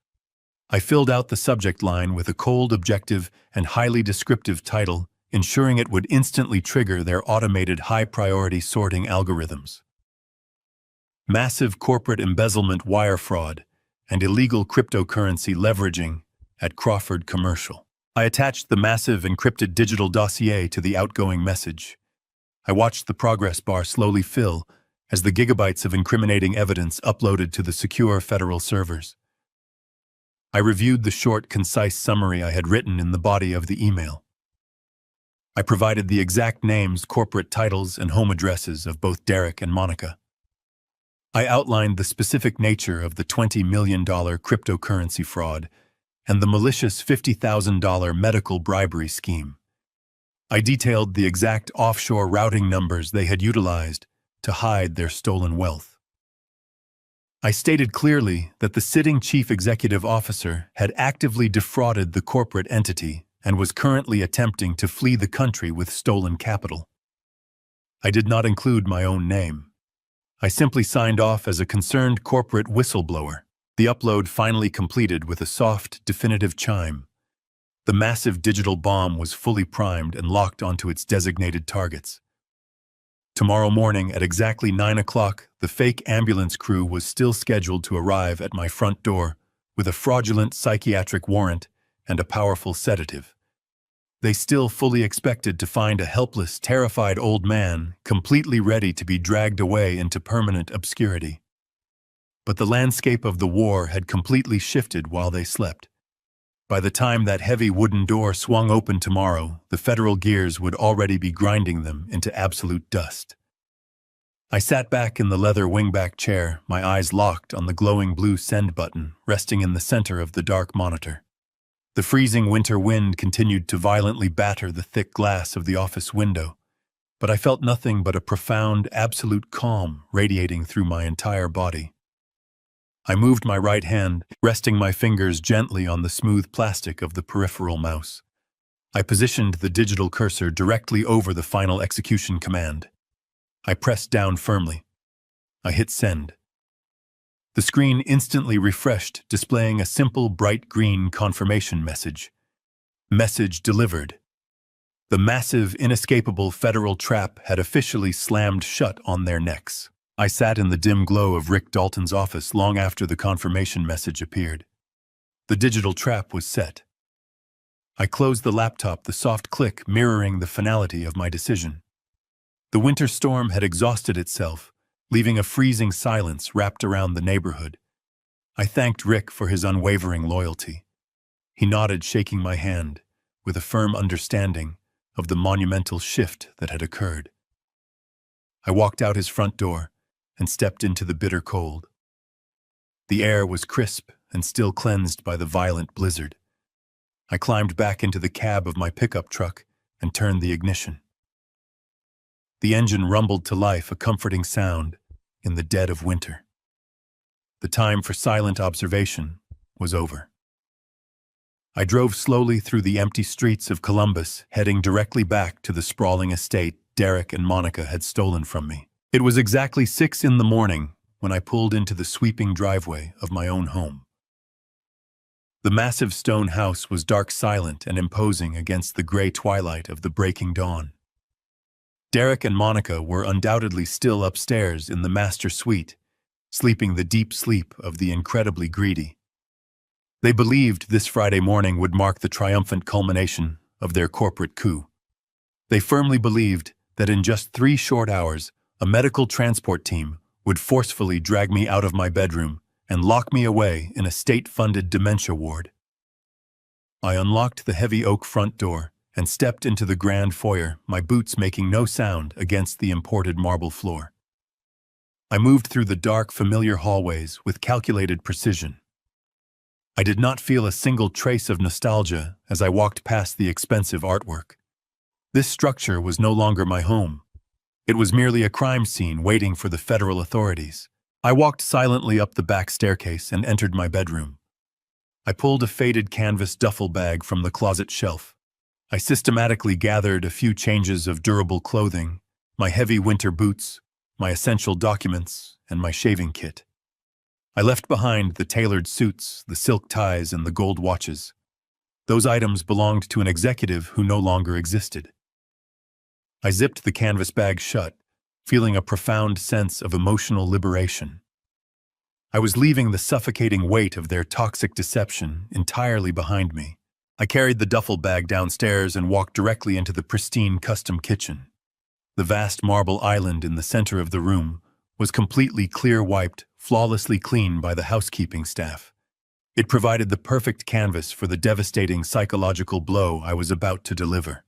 I filled out the subject line with a cold, objective, and highly descriptive title, ensuring it would instantly trigger their automated high-priority sorting algorithms. Massive corporate embezzlement, wire fraud, and illegal cryptocurrency leveraging at Crawford Commercial. I attached the massive encrypted digital dossier to the outgoing message. I watched the progress bar slowly fill as the gigabytes of incriminating evidence uploaded to the secure federal servers. I reviewed the short, concise summary I had written in the body of the email. I provided the exact names, corporate titles, and home addresses of both Derek and Monica. I outlined the specific nature of the $20 million cryptocurrency fraud and the malicious $50,000 medical bribery scheme. I detailed the exact offshore routing numbers they had utilized to hide their stolen wealth. I stated clearly that the sitting chief executive officer had actively defrauded the corporate entity and was currently attempting to flee the country with stolen capital. I did not include my own name. I simply signed off as a concerned corporate whistleblower. The upload finally completed with a soft, definitive chime. The massive digital bomb was fully primed and locked onto its designated targets. Tomorrow morning at exactly 9 o'clock, the fake ambulance crew was still scheduled to arrive at my front door with a fraudulent psychiatric warrant and a powerful sedative. They still fully expected to find a helpless, terrified old man completely ready to be dragged away into permanent obscurity. But the landscape of the war had completely shifted while they slept. By the time that heavy wooden door swung open tomorrow, the federal gears would already be grinding them into absolute dust. I sat back in the leather wingback chair, my eyes locked on the glowing blue send button resting in the center of the dark monitor. The freezing winter wind continued to violently batter the thick glass of the office window, but I felt nothing but a profound, absolute calm radiating through my entire body. I moved my right hand, resting my fingers gently on the smooth plastic of the peripheral mouse. I positioned the digital cursor directly over the final execution command. I pressed down firmly. I hit send. The screen instantly refreshed, displaying a simple bright green confirmation message. Message delivered. The massive, inescapable federal trap had officially slammed shut on their necks. I sat in the dim glow of Rick Dalton's office long after the confirmation message appeared. The digital trap was set. I closed the laptop, the soft click mirroring the finality of my decision. The winter storm had exhausted itself, leaving a freezing silence wrapped around the neighborhood. I thanked Rick for his unwavering loyalty. He nodded, shaking my hand, with a firm understanding of the monumental shift that had occurred. I walked out his front door and stepped into the bitter cold. The air was crisp and still cleansed by the violent blizzard. I climbed back into the cab of my pickup truck and turned the ignition. The engine rumbled to life, a comforting sound in the dead of winter. The time for silent observation was over. I drove slowly through the empty streets of Columbus, heading directly back to the sprawling estate Derek and Monica had stolen from me. It was exactly 6 in the morning when I pulled into the sweeping driveway of my own home. The massive stone house was dark, silent, and imposing against the gray twilight of the breaking dawn. Derek and Monica were undoubtedly still upstairs in the master suite, sleeping the deep sleep of the incredibly greedy. They believed this Friday morning would mark the triumphant culmination of their corporate coup. They firmly believed that in just 3 short hours, a medical transport team would forcefully drag me out of my bedroom and lock me away in a state-funded dementia ward. I unlocked the heavy oak front door and stepped into the grand foyer, my boots making no sound against the imported marble floor. I moved through the dark, familiar hallways with calculated precision. I did not feel a single trace of nostalgia as I walked past the expensive artwork. This structure was no longer my home. It was merely a crime scene waiting for the federal authorities. I walked silently up the back staircase and entered my bedroom. I pulled a faded canvas duffel bag from the closet shelf. I systematically gathered a few changes of durable clothing, my heavy winter boots, my essential documents, and my shaving kit. I left behind the tailored suits, the silk ties, and the gold watches. Those items belonged to an executive who no longer existed. I zipped the canvas bag shut, feeling a profound sense of emotional liberation. I was leaving the suffocating weight of their toxic deception entirely behind me. I carried the duffel bag downstairs and walked directly into the pristine custom kitchen. The vast marble island in the center of the room was completely clear-wiped, flawlessly clean by the housekeeping staff. It provided the perfect canvas for the devastating psychological blow I was about to deliver.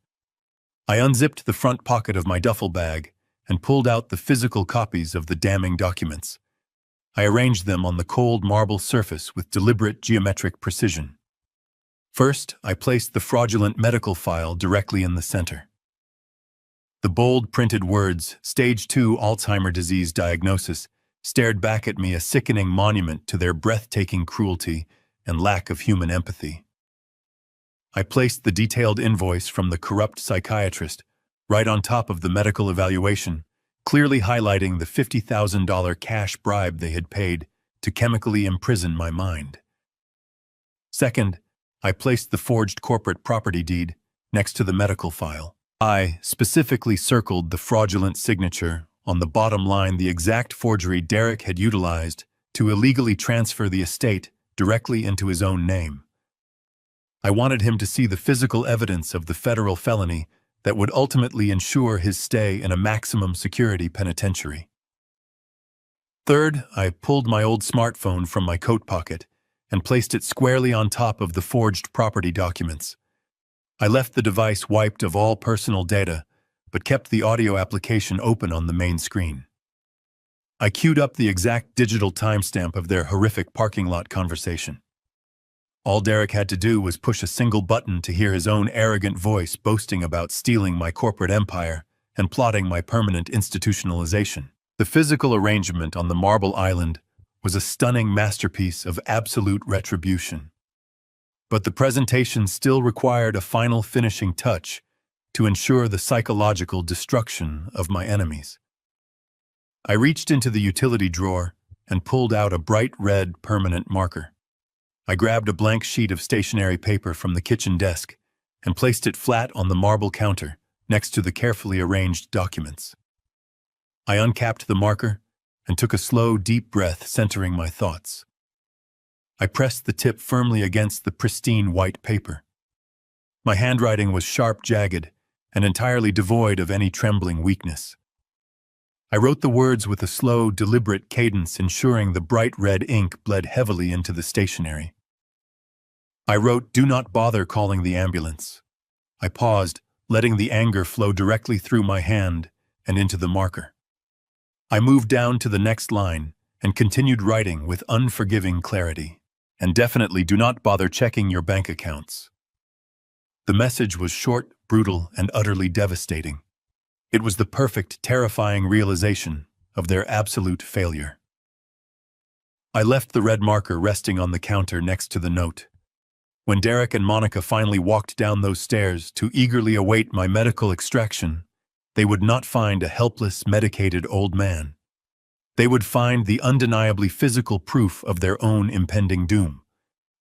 I unzipped the front pocket of my duffel bag and pulled out the physical copies of the damning documents. I arranged them on the cold marble surface with deliberate geometric precision. First, I placed the fraudulent medical file directly in the center. The bold printed words, Stage 2 Alzheimer's disease diagnosis, stared back at me, a sickening monument to their breathtaking cruelty and lack of human empathy. I placed the detailed invoice from the corrupt psychiatrist right on top of the medical evaluation, clearly highlighting the $50,000 cash bribe they had paid to chemically imprison my mind. Second, I placed the forged corporate property deed next to the medical file. I specifically circled the fraudulent signature on the bottom line, the exact forgery Derek had utilized to illegally transfer the estate directly into his own name. I wanted him to see the physical evidence of the federal felony that would ultimately ensure his stay in a maximum security penitentiary. Third, I pulled my old smartphone from my coat pocket and placed it squarely on top of the forged property documents. I left the device wiped of all personal data, but kept the audio application open on the main screen. I queued up the exact digital timestamp of their horrific parking lot conversation. All Derek had to do was push a single button to hear his own arrogant voice boasting about stealing my corporate empire and plotting my permanent institutionalization. The physical arrangement on the marble island was a stunning masterpiece of absolute retribution. But the presentation still required a final finishing touch to ensure the psychological destruction of my enemies. I reached into the utility drawer and pulled out a bright red permanent marker. I grabbed a blank sheet of stationery paper from the kitchen desk and placed it flat on the marble counter next to the carefully arranged documents. I uncapped the marker and took a slow, deep breath, centering my thoughts. I pressed the tip firmly against the pristine white paper. My handwriting was sharp, jagged, and entirely devoid of any trembling weakness. I wrote the words with a slow, deliberate cadence, ensuring the bright red ink bled heavily into the stationery. I wrote, "Do not bother calling the ambulance." I paused, letting the anger flow directly through my hand and into the marker. I moved down to the next line and continued writing with unforgiving clarity. "And definitely do not bother checking your bank accounts." The message was short, brutal, and utterly devastating. It was the perfect, terrifying realization of their absolute failure. I left the red marker resting on the counter next to the note. When Derek and Monica finally walked down those stairs to eagerly await my medical extraction, they would not find a helpless, medicated old man. They would find the undeniably physical proof of their own impending doom.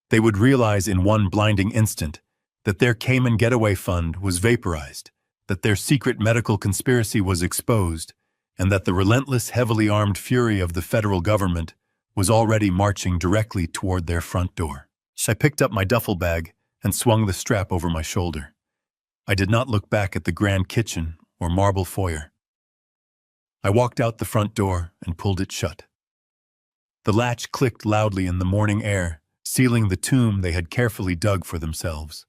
They would realize in one blinding instant that their Cayman getaway fund was vaporized, that their secret medical conspiracy was exposed, and that the relentless, heavily armed fury of the federal government was already marching directly toward their front door. I picked up my duffel bag and swung the strap over my shoulder. I did not look back at the grand kitchen or marble foyer. I walked out the front door and pulled it shut. The latch clicked loudly in the morning air, sealing the tomb they had carefully dug for themselves.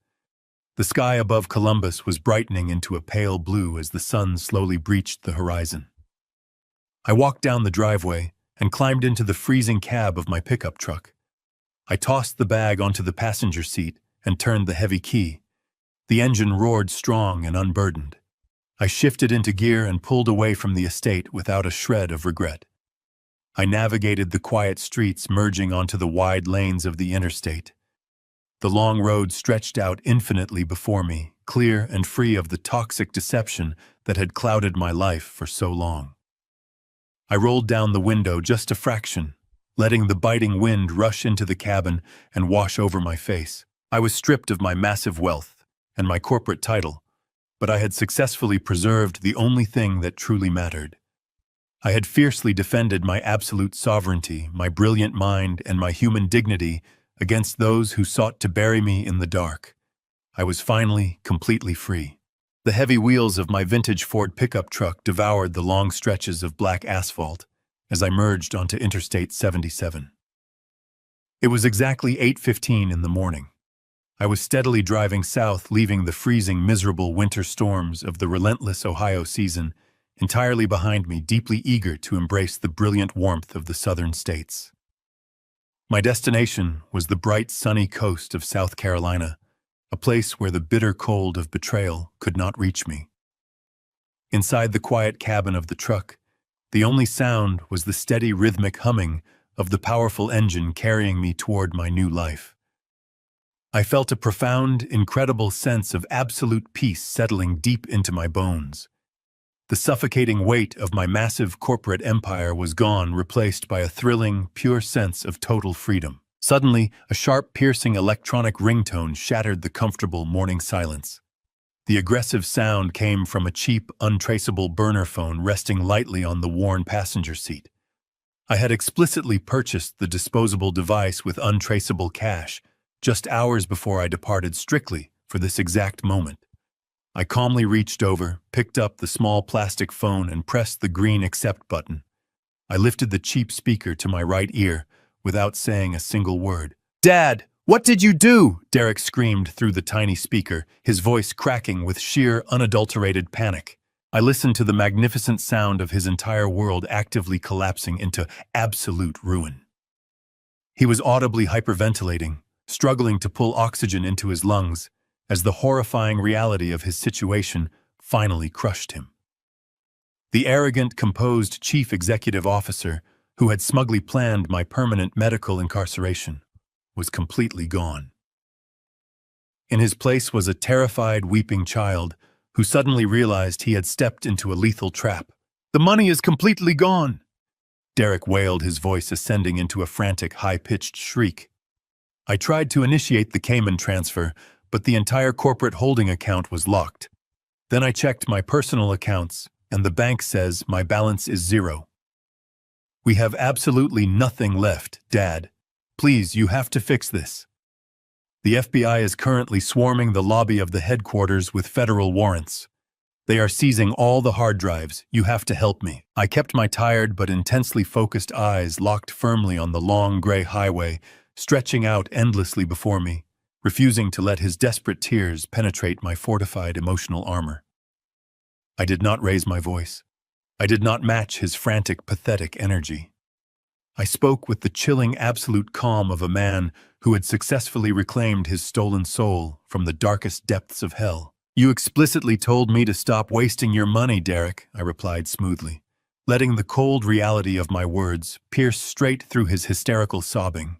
The sky above Columbus was brightening into a pale blue as the sun slowly breached the horizon. I walked down the driveway and climbed into the freezing cab of my pickup truck. I tossed the bag onto the passenger seat and turned the heavy key. The engine roared strong and unburdened. I shifted into gear and pulled away from the estate without a shred of regret. I navigated the quiet streets, merging onto the wide lanes of the interstate. The long road stretched out infinitely before me, clear and free of the toxic deception that had clouded my life for so long. I rolled down the window just a fraction, letting the biting wind rush into the cabin and wash over my face. I was stripped of my massive wealth and my corporate title, but I had successfully preserved the only thing that truly mattered. I had fiercely defended my absolute sovereignty, my brilliant mind, and my human dignity against those who sought to bury me in the dark. I was finally completely free. The heavy wheels of my vintage Ford pickup truck devoured the long stretches of black asphalt as I merged onto Interstate 77. It was exactly 8:15 in the morning. I was steadily driving south, leaving the freezing, miserable winter storms of the relentless Ohio season entirely behind me, deeply eager to embrace the brilliant warmth of the southern states. My destination was the bright, sunny coast of South Carolina, a place where the bitter cold of betrayal could not reach me. Inside the quiet cabin of the truck, the only sound was the steady, rhythmic humming of the powerful engine carrying me toward my new life. I felt a profound, incredible sense of absolute peace settling deep into my bones. The suffocating weight of my massive corporate empire was gone, replaced by a thrilling, pure sense of total freedom. Suddenly, a sharp, piercing electronic ringtone shattered the comfortable morning silence. The aggressive sound came from a cheap, untraceable burner phone resting lightly on the worn passenger seat. I had explicitly purchased the disposable device with untraceable cash, just hours before I departed, strictly for this exact moment. I calmly reached over, picked up the small plastic phone and pressed the green accept button. I lifted the cheap speaker to my right ear without saying a single word. "Dad, what did you do?" Derek screamed through the tiny speaker, his voice cracking with sheer, unadulterated panic. I listened to the magnificent sound of his entire world actively collapsing into absolute ruin. He was audibly hyperventilating, struggling to pull oxygen into his lungs, as the horrifying reality of his situation finally crushed him. The arrogant, composed chief executive officer, who had smugly planned my permanent medical incarceration, was completely gone. In his place was a terrified, weeping child who suddenly realized he had stepped into a lethal trap. "The money is completely gone!" Derek wailed, his voice ascending into a frantic, high-pitched shriek. I tried to initiate the Cayman transfer, but the entire corporate holding account was locked. Then I checked my personal accounts, and the bank says my balance is zero. "We have absolutely nothing left, Dad. Please, you have to fix this." The FBI is currently swarming the lobby of the headquarters with federal warrants. They are seizing all the hard drives. You have to help me. I kept my tired but intensely focused eyes locked firmly on the long gray highway, stretching out endlessly before me, refusing to let his desperate tears penetrate my fortified emotional armor. I did not raise my voice. I did not match his frantic, pathetic energy. I spoke with the chilling, absolute calm of a man who had successfully reclaimed his stolen soul from the darkest depths of hell. "You explicitly told me to stop wasting your money, Derek," I replied smoothly, letting the cold reality of my words pierce straight through his hysterical sobbing.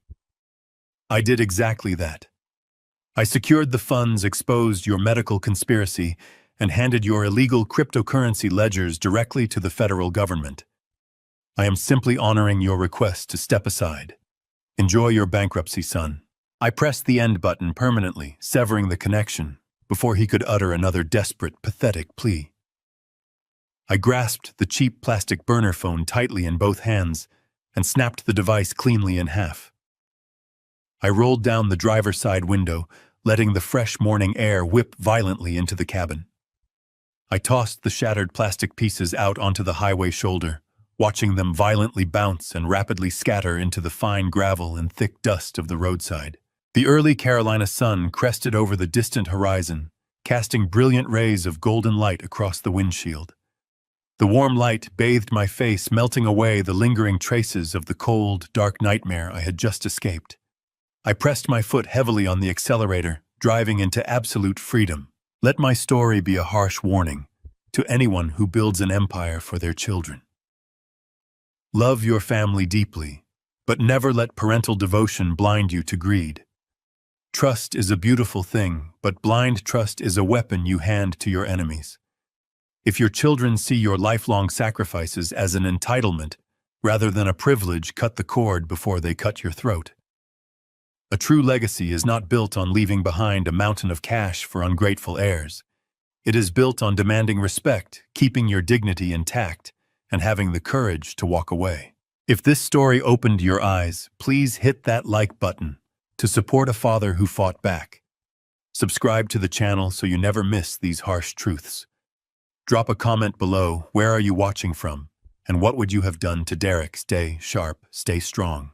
"I did exactly that. I secured the funds, exposed your medical conspiracy, and handed your illegal cryptocurrency ledgers directly to the federal government. I am simply honoring your request to step aside. Enjoy your bankruptcy, son." I pressed the end button permanently, severing the connection, before he could utter another desperate, pathetic plea. I grasped the cheap plastic burner phone tightly in both hands and snapped the device cleanly in half. I rolled down the driver's side window, letting the fresh morning air whip violently into the cabin. I tossed the shattered plastic pieces out onto the highway shoulder, watching them violently bounce and rapidly scatter into the fine gravel and thick dust of the roadside. The early Carolina sun crested over the distant horizon, casting brilliant rays of golden light across the windshield. The warm light bathed my face, melting away the lingering traces of the cold, dark nightmare I had just escaped. I pressed my foot heavily on the accelerator, driving into absolute freedom. Let my story be a harsh warning to anyone who builds an empire for their children. Love your family deeply, but never let parental devotion blind you to greed. Trust is a beautiful thing, but blind trust is a weapon you hand to your enemies. If your children see your lifelong sacrifices as an entitlement rather than a privilege, cut the cord before they cut your throat. A true legacy is not built on leaving behind a mountain of cash for ungrateful heirs. It is built on demanding respect, keeping your dignity intact, and having the courage to walk away. If this story opened your eyes, please hit that like button to support a father who fought back. Subscribe to the channel so you never miss these harsh truths. Drop a comment below. Where are you watching from? And what would you have done to Derek? Stay sharp, stay strong.